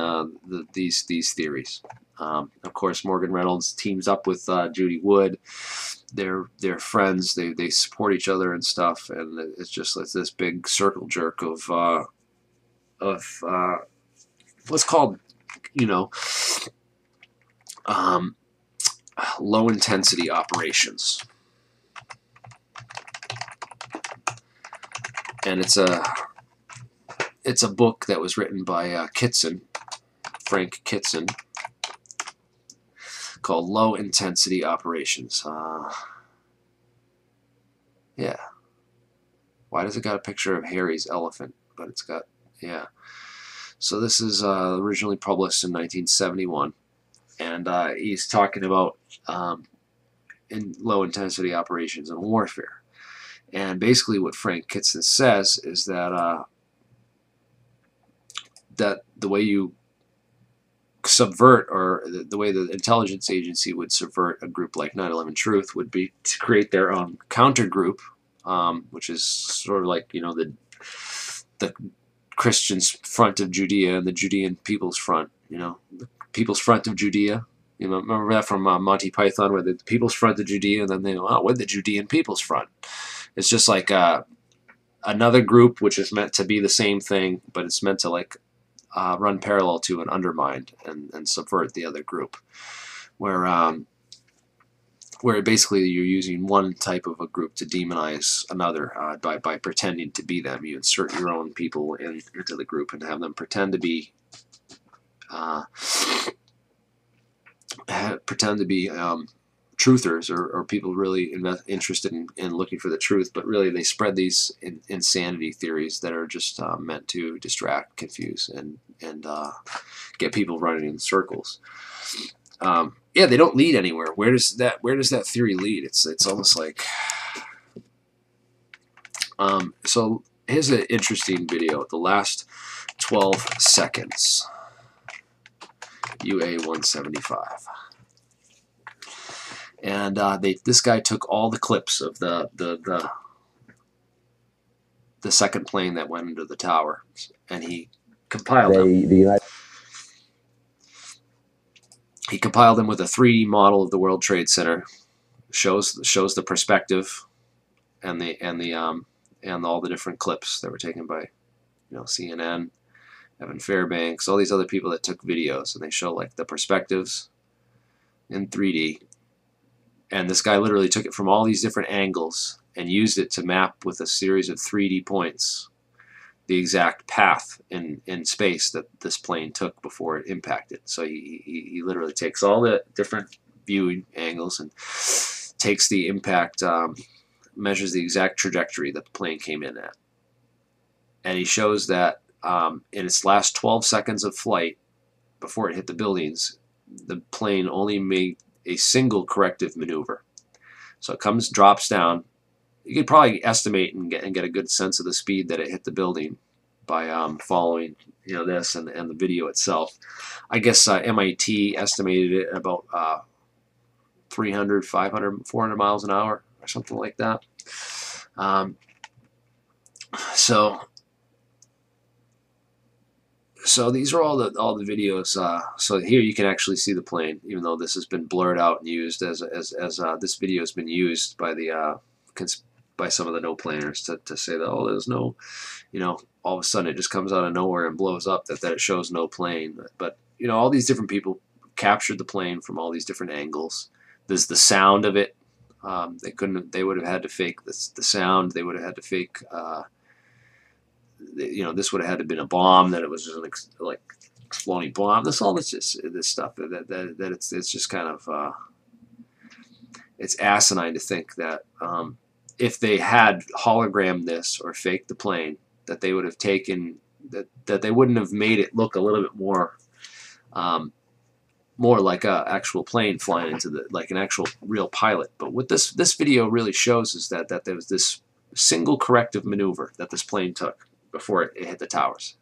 these theories. Of course, Morgan Reynolds teams up with Judy Wood. They're friends. They support each other and stuff, and it's just like this big circle jerk of what's called low intensity operations. And it's a book that was written by Frank Kitson, called Low Intensity Operations. Yeah. Why does it got a picture of Harry's elephant? But it's got, yeah. So this is originally published in 1971, and he's talking about in low intensity operations and warfare. And basically what Frank Kitson says is that that the way you subvert, or the way the intelligence agency would subvert a group like 9/11 Truth would be to create their own counter group, which is sort of like, you know, the Christians Front of Judea and the Judean People's Front, you know, the People's Front of Judea. You know, remember that from Monty Python, where the People's Front of Judea, and then they go, oh, we're the Judean People's Front. It's just like another group which is meant to be the same thing, but it's meant to like run parallel to and undermine and subvert the other group, where basically you're using one type of a group to demonize another by pretending to be them. You insert your own people into the group and have them pretend to be truthers, or people really interested in looking for the truth, but really they spread these insanity theories that are just meant to distract, confuse, and get people running in circles. Yeah, they don't lead anywhere. Where does that theory lead? It's almost like so here's an interesting video. The last 12 seconds. UA 175. And this guy took all the clips of the second plane that went into the tower, and he compiled them. He compiled them with a 3D model of the World Trade Center. Shows the perspective, and all the different clips that were taken by, you know, CNN, Evan Fairbanks, all these other people that took videos, and they show like the perspectives in 3D. And this guy literally took it from all these different angles and used it to map with a series of 3D points the exact path in space that this plane took before it impacted. So he literally takes all the different viewing angles and takes the impact, measures the exact trajectory that the plane came in at. And he shows that in its last 12 seconds of flight, before it hit the buildings, the plane only made a single corrective maneuver. So it drops down. You could probably estimate and get a good sense of the speed that it hit the building by following, you know, this and the video itself. I guess MIT estimated it about 300, 500, 400 miles an hour or something like that. So these are all the videos. So here you can actually see the plane, even though this has been blurred out and used as this video has been used by by some of the no-planners to say that, oh, there's no, you know, all of a sudden it just comes out of nowhere and blows up, that it shows no plane. But you know, all these different people captured the plane from all these different angles. There's the sound of it. They would have had to fake the sound. They would have had to fake. You know, this would have had to been a bomb, that it was just an exploding bomb. This stuff that it's just kind of it's asinine to think that if they had hologrammed this or faked the plane, that they would have taken that they wouldn't have made it look a little bit more like a actual plane flying into like an actual real pilot. But what this video really shows is that there was this single corrective maneuver that this plane took before it hit the towers.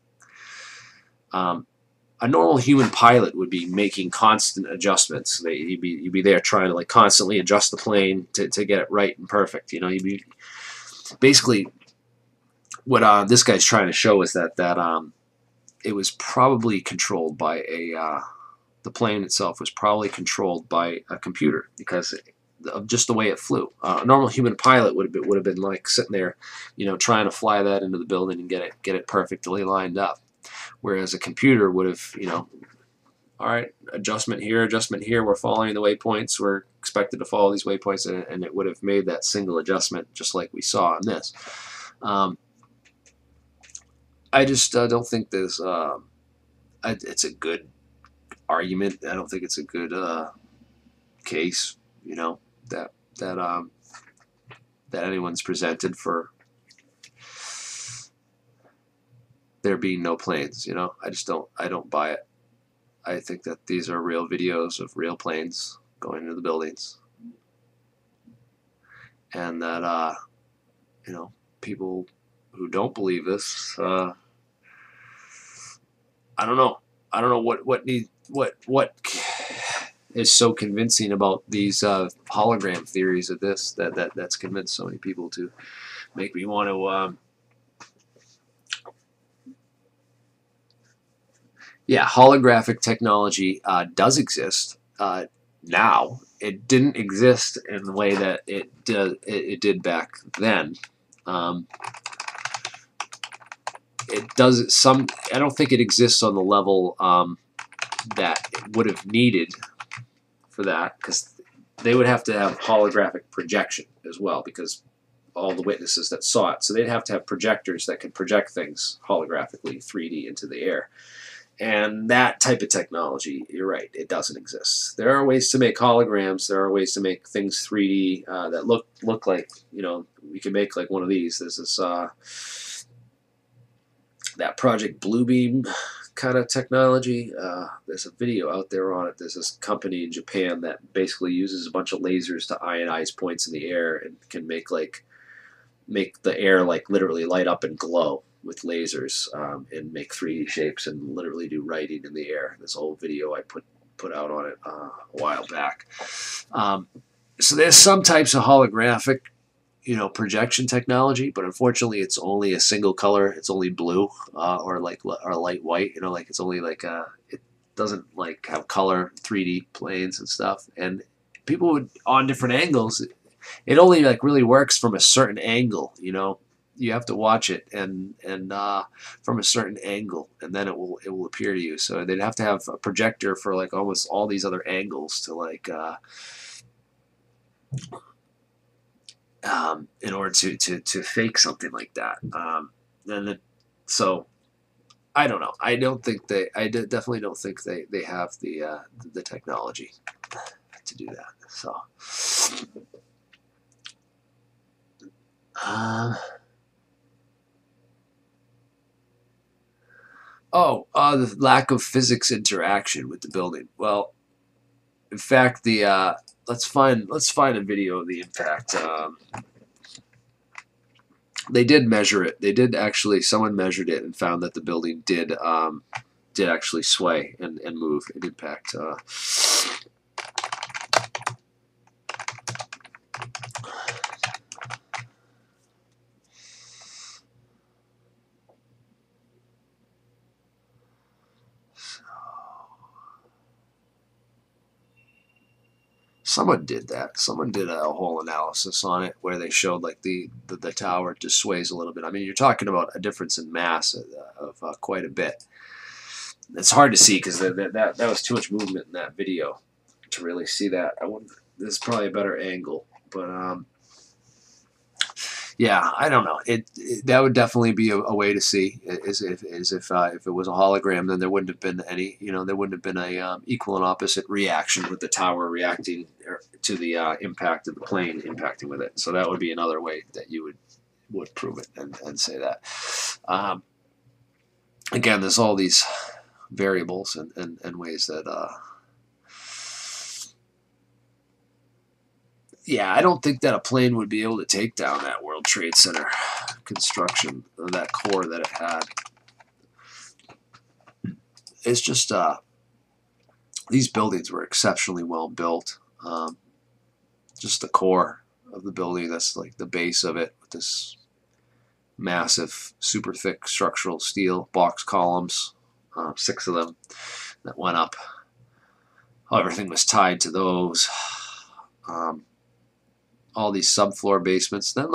A normal human pilot would be making constant adjustments. You'd be there trying to like constantly adjust the plane to get it right and perfect. You know, you'd be basically what this guy's trying to show is that it was probably controlled by the plane itself was probably controlled by a computer, because of just the way it flew. A normal human pilot would have been like sitting there, you know, trying to fly that into the building and get it perfectly lined up. Whereas a computer would have, you know, all right, adjustment here, we're following the waypoints, we're expected to follow these waypoints, and it would have made that single adjustment just like we saw in this. I just don't think this, it's a good argument. I don't think it's a good case, you know, that anyone's presented for there being no planes. You know, I don't buy it. I think that these are real videos of real planes going into the buildings, and that you know, people who don't believe this, I don't know. I don't know what is so convincing about these hologram theories of this that's convinced so many people to make me want to. Yeah, holographic technology does exist now. It didn't exist in the way that it did back then. It does some. I don't think it exists on the level that it would have needed for that, because they would have to have holographic projection as well, because all the witnesses that saw it. So they'd have to have projectors that could project things holographically, 3D, into the air. And that type of technology, you're right, it doesn't exist. There are ways to make holograms. There are ways to make things 3D that look like, you know, we can make like one of these. There's this that Project Bluebeam kind of technology. There's a video out there on it. There's this company in Japan that basically uses a bunch of lasers to ionize points in the air and can make the air like literally light up and glow with lasers, and make 3D shapes and literally do writing in the air. This old video I put out on it a while back. So there's some types of holographic, you know, projection technology, but unfortunately it's only a single color. It's only blue, or light white. You know, like it's only like it doesn't like have color 3D planes and stuff. And people would, on different angles, it only like really works from a certain angle. You know, you have to watch it and from a certain angle, and then it will appear to you. So they'd have to have a projector for like almost all these other angles to like in order to fake something like that. So I don't know. I don't think definitely don't think they have the technology to do that. So. The lack of physics interaction with the building. Well, in fact, let's find a video of the impact. They did measure it. They did actually. Someone measured it and found that the building did actually sway and move and impact. Someone did that. Someone did a whole analysis on it where they showed like the tower just sways a little bit. I mean, you're talking about a difference in mass of quite a bit. It's hard to see because that was too much movement in that video to really see that. This is probably a better angle, but yeah, I don't know. That would definitely be a way to see if it was a hologram, then there wouldn't have been any, you know, there wouldn't have been a equal and opposite reaction with the tower reacting to the impact of the plane impacting with it. So that would be another way that you would prove it and say that. Again, there's all these variables and ways that. Yeah, I don't think that a plane would be able to take down that World Trade Center construction, or that core that it had. It's just these buildings were exceptionally well built. Just the core of the building, that's like the base of it, with this massive, super thick structural steel box columns, 6 of them that went up. Everything was tied to those. All these subfloor basements. Then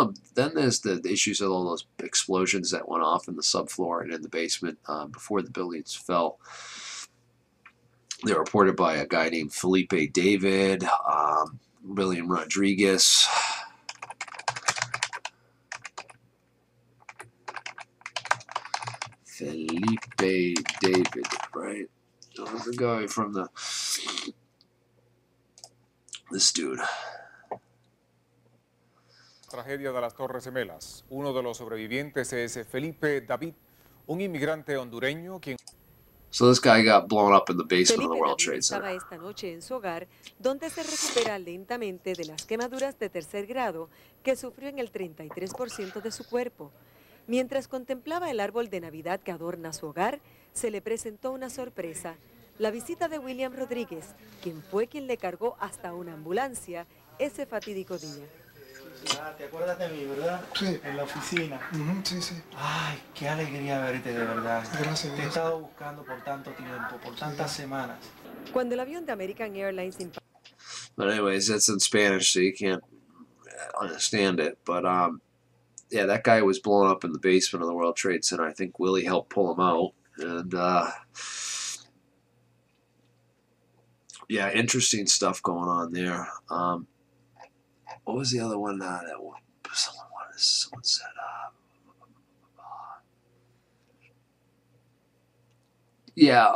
there's the issues of all those explosions that went off in the subfloor and in the basement before the buildings fell. They were reported by a guy named Felipe David, William Rodriguez. Felipe David, right? The guy from this dude. Tragedia de las Torres Gemelas. Uno de los sobrevivientes es Felipe David, un inmigrante hondureño quien... So this guy got blown up in the basement of the World Trade Center. Estaba esta noche en su hogar, donde se recupera lentamente de las quemaduras de tercer grado que sufrió en el 33% de su cuerpo. Mientras contemplaba el árbol de Navidad que adorna su hogar, se le presentó una sorpresa. La visita de William Rodríguez, quien fue quien le cargó hasta una ambulancia ese fatídico día. ¿Te acuerdas de mí, verdad? Sí. En la oficina. Sí, sí. Ay, qué alegría verte, de verdad. Gracias. Te he estado buscando por tanto tiempo, por tantas semanas. Cuando el avión de American Airlines impactó. But anyways, that's in Spanish, so you can't understand it. But yeah, that guy was blown up in the basement of the World Trade Center. I think Willie helped pull him out, and yeah, interesting stuff going on there. What was the other one that someone said? Yeah.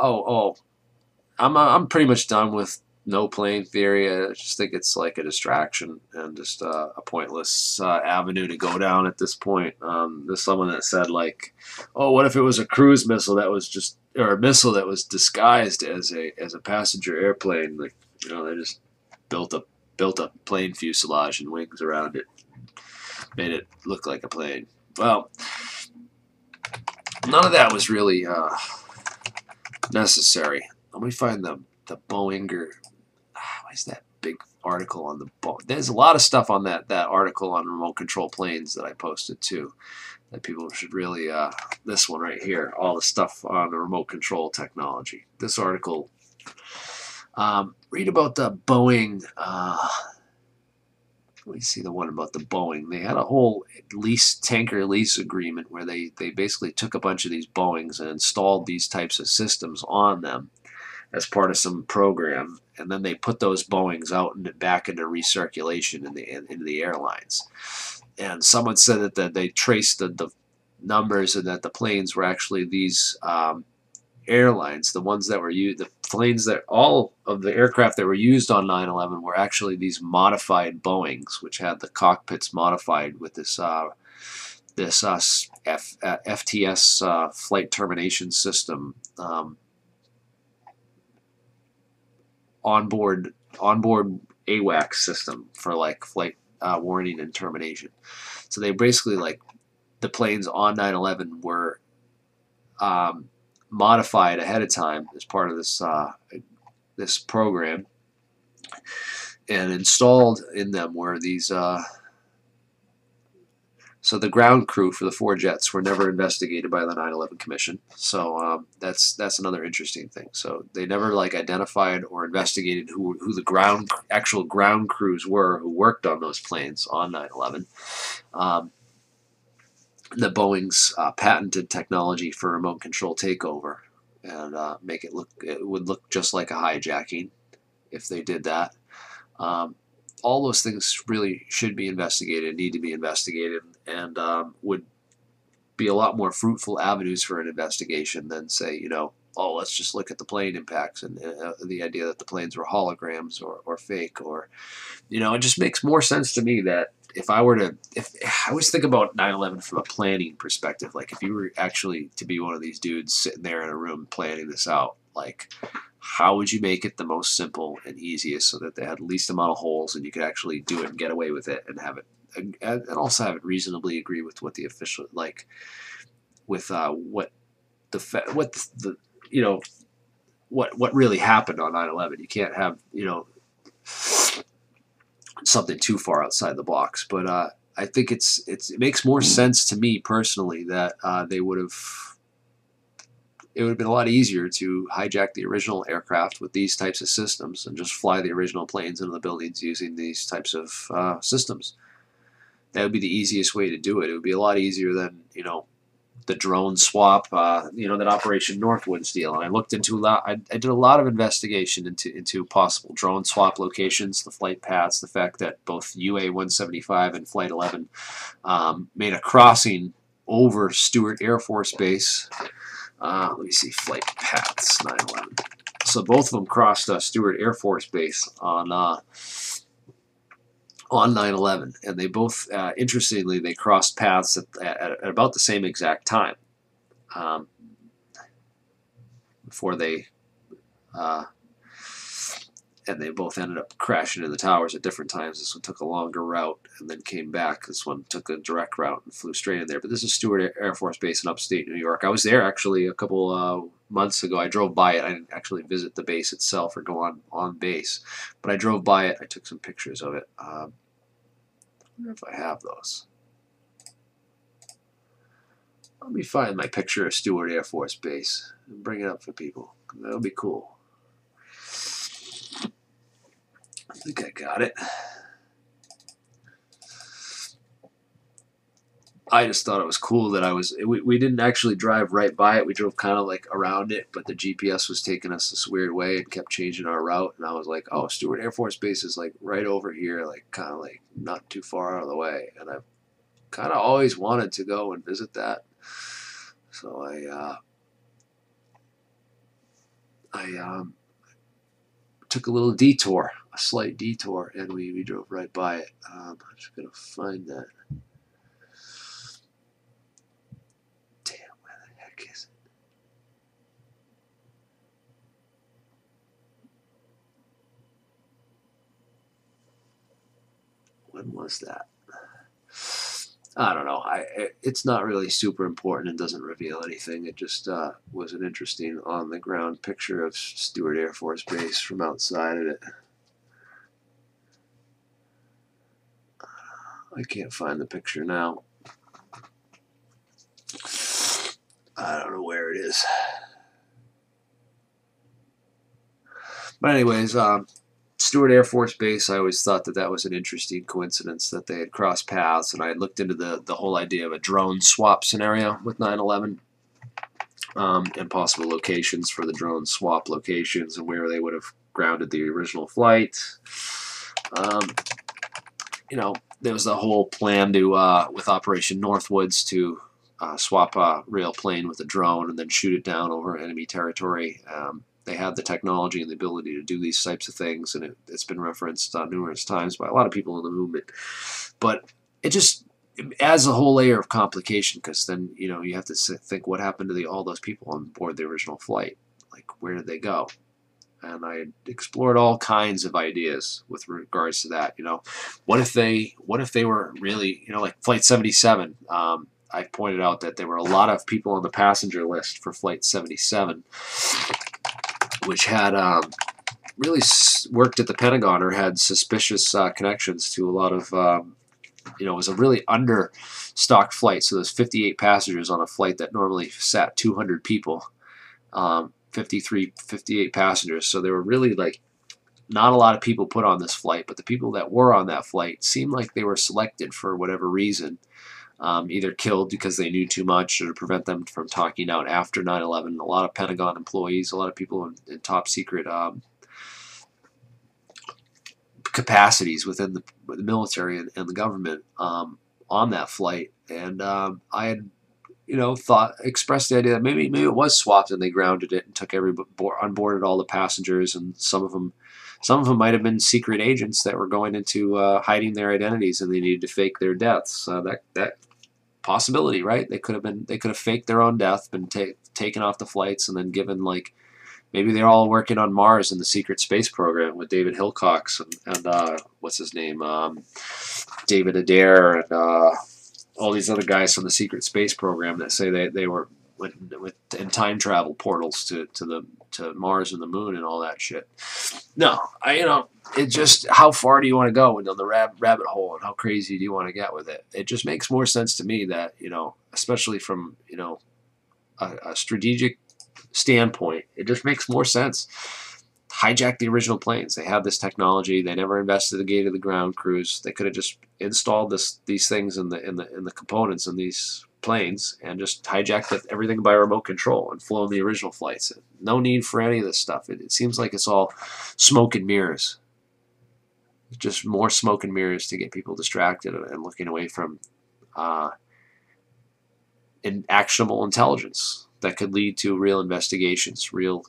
I'm pretty much done with no playing theory. I just think it's like a distraction and just a pointless avenue to go down at this point. There's someone that said like, "Oh, what if it was a cruise missile that was just, or a missile that was disguised as a passenger airplane? Like, you know, they just built a plane fuselage and wings around it, made it look like a plane." Well, none of that was really necessary. Let me find the Boeinger. Why is that big article on the Boeing? There's a lot of stuff on that article on remote control planes that I posted too, that people should really. This one right here, all the stuff on the remote control technology. This article. Read about the Boeing. Let me see the one about the Boeing. They had a whole tanker lease agreement where they basically took a bunch of these Boeings and installed these types of systems on them as part of some program, and then they put those Boeings out and back into recirculation into the airlines. And someone said that they traced the numbers and that the planes were actually these airlines, the ones that were used, the planes that all of the aircraft that were used on 9/11 were actually these modified Boeings, which had the cockpits modified with this FTS flight termination system, onboard AWACS system for like flight warning and termination. So they basically, like, the planes on 9/11 were modified ahead of time as part of this program, and installed in them were these. So the ground crew for the 4 jets were never investigated by the 9/11 Commission. So that's another interesting thing. So they never like identified or investigated who the actual ground crews were who worked on those planes on 9/11. The Boeing's patented technology for remote control takeover, and it would look just like a hijacking if they did that. All those things really should be investigated, need to be investigated, and would be a lot more fruitful avenues for an investigation than, say, oh, let's just look at the plane impacts and the idea that the planes were holograms or fake, or, it just makes more sense to me that if I always think about 9/11 from a planning perspective, like if you were actually to be one of these dudes sitting there in a room planning this out, like, how would you make it the most simple and easiest so that they had the least amount of holes and you could actually do it and get away with it and have it, and also have it reasonably agree with what the official, like, with what really happened on 9/11. You can't have something too far outside the box. But I think it makes more sense to me personally that it would have been a lot easier to hijack the original aircraft with these types of systems and just fly the original planes into the buildings using these types of systems. That would be the easiest way to do it. It would be a lot easier than the drone swap, that Operation Northwoods deal. And I looked into a lot. I did a lot of investigation into possible drone swap locations, the flight paths, the fact that both UA-175 and Flight 11 made a crossing over Stewart Air Force Base. Let me see, flight paths 9/11. So both of them crossed Stewart Air Force Base on 9/11, and they both, interestingly, they crossed paths at about the same exact time, before they, and they both ended up crashing in the towers at different times. This one took a longer route and then came back. This one took a direct route and flew straight in there. But this is Stewart Air Force Base in upstate New York. I was there actually a couple months ago. I drove by it. I didn't actually visit the base itself or go on base, but I drove by it. I took some pictures of it. I wonder if I have those. Let me find my picture of Stewart Air Force Base and bring it up for people. That'll be cool. I think I got it. I just thought it was cool that we didn't actually drive right by it. We drove kind of like around it, but the GPS was taking us this weird way and kept changing our route. And I was like, oh, Stewart Air Force Base is like right over here, like kind of like not too far out of the way. And I've kind of always wanted to go and visit that. So I took a little detour, a slight detour, and we drove right by it. I'm just going to find that. Damn, where the heck is it? When was that? I don't know. It's not really super important and doesn't reveal anything. It just was an interesting on-the-ground picture of Stewart Air Force Base from outside of it. I can't find the picture now. I don't know where it is. But anyways, Stewart Air Force Base, I always thought that that was an interesting coincidence that they had crossed paths, and I had looked into the whole idea of a drone swap scenario with 9/11 and possible locations for the drone swap locations and where they would have grounded the original flight. You know, there was the whole plan to with Operation Northwoods to swap a real plane with a drone and then shoot it down over enemy territory. They had the technology and the ability to do these types of things, and it's been referenced numerous times by a lot of people in the movement. But it just adds a whole layer of complication, because then, you know, you have to think what happened to all those people on board the original flight. Like, where did they go? And I explored all kinds of ideas with regards to that. You know, what if they were really, you know, like Flight 77? I pointed out that there were a lot of people on the passenger list for Flight 77, which had really worked at the Pentagon or had suspicious connections to a lot of, you know, it was a really understocked flight. So there's 58 passengers on a flight that normally sat 200 people, 58 passengers. So there were really like not a lot of people put on this flight, but the people that were on that flight seemed like they were selected for whatever reason. Either killed because they knew too much or to prevent them from talking out after 9/11. A lot of Pentagon employees, a lot of people in top secret capacities within the military and the government on that flight. And I had, you know, expressed the idea that maybe it was swapped and they grounded it and took onboarded all the passengers, and some of them might have been secret agents that were going into hiding their identities and they needed to fake their deaths. That possibility, right? They could have faked their own death, been taken off the flights, and then given, like, maybe they're all working on Mars in the secret space program with David Hillcox and what's his name, David Adair, and all these other guys from the secret space program that say they were in time travel portals to Mars and the moon and all that shit. No, you know, it just, how far do you want to go into the rabbit hole, and how crazy do you want to get with it? It just makes more sense to me that, you know, especially from, you know, a strategic standpoint, it just makes more sense. Hijack the original planes. They have this technology. They never investigated the ground crews. They could have just installed these things in the components in these planes and just hijacked everything by remote control and flown the original flights. No need for any of this stuff. It seems like it's all smoke and mirrors. Just more smoke and mirrors to get people distracted and looking away from actionable intelligence that could lead to real investigations, real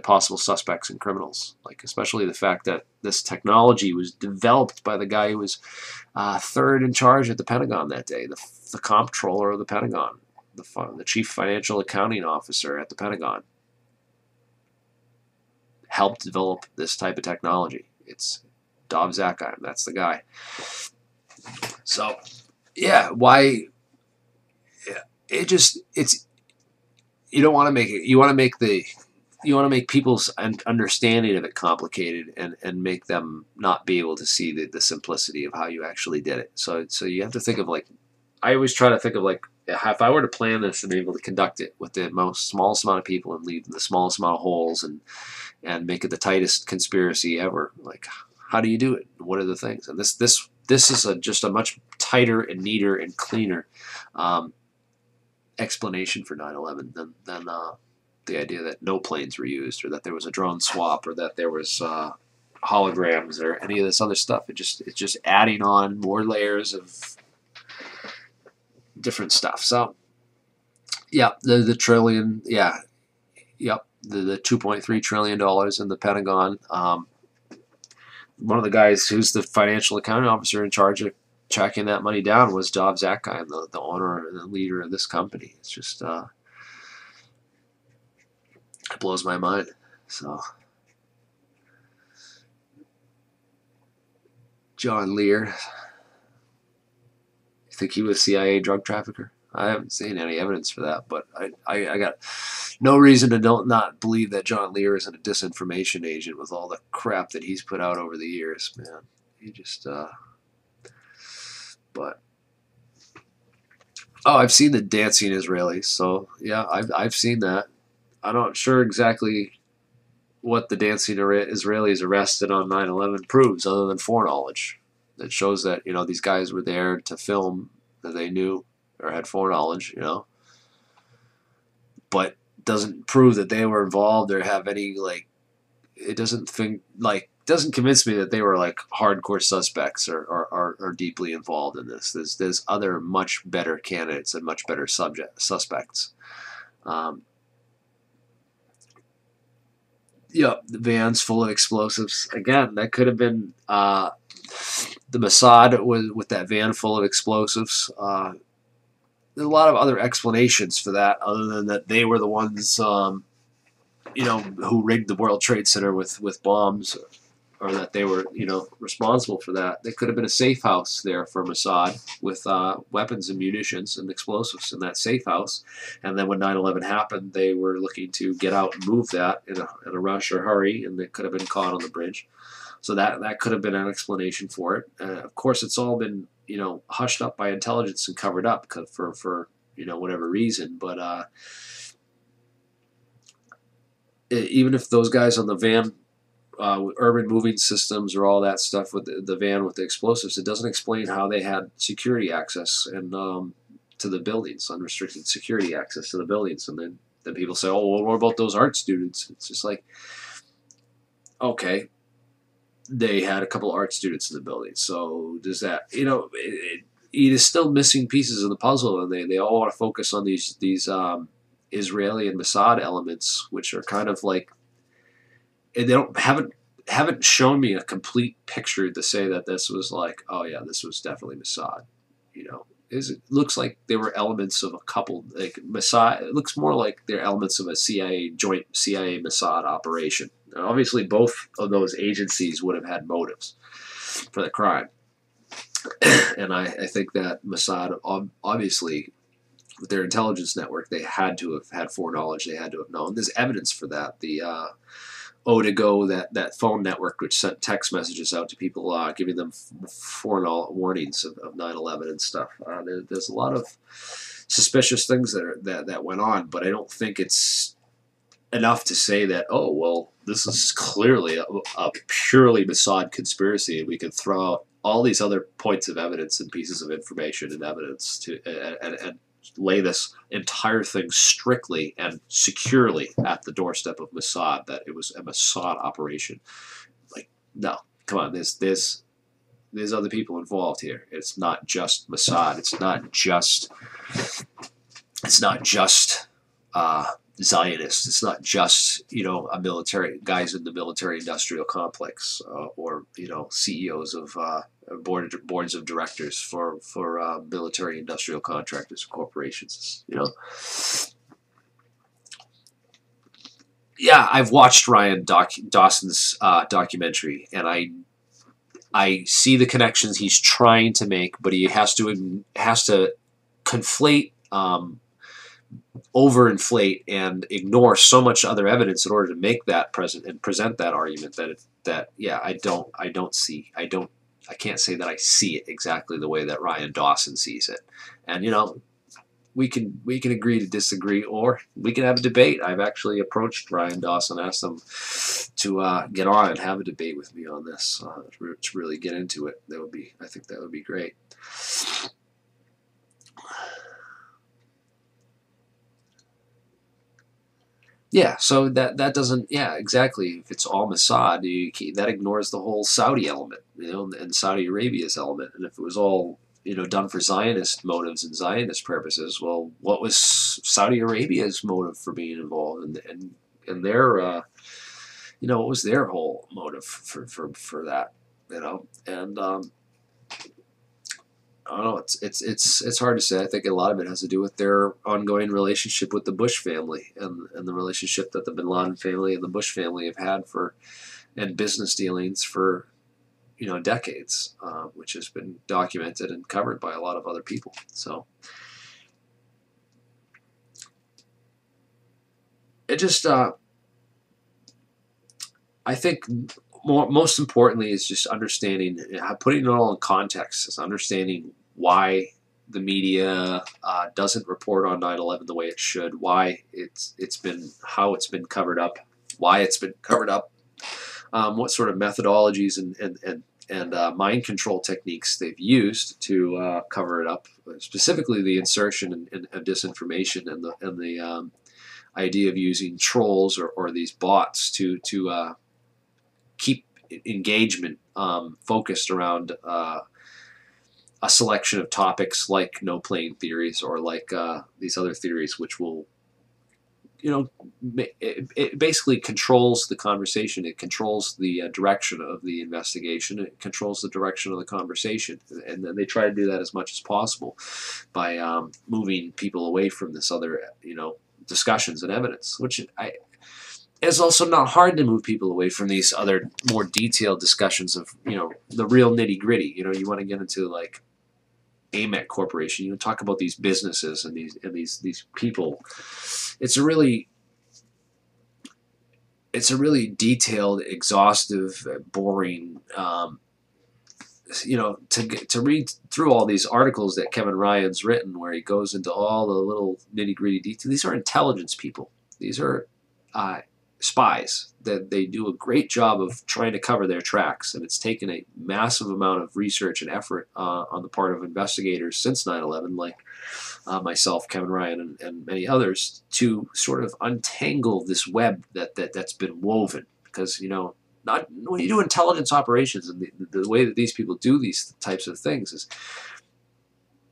possible suspects and criminals. Like, especially the fact that this technology was developed by the guy who was third in charge at the Pentagon that day, the comptroller of the Pentagon, the chief financial accounting officer at the Pentagon. helped develop this type of technology. It's Dov Zakheim. That's the guy. So, yeah, why? It's you don't want to make it. You want to make people's understanding of it complicated and make them not be able to see the simplicity of how you actually did it. So you have to think of, like, I always try to think of, like, if I were to plan this and be able to conduct it with the smallest amount of people and leave the smallest amount of holes and make it the tightest conspiracy ever, like, how do you do it? What are the things? And this is just a much tighter and neater and cleaner explanation for 9/11 than the idea that no planes were used, or that there was a drone swap, or that there was holograms, or any of this other stuff. It's just adding on more layers of different stuff. So, yeah, the trillion, yeah, yep, the $2.3 trillion in the Pentagon. One of the guys who's the financial accounting officer in charge of tracking that money down was Dov Zakheim, the owner and the leader of this company. It's just it blows my mind. So, John Lear, you think he was a CIA drug trafficker? I haven't seen any evidence for that, but I got no reason to not believe that John Lear isn't a disinformation agent with all the crap that he's put out over the years, man. He just but oh, I've seen the dancing Israelis, so yeah, I've seen that. I'm not sure exactly what the dancing Israelis arrested on 9/11 proves, other than foreknowledge. It shows that, you know, these guys were there to film, that they knew or had foreknowledge, you know, but doesn't prove that they were involved or have any, like, it doesn't convince me that they were, like, hardcore suspects or deeply involved in this. There's other much better candidates and much better suspects. Yeah, the van's full of explosives. Again, that could have been the Mossad with that van full of explosives. There's a lot of other explanations for that, other than that they were the ones, you know, who rigged the World Trade Center with bombs, or that they were, you know, responsible for that. There could have been a safe house there for Mossad with weapons and munitions and explosives in that safe house. And then when 9/11 happened, they were looking to get out and move that in a rush or hurry, and they could have been caught on the bridge. So that could have been an explanation for it. Of course, it's all been, you know, hushed up by intelligence and covered up for you know, whatever reason. But even if those guys on the van, urban moving systems or all that stuff with the van with the explosives, it doesn't explain how they had security access and to the buildings, unrestricted security access to the buildings. And then people say, oh, well, what about those art students? It's just like, okay, they had a couple of art students in the building. So does that, you know, it is still missing pieces of the puzzle, and they all want to focus on these Israeli and Mossad elements, which are kind of like, and they haven't shown me a complete picture to say that this was like, oh yeah, this was definitely Mossad. You know, it looks like there were elements of a couple, like Mossad. It looks more like they're elements of a joint CIA Mossad operation. Now, obviously, both of those agencies would have had motives for the crime, and I think that Mossad, obviously, with their intelligence network, they had to have had foreknowledge. They had to have known. There's evidence for that. The O2Go, that phone network which sent text messages out to people, giving them warnings of 9/11 and stuff. There's a lot of suspicious things that went on, but I don't think it's enough to say that, oh, well, this is clearly a purely Mossad conspiracy, and we can throw out all these other points of evidence and pieces of information and evidence to and lay this entire thing strictly and securely at the doorstep of Mossad, that it was a Mossad operation. Like, no, come on, there's other people involved here. It's not just Mossad. It's not just Zionists. It's not just, you know, a military guys in the military industrial complex, or, you know, CEOs of boards of directors for military industrial contractors and corporations. You know, yeah, I've watched Ryan Dawson's documentary, and I see the connections he's trying to make, but he has to conflate, overinflate, and ignore so much other evidence in order to make that present that argument that yeah, I can't say that I see it exactly the way that Ryan Dawson sees it, and we can agree to disagree, or we can have a debate. I've actually approached Ryan Dawson, asked him to get on and have a debate with me on this, to really get into it. I think that would be great. Yeah, so that doesn't, yeah, exactly. If it's all Mossad, that ignores the whole Saudi element, and Saudi Arabia's element. And if it was all done for Zionist motives and Zionist purposes, well, what was Saudi Arabia's motive for being involved, and their what was their whole motive for that, and I don't know. It's hard to say. I think a lot of it has to do with their ongoing relationship with the Bush family, and the relationship that the Bin Laden family and the Bush family have had and business dealings for decades, which has been documented and covered by a lot of other people. So it just I think most importantly is just understanding, putting it all in context, is understanding why the media doesn't report on 9/11 the way it should, why how it's been covered up, why it's been covered up, what sort of methodologies and mind control techniques they've used to cover it up, specifically the insertion of disinformation and the idea of using trolls or these bots to keep engagement focused around a selection of topics like no plane theories, or like these other theories, which will, it basically controls the conversation. It controls the direction of the investigation. It controls the direction of the conversation. And then they try to do that as much as possible by moving people away from this other, discussions and evidence, which it's also not hard to move people away from these other more detailed discussions of, the real nitty gritty. You want to get into like AMEC Corporation, talk about these businesses and these people. It's a really detailed, exhaustive, boring, to read through all these articles that Kevin Ryan's written, where he goes into all the little nitty gritty details. These are intelligence people. These are spies that they do a great job of trying to cover their tracks, and it's taken a massive amount of research and effort on the part of investigators since 9/11, like myself, Kevin Ryan, and many others, to sort of untangle this web that's been woven. Because not when you do intelligence operations, and the way that these people do these types of things is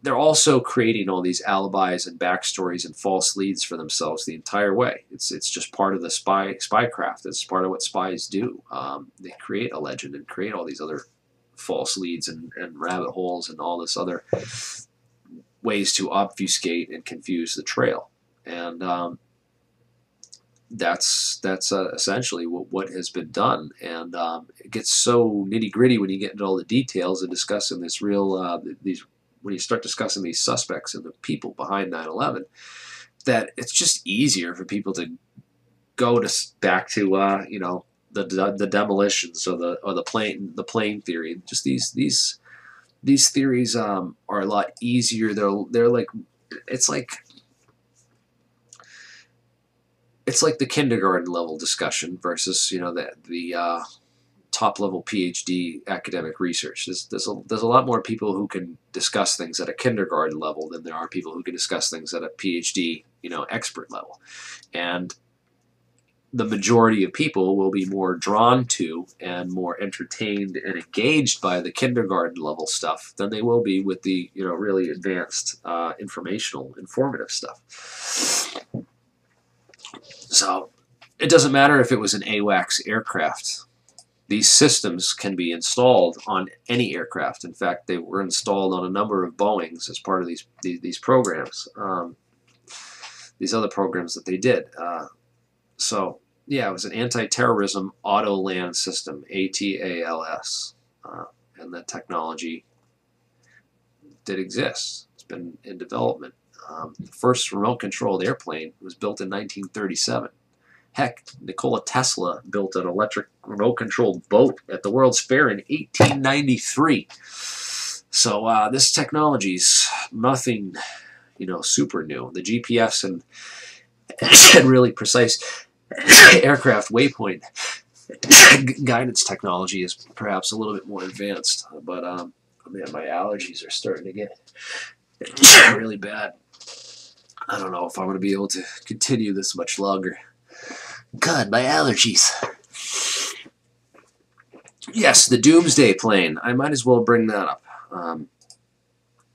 they're also creating all these alibis and backstories and false leads for themselves the entire way. It's just part of the spycraft. It's part of what spies do. They create a legend and create all these other false leads and rabbit holes and all this other ways to obfuscate and confuse the trail. And that's essentially what has been done. And it gets so nitty gritty when you get into all the details and discussing this real when you start discussing these suspects and the people behind 9/11, that it's just easier for people to go back to the demolitions or the plane theory. Just these theories are a lot easier. They're like it's like the kindergarten level discussion versus the top level PhD academic research. There's a lot more people who can discuss things at a kindergarten level than there are people who can discuss things at a PhD expert level, and the majority of people will be more drawn to and more entertained and engaged by the kindergarten level stuff than they will be with the really advanced informative stuff. So it doesn't matter if it was an AWACS aircraft. These systems can be installed on any aircraft. In fact, they were installed on a number of Boeings as part of these programs, these other programs that they did. So yeah, it was an anti-terrorism auto land system, ATALS, and the technology did exist. It's been in development. The first remote-controlled airplane was built in 1937. Heck, Nikola Tesla built an electric remote-controlled boat at the World's Fair in 1893. So this technology's nothing, super new. The GPS and really precise aircraft waypoint guidance technology is perhaps a little bit more advanced. But man, my allergies are starting to get really bad. I don't know if I'm going to be able to continue this much longer. God, my allergies. Yes, the Doomsday plane. I might as well bring that up.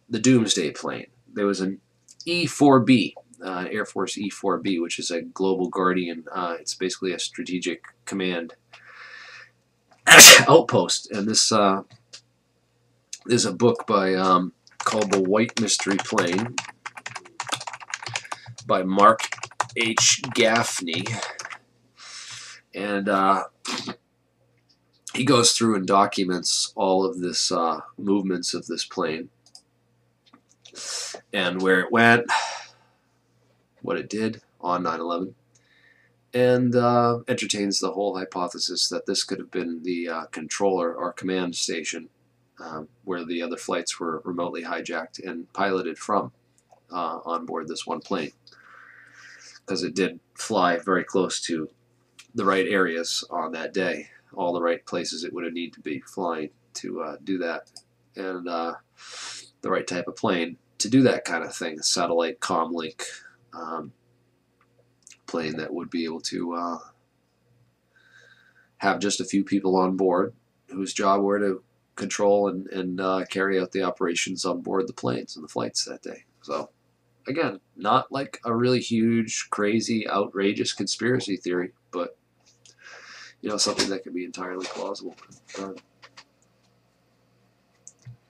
The Doomsday plane. There was an E-4B, Air Force E-4B, which is a Global Guardian. It's basically a strategic command outpost. And this there's a book by called The White Mystery Plane by Mark H. Gaffney. And he goes through and documents all of this movements of this plane and where it went, what it did on 9/11, and entertains the whole hypothesis that this could have been the controller or command station where the other flights were remotely hijacked and piloted from on board this one plane, because it did fly very close to the right areas on that day, all the right places it would have needed to be flying to do that, and the right type of plane to do that kind of thing, satellite comlink plane that would be able to have just a few people on board whose job were to control and carry out the operations on board the planes and the flights that day. So again, not like a really huge, crazy, outrageous conspiracy theory, but something that could be entirely plausible.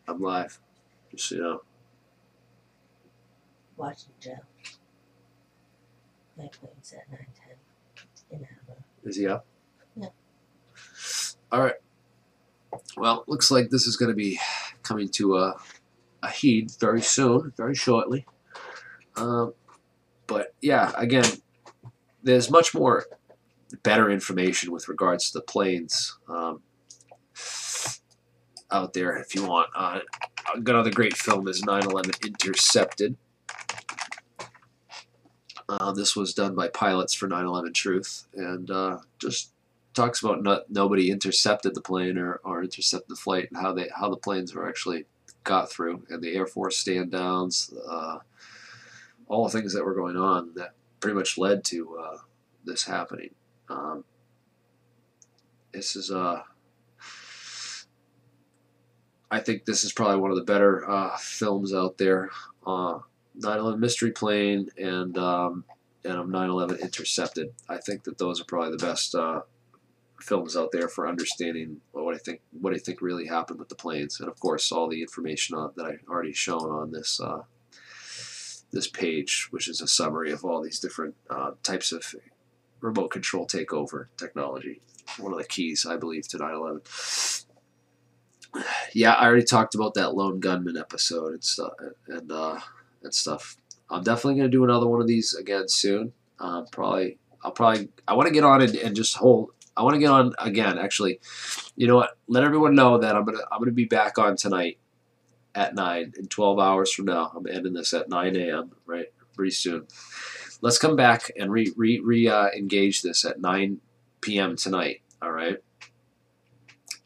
I'm live, just so you know. Watching Joe. My plane's at 9:10 in Alabama. Is he up? Yeah. All right. Well, looks like this is going to be coming to a heed very soon, very shortly. But yeah, again, there's much more better information with regards to the planes out there if you want. Another great film is 9/11 Intercepted. This was done by pilots for 9/11 Truth, and just talks about nobody intercepted the plane or intercepted the flight, and how the planes were actually got through, and the Air Force stand downs, all the things that were going on that pretty much led to this happening. This is I think this is probably one of the better films out there. 9/11 Mystery Plane and 9/11 Intercepted. I think that those are probably the best films out there for understanding what I think really happened with the planes, and of course all the information that I've already shown on this this page, which is a summary of all these different types of remote control takeover technology. One of the keys, I believe, to 9/11. Yeah, I already talked about that lone gunman episode and stuff. And stuff. I'm definitely going to do another one of these again soon. I want to get on and just hold. I want to get on again. Actually, you know what? Let everyone know that I'm gonna be back on tonight at 9 in 12 hours from now. I'm ending this at 9 a.m. right pretty soon. Let's come back and engage this at 9 p.m. tonight. All right.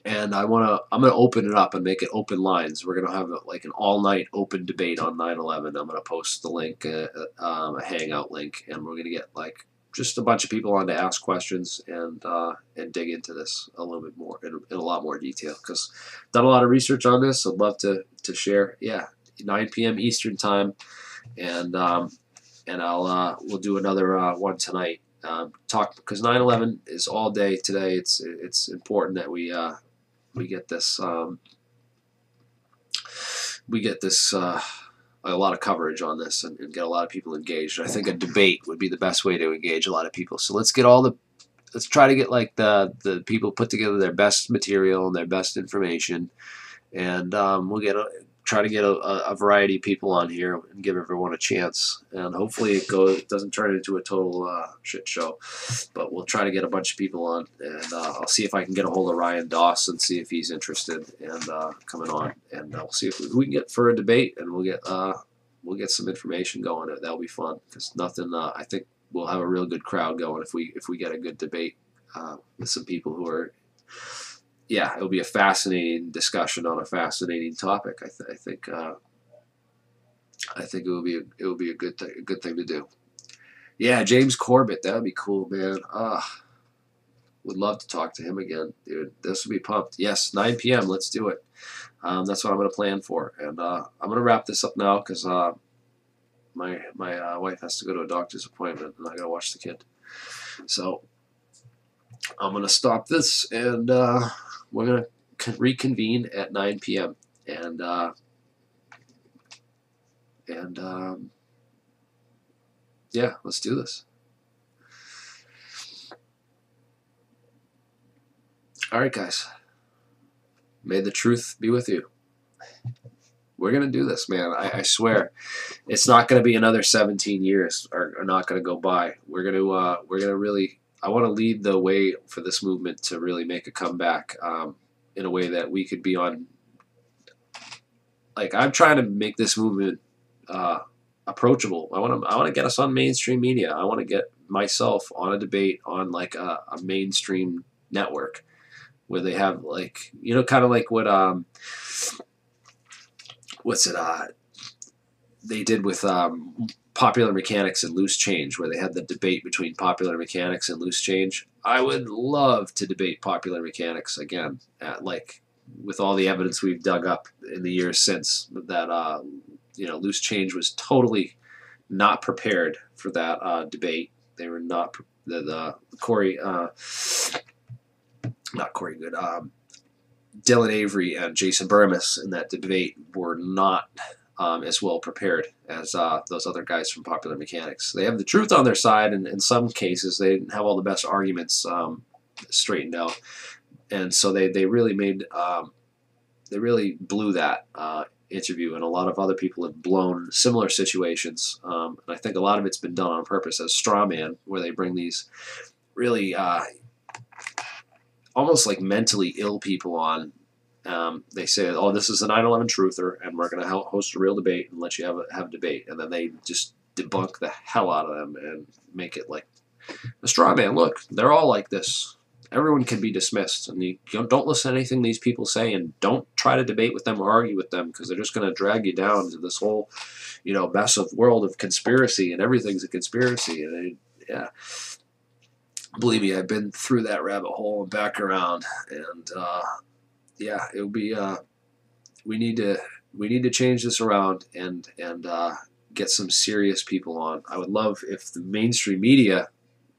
And I'm gonna open it up and make it open lines. We're gonna have like an all-night open debate on 9/11. I'm gonna post the link, a Hangout link, and we're gonna get like just a bunch of people on to ask questions and dig into this a little bit more in a lot more detail, because I've done a lot of research on this. I'd love to share. Yeah, 9 p.m. Eastern time, and we'll do another one tonight. Talk, because 9/11 is all day today. It's important that we get this a lot of coverage on this and get a lot of people engaged. I think a debate would be the best way to engage a lot of people. So let's get all the let's try to get like the people put together their best material and their best information, and we'll try to get a variety of people on here and give everyone a chance, and hopefully it doesn't turn into a total shit show, but we'll try to get a bunch of people on, and I'll see if I can get a hold of Ryan Doss and see if he's interested in coming on, and we'll see if we can get for a debate, and we'll get some information going. That'll be fun, because nothing. I think we'll have a real good crowd going if we get a good debate with some people who are. Yeah, it'll be a fascinating discussion on a fascinating topic. I think it will be a good thing to do. Yeah, James Corbett, that would be cool, man. Would love to talk to him again, dude. This would be pumped. Yes, 9 p.m. Let's do it. That's what I'm going to plan for, and I'm going to wrap this up now because my wife has to go to a doctor's appointment, and I got to watch the kid. So I'm going to stop this, and we're going to reconvene at 9 p.m. And yeah, let's do this. All right, guys. May the truth be with you. We're going to do this, man. I swear. It's not going to be another 17 years are not going to go by. We're going to really, I want to lead the way for this movement to really make a comeback in a way that we could be on. Like, I'm trying to make this movement approachable. I want to get us on mainstream media. I want to get myself on a debate on like a mainstream network where they have like, you know, kind of like what they did with Popular Mechanics and Loose Change, where they had the debate between Popular Mechanics and Loose Change. I would love to debate Popular Mechanics again, like with all the evidence we've dug up in the years since that. You know, Loose Change was totally not prepared for that debate. They were not Corey, not Corey Good. Dylan Avery and Jason Burmis in that debate were not as well prepared as those other guys from Popular Mechanics. They have the truth on their side, and in some cases they didn't have all the best arguments straightened out, and so they really made they really blew that interview, and a lot of other people have blown similar situations, and I think a lot of it's been done on purpose as straw man, where they bring these really almost like mentally ill people on. They say, oh, this is a 9/11 truther, and we're going to host a real debate and let you have a debate, and then they just debunk the hell out of them and make it like a straw man. Look, they're all like this. Everyone can be dismissed, and you don't listen to anything these people say, and don't try to debate with them or argue with them, because they're just going to drag you down to this whole, you know, mess of world of conspiracy, and everything's a conspiracy. And yeah, believe me, I've been through that rabbit hole and back around, and yeah, it would be. We need to change this around and get some serious people on. I would love if the mainstream media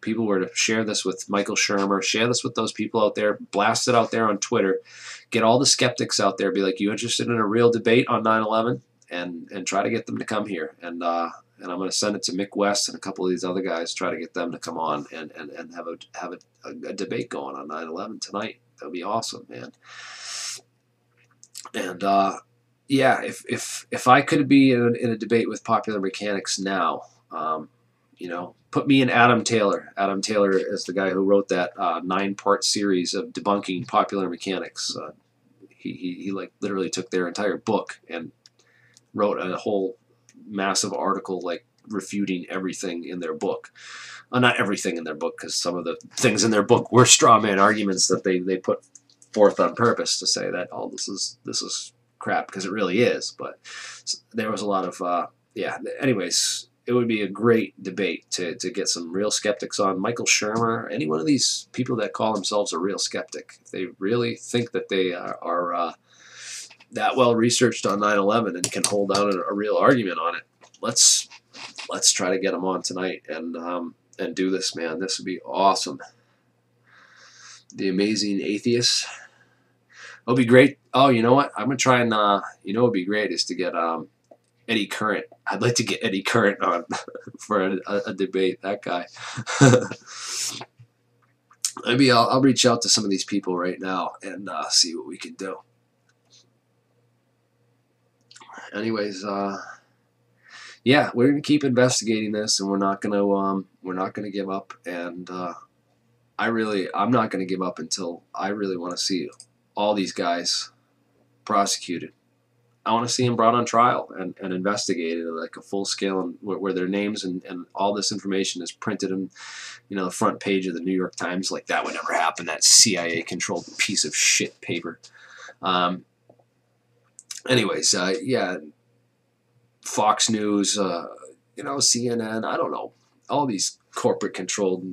people were to share this with Michael Shermer, share this with those people out there, blast it out there on Twitter, get all the skeptics out there, be like, you interested in a real debate on 9/11, and try to get them to come here. And I'm going to send it to Mick West and a couple of these other guys, try to get them to come on and have a debate going on 9/11 tonight. That would be awesome, man. And yeah, if I could be in a debate with Popular Mechanics now, you know, put me and Adam Taylor. Adam Taylor is the guy who wrote that 9-part series of debunking Popular Mechanics. He like literally took their entire book and wrote a whole massive article like refuting everything in their book. Not everything in their book, because some of the things in their book were straw man arguments that they put forth on purpose to say that, oh, this is crap, because it really is. But there was a lot of yeah. Anyways, it would be a great debate to get some real skeptics on. Michael Shermer, any one of these people that call themselves a real skeptic, if they really think that they are that well researched on 9/11 and can hold down a real argument on it, let's try to get them on tonight and do this, man. This would be awesome. The Amazing Atheist. It'll be great. Oh, you know what? I'm gonna try and you know, what would be great is to get Eddie Current. I'd like to get Eddie Current on for a debate. That guy. maybe I'll reach out to some of these people right now and see what we can do. Anyways, yeah, we're gonna keep investigating this, and we're not gonna give up. And I'm not gonna give up until I really want to see all these guys prosecuted. I want to see them brought on trial and investigated like a full scale, and where their names and all this information is printed in, the front page of the New York Times. Like, that would never happen. That CIA controlled piece of shit paper. Anyways, yeah, Fox News, CNN, I don't know, all these corporate controlled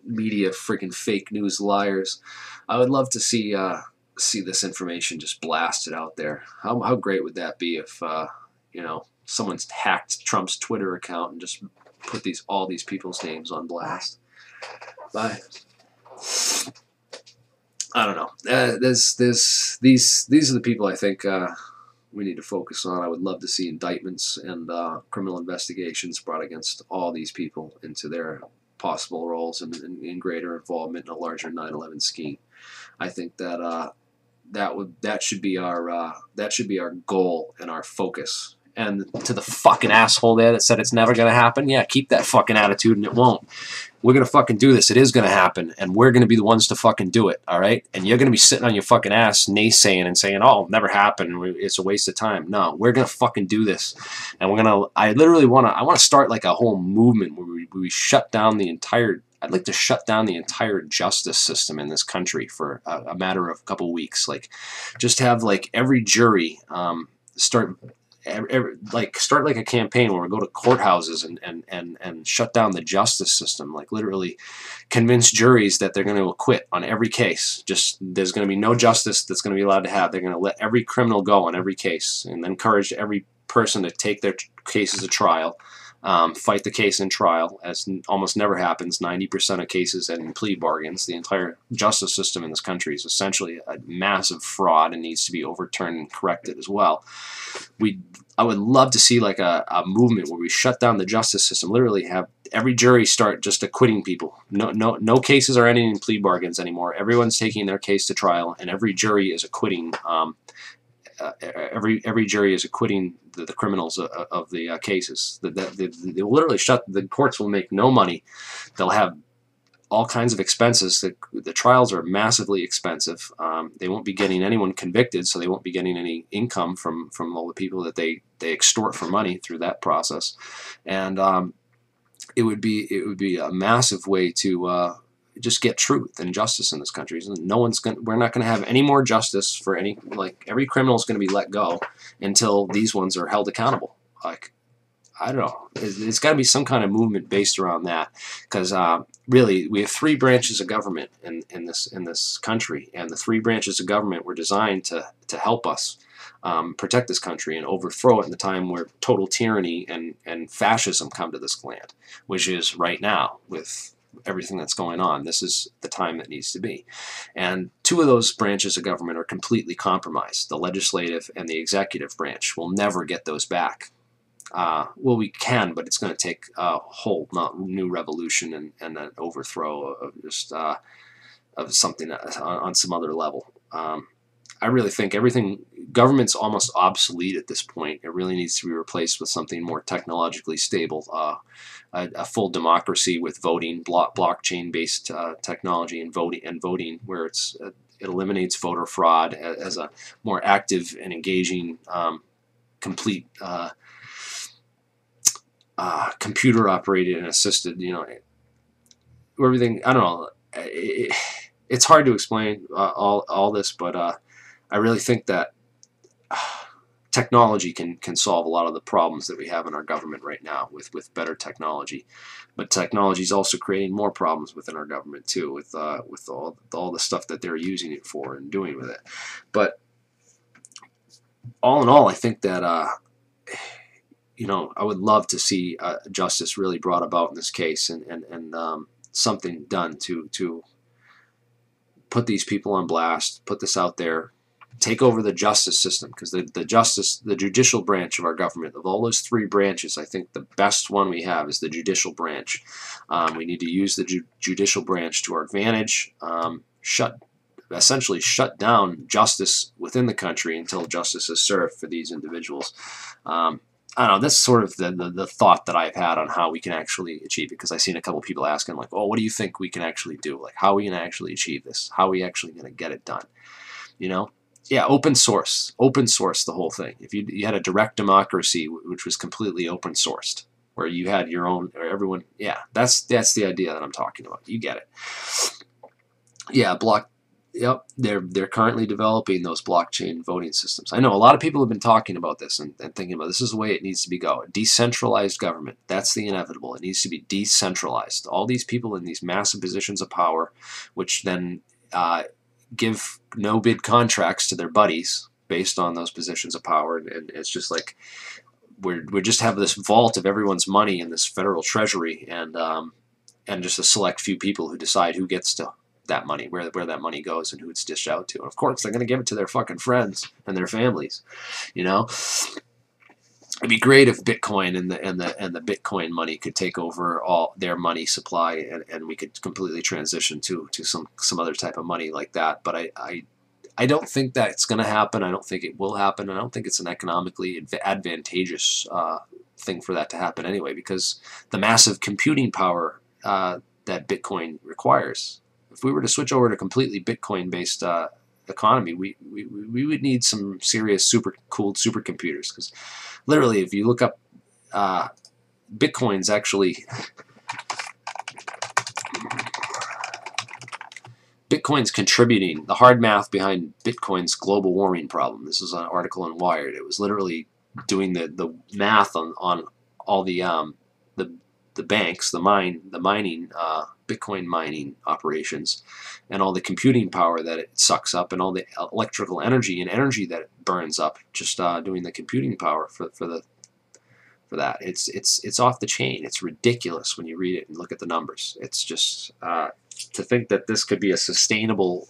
media, freaking fake news liars. I would love to see this information just blasted out there. How great would that be if someone's hacked Trump's Twitter account and just put all these people's names on blast? Bye. I don't know. These are the people I think we need to focus on. I would love to see indictments and criminal investigations brought against all these people into their possible roles and in greater involvement in a larger 9/11 scheme. I think that that should be our goal and our focus. And to the fucking asshole there that said it's never going to happen, yeah, keep that fucking attitude, and it won't. We're going to fucking do this. It is going to happen, and we're going to be the ones to fucking do it, all right? And you're going to be sitting on your fucking ass naysaying and saying, oh, it'll never happen, it's a waste of time. No, we're going to fucking do this. And I literally want to start like a whole movement where we shut down the entire, I'd like to shut down the entire justice system in this country for a matter of a couple weeks. Like, just have like every jury start like a campaign where we go to courthouses and shut down the justice system. Like, literally convince juries that they're going to acquit on every case. Just, there's going to be no justice that's going to be allowed to have. They're going to let every criminal go on every case, and encourage every person to take their cases to trial. Fight the case in trial, as almost never happens. 90% of cases end in plea bargains. The entire justice system in this country is essentially a massive fraud and needs to be overturned and corrected as well. I would love to see like a movement where we shut down the justice system. Literally have every jury start just acquitting people. No cases are ending in plea bargains anymore. Everyone's taking their case to trial, and every jury is acquitting. Every jury is acquitting the criminals of the cases. They will literally the courts will make no money. They'll have all kinds of expenses. The trials are massively expensive. They won't be getting anyone convicted, so they won't be getting any income from all the people that they extort for money through that process. And it would be a massive way to just get truth and justice in this country. We're not going to have any more justice for every criminal is going to be let go until these ones are held accountable. Like, I don't know. It's got to be some kind of movement based around that, because really we have three branches of government in this country, and the three branches of government were designed to help us protect this country and overthrow it in the time where total tyranny and fascism come to this land, which is right now with everything that's going on. This is the time that needs to be. And two of those branches of government are completely compromised. The legislative and the executive branch. We'll never get those back. Well, we can, but it's going to take a whole new revolution and an overthrow of just of something on some other level. I really think government's almost obsolete at this point. It really needs to be replaced with something more technologically stable, a full democracy with voting, blockchain-based technology and voting, where it eliminates voter fraud as a more active and engaging, complete computer-operated and assisted, everything. I don't know. It's hard to explain all this, but I really think that technology can solve a lot of the problems that we have in our government right now with better technology. But technology is also creating more problems within our government too, with all the stuff that they're using it for and doing with it. But all in all, I think that I would love to see justice really brought about in this case, and something done to put these people on blast, put this out there, take over the justice system, because the judicial branch of our government, of all those three branches, I think the best one we have is the judicial branch. We need to use the judicial branch to our advantage, essentially shut down justice within the country until justice is served for these individuals. I don't know, that's sort of the thought that I've had on how we can actually achieve it, because I've seen a couple people asking, like, oh, what do you think we can actually do? Like, how are we going to actually achieve this? How are we actually going to get it done? You know? Yeah, open source the whole thing. If you had a direct democracy which was completely open sourced, where you had your own, or everyone, yeah, that's the idea that I'm talking about. You get it. Yeah, yep, they're currently developing those blockchain voting systems. I know a lot of people have been talking about this and thinking about this is the way it needs to be going. Decentralized government, that's the inevitable. It needs to be decentralized. All these people in these massive positions of power, which then give no-bid contracts to their buddies based on those positions of power, and it's just like we just have this vault of everyone's money in this federal treasury, and just a select few people who decide who gets to that money, where that money goes, and who it's dished out to. And of course, they're going to give it to their fucking friends and their families. You know, it'd be great if Bitcoin and the Bitcoin money could take over all their money supply, and we could completely transition to some other type of money like that. But I don't think that's going to happen. I don't think it will happen. I don't think it's an economically advantageous thing for that to happen anyway, because the massive computing power that Bitcoin requires. If we were to switch over to completely Bitcoin-based economy, we would need some serious super-cooled supercomputers, because literally, if you look up Bitcoin's actually... Bitcoin's contributing the hard math behind Bitcoin's global warming problem. This is an article in Wired. It was literally doing the math on all the banks, the mining, Bitcoin mining operations, and all the computing power that it sucks up, and all the electrical energy and energy that it burns up just doing the computing power for that. It's off the chain. It's ridiculous when you read it and look at the numbers. It's just to think that this could be a sustainable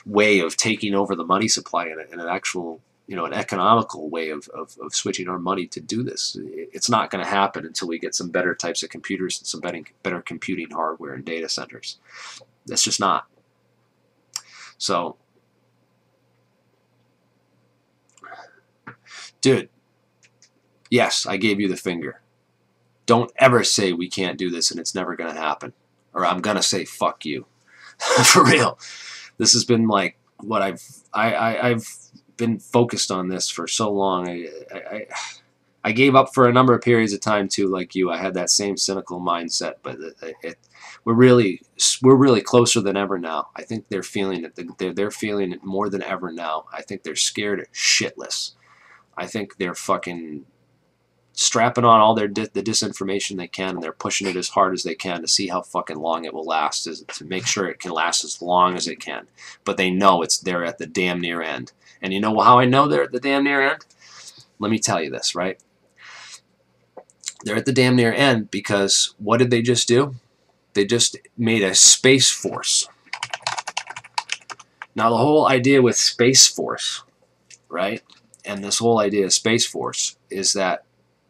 way of taking over the money supply in an actual, an economical way of switching our money to do this. It's not going to happen until we get some better types of computers and some better computing hardware and data centers. That's just not. So, dude, yes, I gave you the finger. Don't ever say we can't do this and it's never going to happen. Or I'm going to say fuck you. For real. This has been like what I've been focused on this for so long. I gave up for a number of periods of time too, like you. I had that same cynical mindset, but we're really closer than ever now. I think they're feeling it. They're feeling it more than ever now. I think they're scared shitless. I think they're fucking strapping on all the disinformation they can, and they're pushing it as hard as they can to see how fucking long it will last, to make sure it can last as long as it can. But they know they're at the damn near end. And you know how I know they're at the damn near end? Let me tell you this, right? They're at the damn near end because what did they just do? They just made a space force. Now the whole idea with Space Force, right? And this whole idea of Space Force is that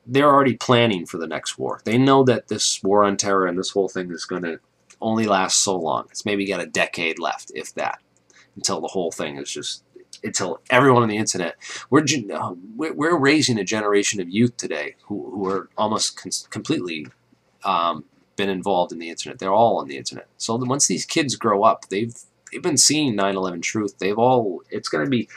they're already planning for the next war. They know that this war on terror and this whole thing is going to only last so long. It's maybe got a decade left, if that, until the whole thing is just, until everyone on the internet. We're raising a generation of youth today who are almost completely been involved in the internet. They're all on the internet. So once these kids grow up, they've been seeing 9/11 truth. It's going to be,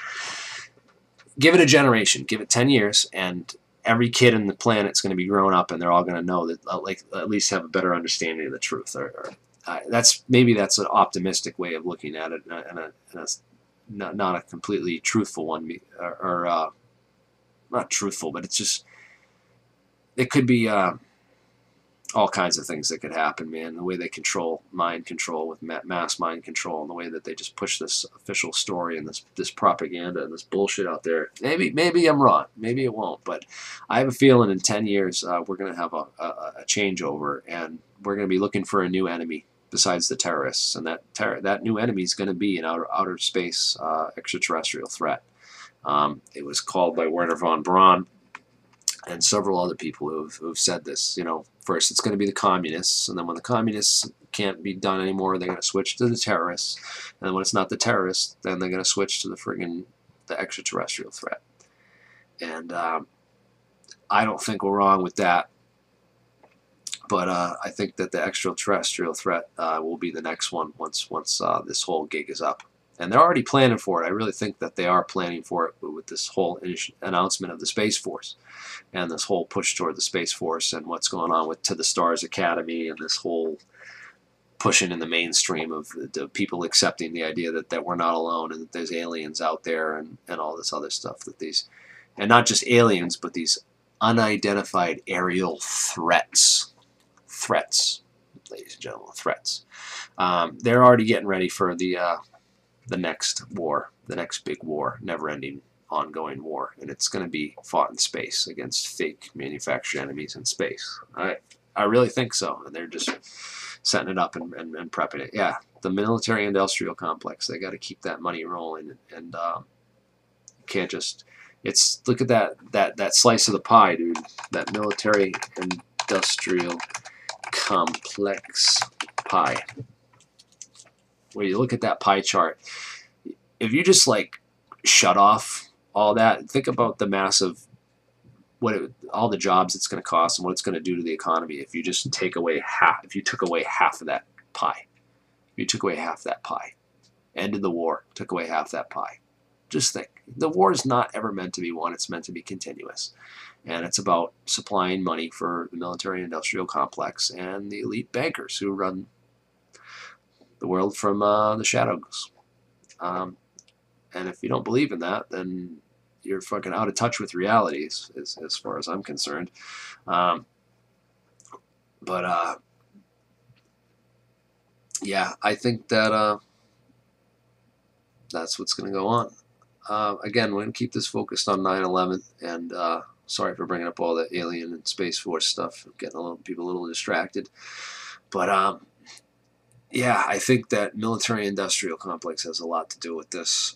give it a generation, give it 10 years, and every kid on the planet's going to be grown up, and they're all going to know that, like, at least have a better understanding of the truth. That's an optimistic way of looking at it, and not a completely truthful one, or not truthful, but it's just, it could be all kinds of things that could happen, man. The way they control mind control with mass mind control, and the way that they just push this official story and this propaganda and this bullshit out there. Maybe I'm wrong. Maybe it won't. But I have a feeling in 10 years we're going to have a changeover, and we're going to be looking for a new enemy. besides the terrorists, and that new enemy is going to be an outer space extraterrestrial threat. It was called by Werner von Braun and several other people who've said this. You know, first it's going to be the communists, and then when the communists can't be done anymore, they're going to switch to the terrorists, and when it's not the terrorists, then they're going to switch to the extraterrestrial threat. And I don't think we're wrong with that, but I think that the extraterrestrial threat will be the next one once this whole gig is up. And they're already planning for it. I really think that they are planning for it with this whole announcement of the Space Force and this whole push toward the Space Force and what's going on with To the Stars Academy and this whole pushing in the mainstream of the people accepting the idea that we're not alone and that there's aliens out there and all this other stuff. And not just aliens, but these unidentified aerial threats. Threats, ladies and gentlemen, threats. They're already getting ready for the next war, the next big war, never-ending, ongoing war, and it's going to be fought in space against fake manufactured enemies in space. I really think so, and they're just setting it up and prepping it. Yeah, the military-industrial complex. They got to keep that money rolling, and can't just. Look at that slice of the pie, dude. That military-industrial complex pie. Where you look at that pie chart, if you just like shut off all that, think about the massive, all the jobs it's going to cost and what it's going to do to the economy if you just take away half, if you took away half of that pie. If you took away half that pie, ended the war, took away half that pie. Just think, the war is not ever meant to be won, it's meant to be continuous. And it's about supplying money for the military-industrial complex and the elite bankers who run the world from the shadows. And if you don't believe in that, then you're fucking out of touch with reality, as far as I'm concerned. Yeah, I think that that's what's going to go on. Again, we're going to keep this focused on 9/11, and sorry for bringing up all the alien and Space Force stuff, getting people a little distracted. But yeah, I think that military-industrial complex has a lot to do with this.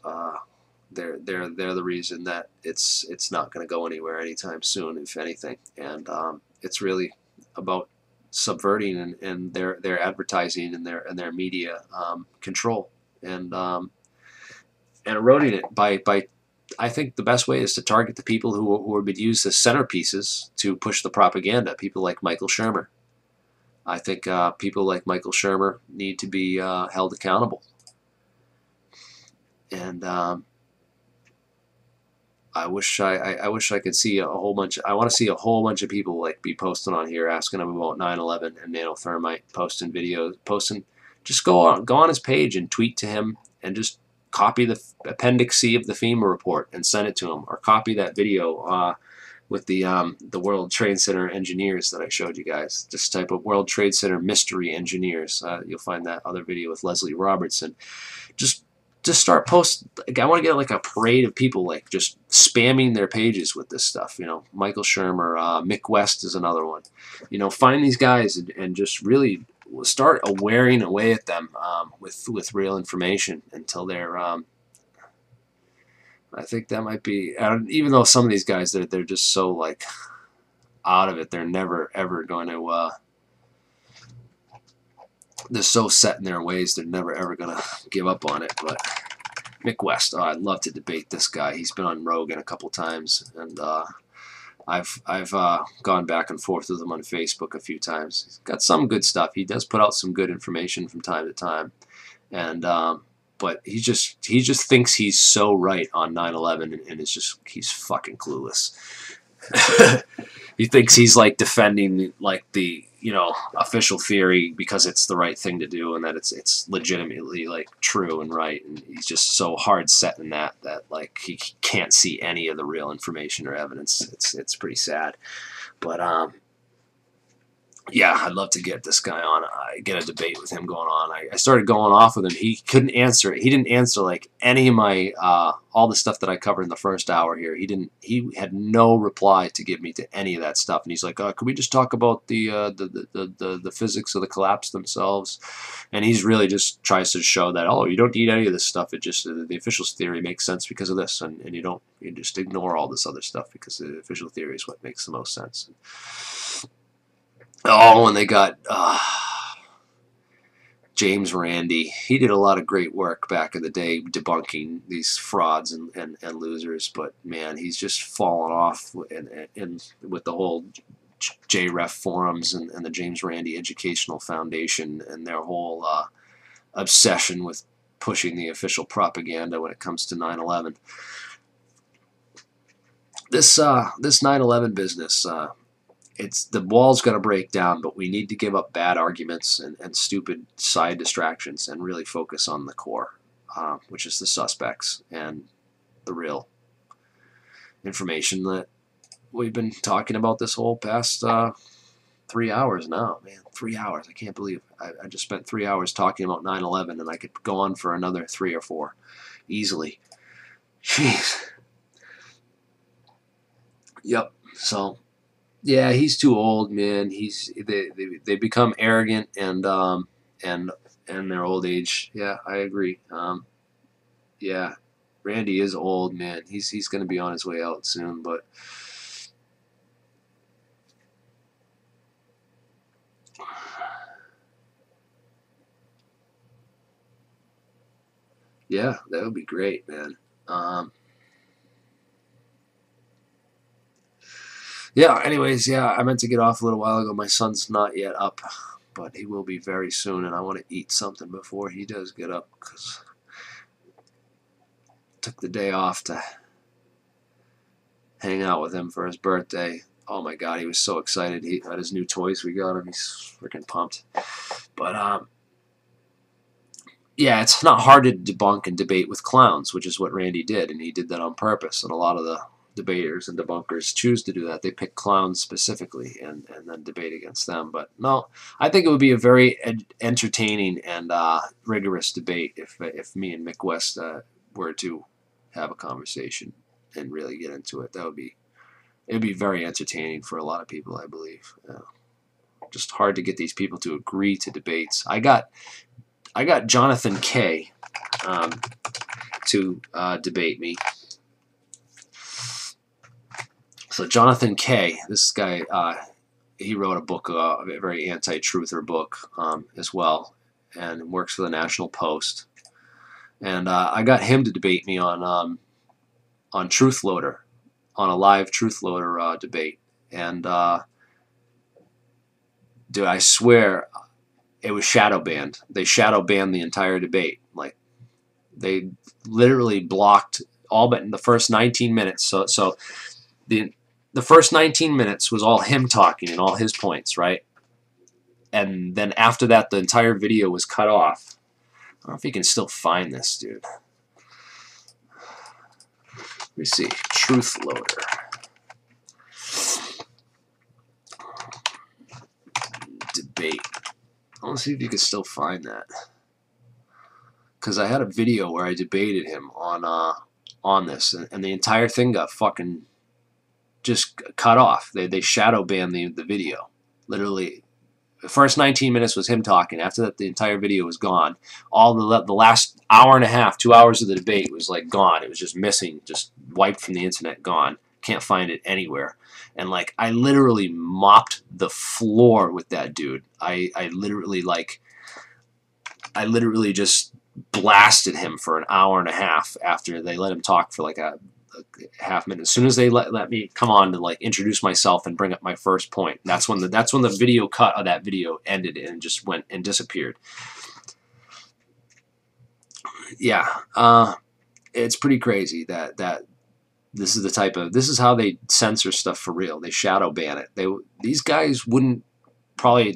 They're the reason that it's not going to go anywhere anytime soon, if anything. And it's really about subverting and their advertising and their media control and eroding it by. I think the best way is to target the people who would be used as centerpieces to push the propaganda. People like Michael Shermer. I think people like Michael Shermer need to be held accountable. And I wish I could see a whole bunch. I want to see a whole bunch of people like be posting on here, asking him about 9/11 and nanothermite, posting videos, Just go on his page and tweet to him, and just copy the Appendix C of the FEMA report and send it to him, or copy that video with the World Trade Center engineers that I showed you guys. Just type of World Trade Center mystery engineers. You'll find that other video with Leslie Robertson. Just start posting. I want to get like a parade of people like just spamming their pages with this stuff. You know, Michael Shermer, Mick West is another one. You know, find these guys and just really start wearing away at them with real information until they're. I think that might be, even though some of these guys they're just so like out of it, they're never ever going to. They're so set in their ways, they're never ever going to give up on it. But Mick West, I'd love to debate this guy. He's been on Rogan a couple times, and I've gone back and forth with him on Facebook a few times. He's got some good stuff. He does put out some good information from time to time, and but he just thinks he's so right on 9/11, and he's fucking clueless. He thinks he's like defending like the official theory because it's the right thing to do, and that it's legitimately like true and right, and he's just so hard set in that like he can't see any of the real information or evidence. It's pretty sad, but yeah, I'd love to get this guy on. Get a debate with him going on. I started going off with him. He couldn't answer it. He didn't answer like any of my all the stuff that I covered in the first hour here. He didn't. He had no reply to give me to any of that stuff. And he's like, "Could we just talk about the physics of the collapse themselves?" And he's really just tries to show that, oh, you don't need any of this stuff. It just the official theory makes sense because of this, and you just ignore all this other stuff because the official theory is what makes the most sense. Oh, and they got James Randi. He did a lot of great work back in the day debunking these frauds and losers, but man, he's just fallen off in with the whole JREF forums and the James Randi Educational Foundation and their whole obsession with pushing the official propaganda when it comes to 9/11. This 9/11 business, it's the wall's going to break down, but we need to give up bad arguments and stupid side distractions and really focus on the core, which is the suspects and the real information that we've been talking about this whole past 3 hours now. Man, 3 hours. I can't believe I just spent 3 hours talking about 9/11, and I could go on for another 3 or 4 easily. Jeez. Yep. So, yeah, he's too old, man. They become arrogant and their old age. Yeah, I agree. Yeah, Randy is old, man. He's going to be on his way out soon, but yeah, that would be great, man. Yeah, anyways, yeah, I meant to get off a little while ago. My son's not yet up, but he will be very soon, and I want to eat something before he does get up, because I took the day off to hang out with him for his birthday. Oh my God, he was so excited. He got his new toys we got him. He's freaking pumped. But yeah, it's not hard to debunk and debate with clowns, which is what Randy did, and he did that on purpose. And a lot of the debaters and debunkers choose to do that. They pick clowns specifically and then debate against them. But no, I think it would be a very entertaining and rigorous debate if me and Mick West were to have a conversation and really get into it. It'd be very entertaining for a lot of people, I believe. Just hard to get these people to agree to debates. I got Jonathan K. To debate me. So Jonathan K., this guy, he wrote a book, a very anti-truther book as well, and works for the National Post. And I got him to debate me on Truth Loader, on a live Truth Loader debate. And dude, I swear it was shadow banned. They shadow banned the entire debate. Like, they literally blocked all but in the first 19 minutes. So the first 19 minutes was all him talking and all his points, right? And then after that, the entire video was cut off. I don't know if you can still find this, dude. Let me see. Truth Loader. Debate. I want to see if you can still find that. Because I had a video where I debated him on this, and the entire thing got fucking just cut off. They shadow banned the video. Literally, the first 19 minutes was him talking. After that, the entire video was gone. All the last hour and a half, 2 hours of the debate was like gone. It was just missing, just wiped from the internet, gone. Can't find it anywhere. And like, I literally mopped the floor with that dude. I literally just blasted him for an hour and a half after they let him talk for like a half minute. As soon as they let me come on to like introduce myself and bring up my first point, that's when the video cut of that video ended and just went and disappeared. Yeah, it's pretty crazy that this is how they censor stuff for real. They shadow ban it. These guys would probably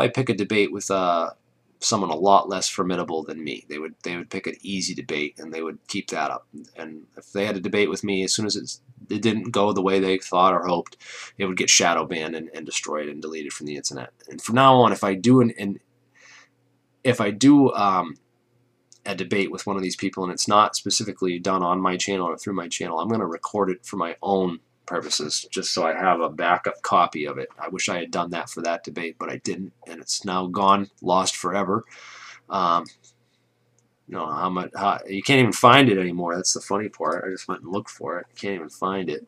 pick a debate with someone a lot less formidable than me. They would pick an easy debate and they would keep that up. And if they had a debate with me, as soon as it's it didn't go the way they thought or hoped, it would get shadow banned and destroyed and deleted from the internet. And from now on, if I do a debate with one of these people and it's not specifically done on my channel or through my channel, I'm going to record it for my own purposes, just so I have a backup copy of it. I wish I had done that for that debate, but I didn't, and it's now gone, lost forever. You know how you can't even find it anymore. That's the funny part. I just went and looked for it. Can't even find it.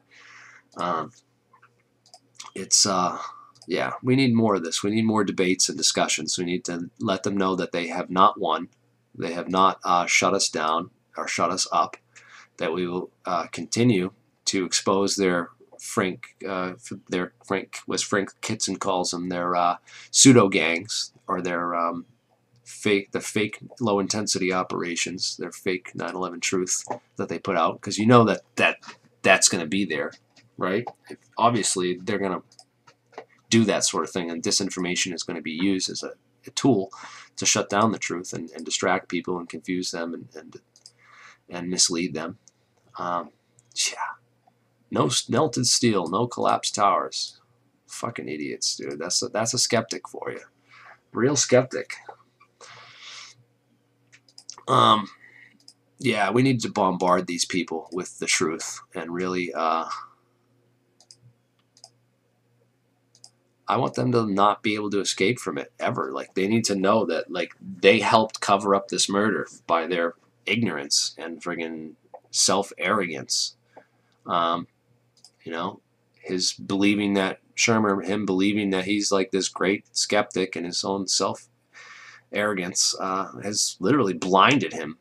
Yeah, we need more of this. We need more debates and discussions. We need to let them know that they have not won. They have not shut us down or shut us up. That we will continue to expose their Frank Kitson calls them, their pseudo gangs, or their the fake low intensity operations, their fake 9/11 truth that they put out, because you know that's going to be there, right? Obviously they're going to do that sort of thing, and disinformation is going to be used as a tool to shut down the truth and distract people and confuse them and mislead them. Yeah, no melted steel, no collapsed towers. Fucking idiots, dude. That's a skeptic for you, real skeptic. Yeah, we need to bombard these people with the truth and really I want them to not be able to escape from it ever. Like, they need to know that, like, they helped cover up this murder by their ignorance and friggin' self-arrogance. You know, his believing that Shermer, him believing that he's like this great skeptic, and his own self-arrogance has literally blinded him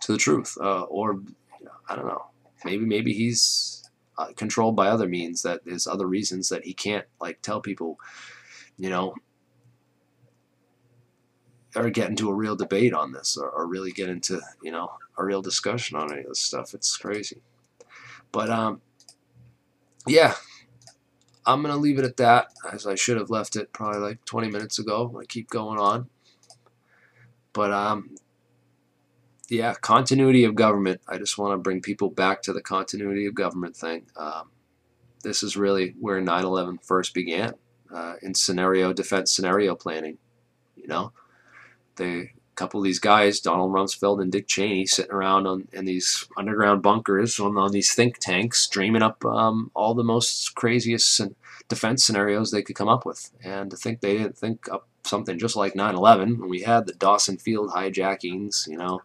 to the truth. Or, I don't know, maybe he's controlled by other means, that there's other reasons that he can't, like, tell people, you know, or get into a real debate on this, or really get into, you know, a real discussion on any of this stuff. It's crazy. But yeah, I'm gonna leave it at that, as I should have left it probably like 20 minutes ago. I keep going on, but yeah, continuity of government. I just want to bring people back to the continuity of government thing. This is really where 9/11 first began, in defense scenario planning. You know, a couple of these guys, Donald Rumsfeld and Dick Cheney, sitting around in these underground bunkers on these think tanks, dreaming up all the most craziest defense scenarios they could come up with. And to think they didn't think up something just like 9/11 when we had the Dawson Field hijackings, you know,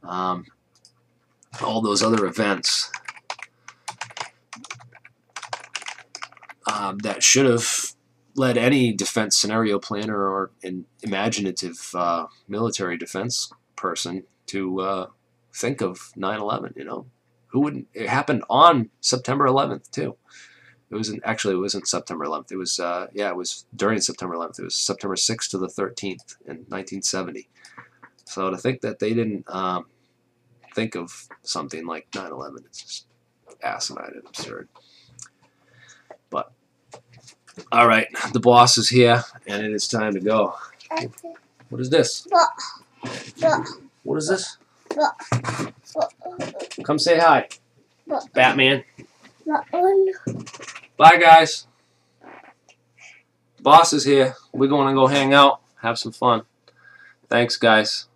all those other events that should have led any defense scenario planner or an imaginative military defense person to think of 9/11. You know, who wouldn't? It happened on September 11th too. It wasn't September 11th. It was it was during September 11th. It was September 6th to the 13th in 1970. So to think that they didn't think of something like 9/11, it's just asinine and absurd. But all right, the boss is here, and it is time to go. What is this? What is this? Come say hi, Batman. Bye, guys. Boss is here. We're going to go hang out, have some fun. Thanks, guys.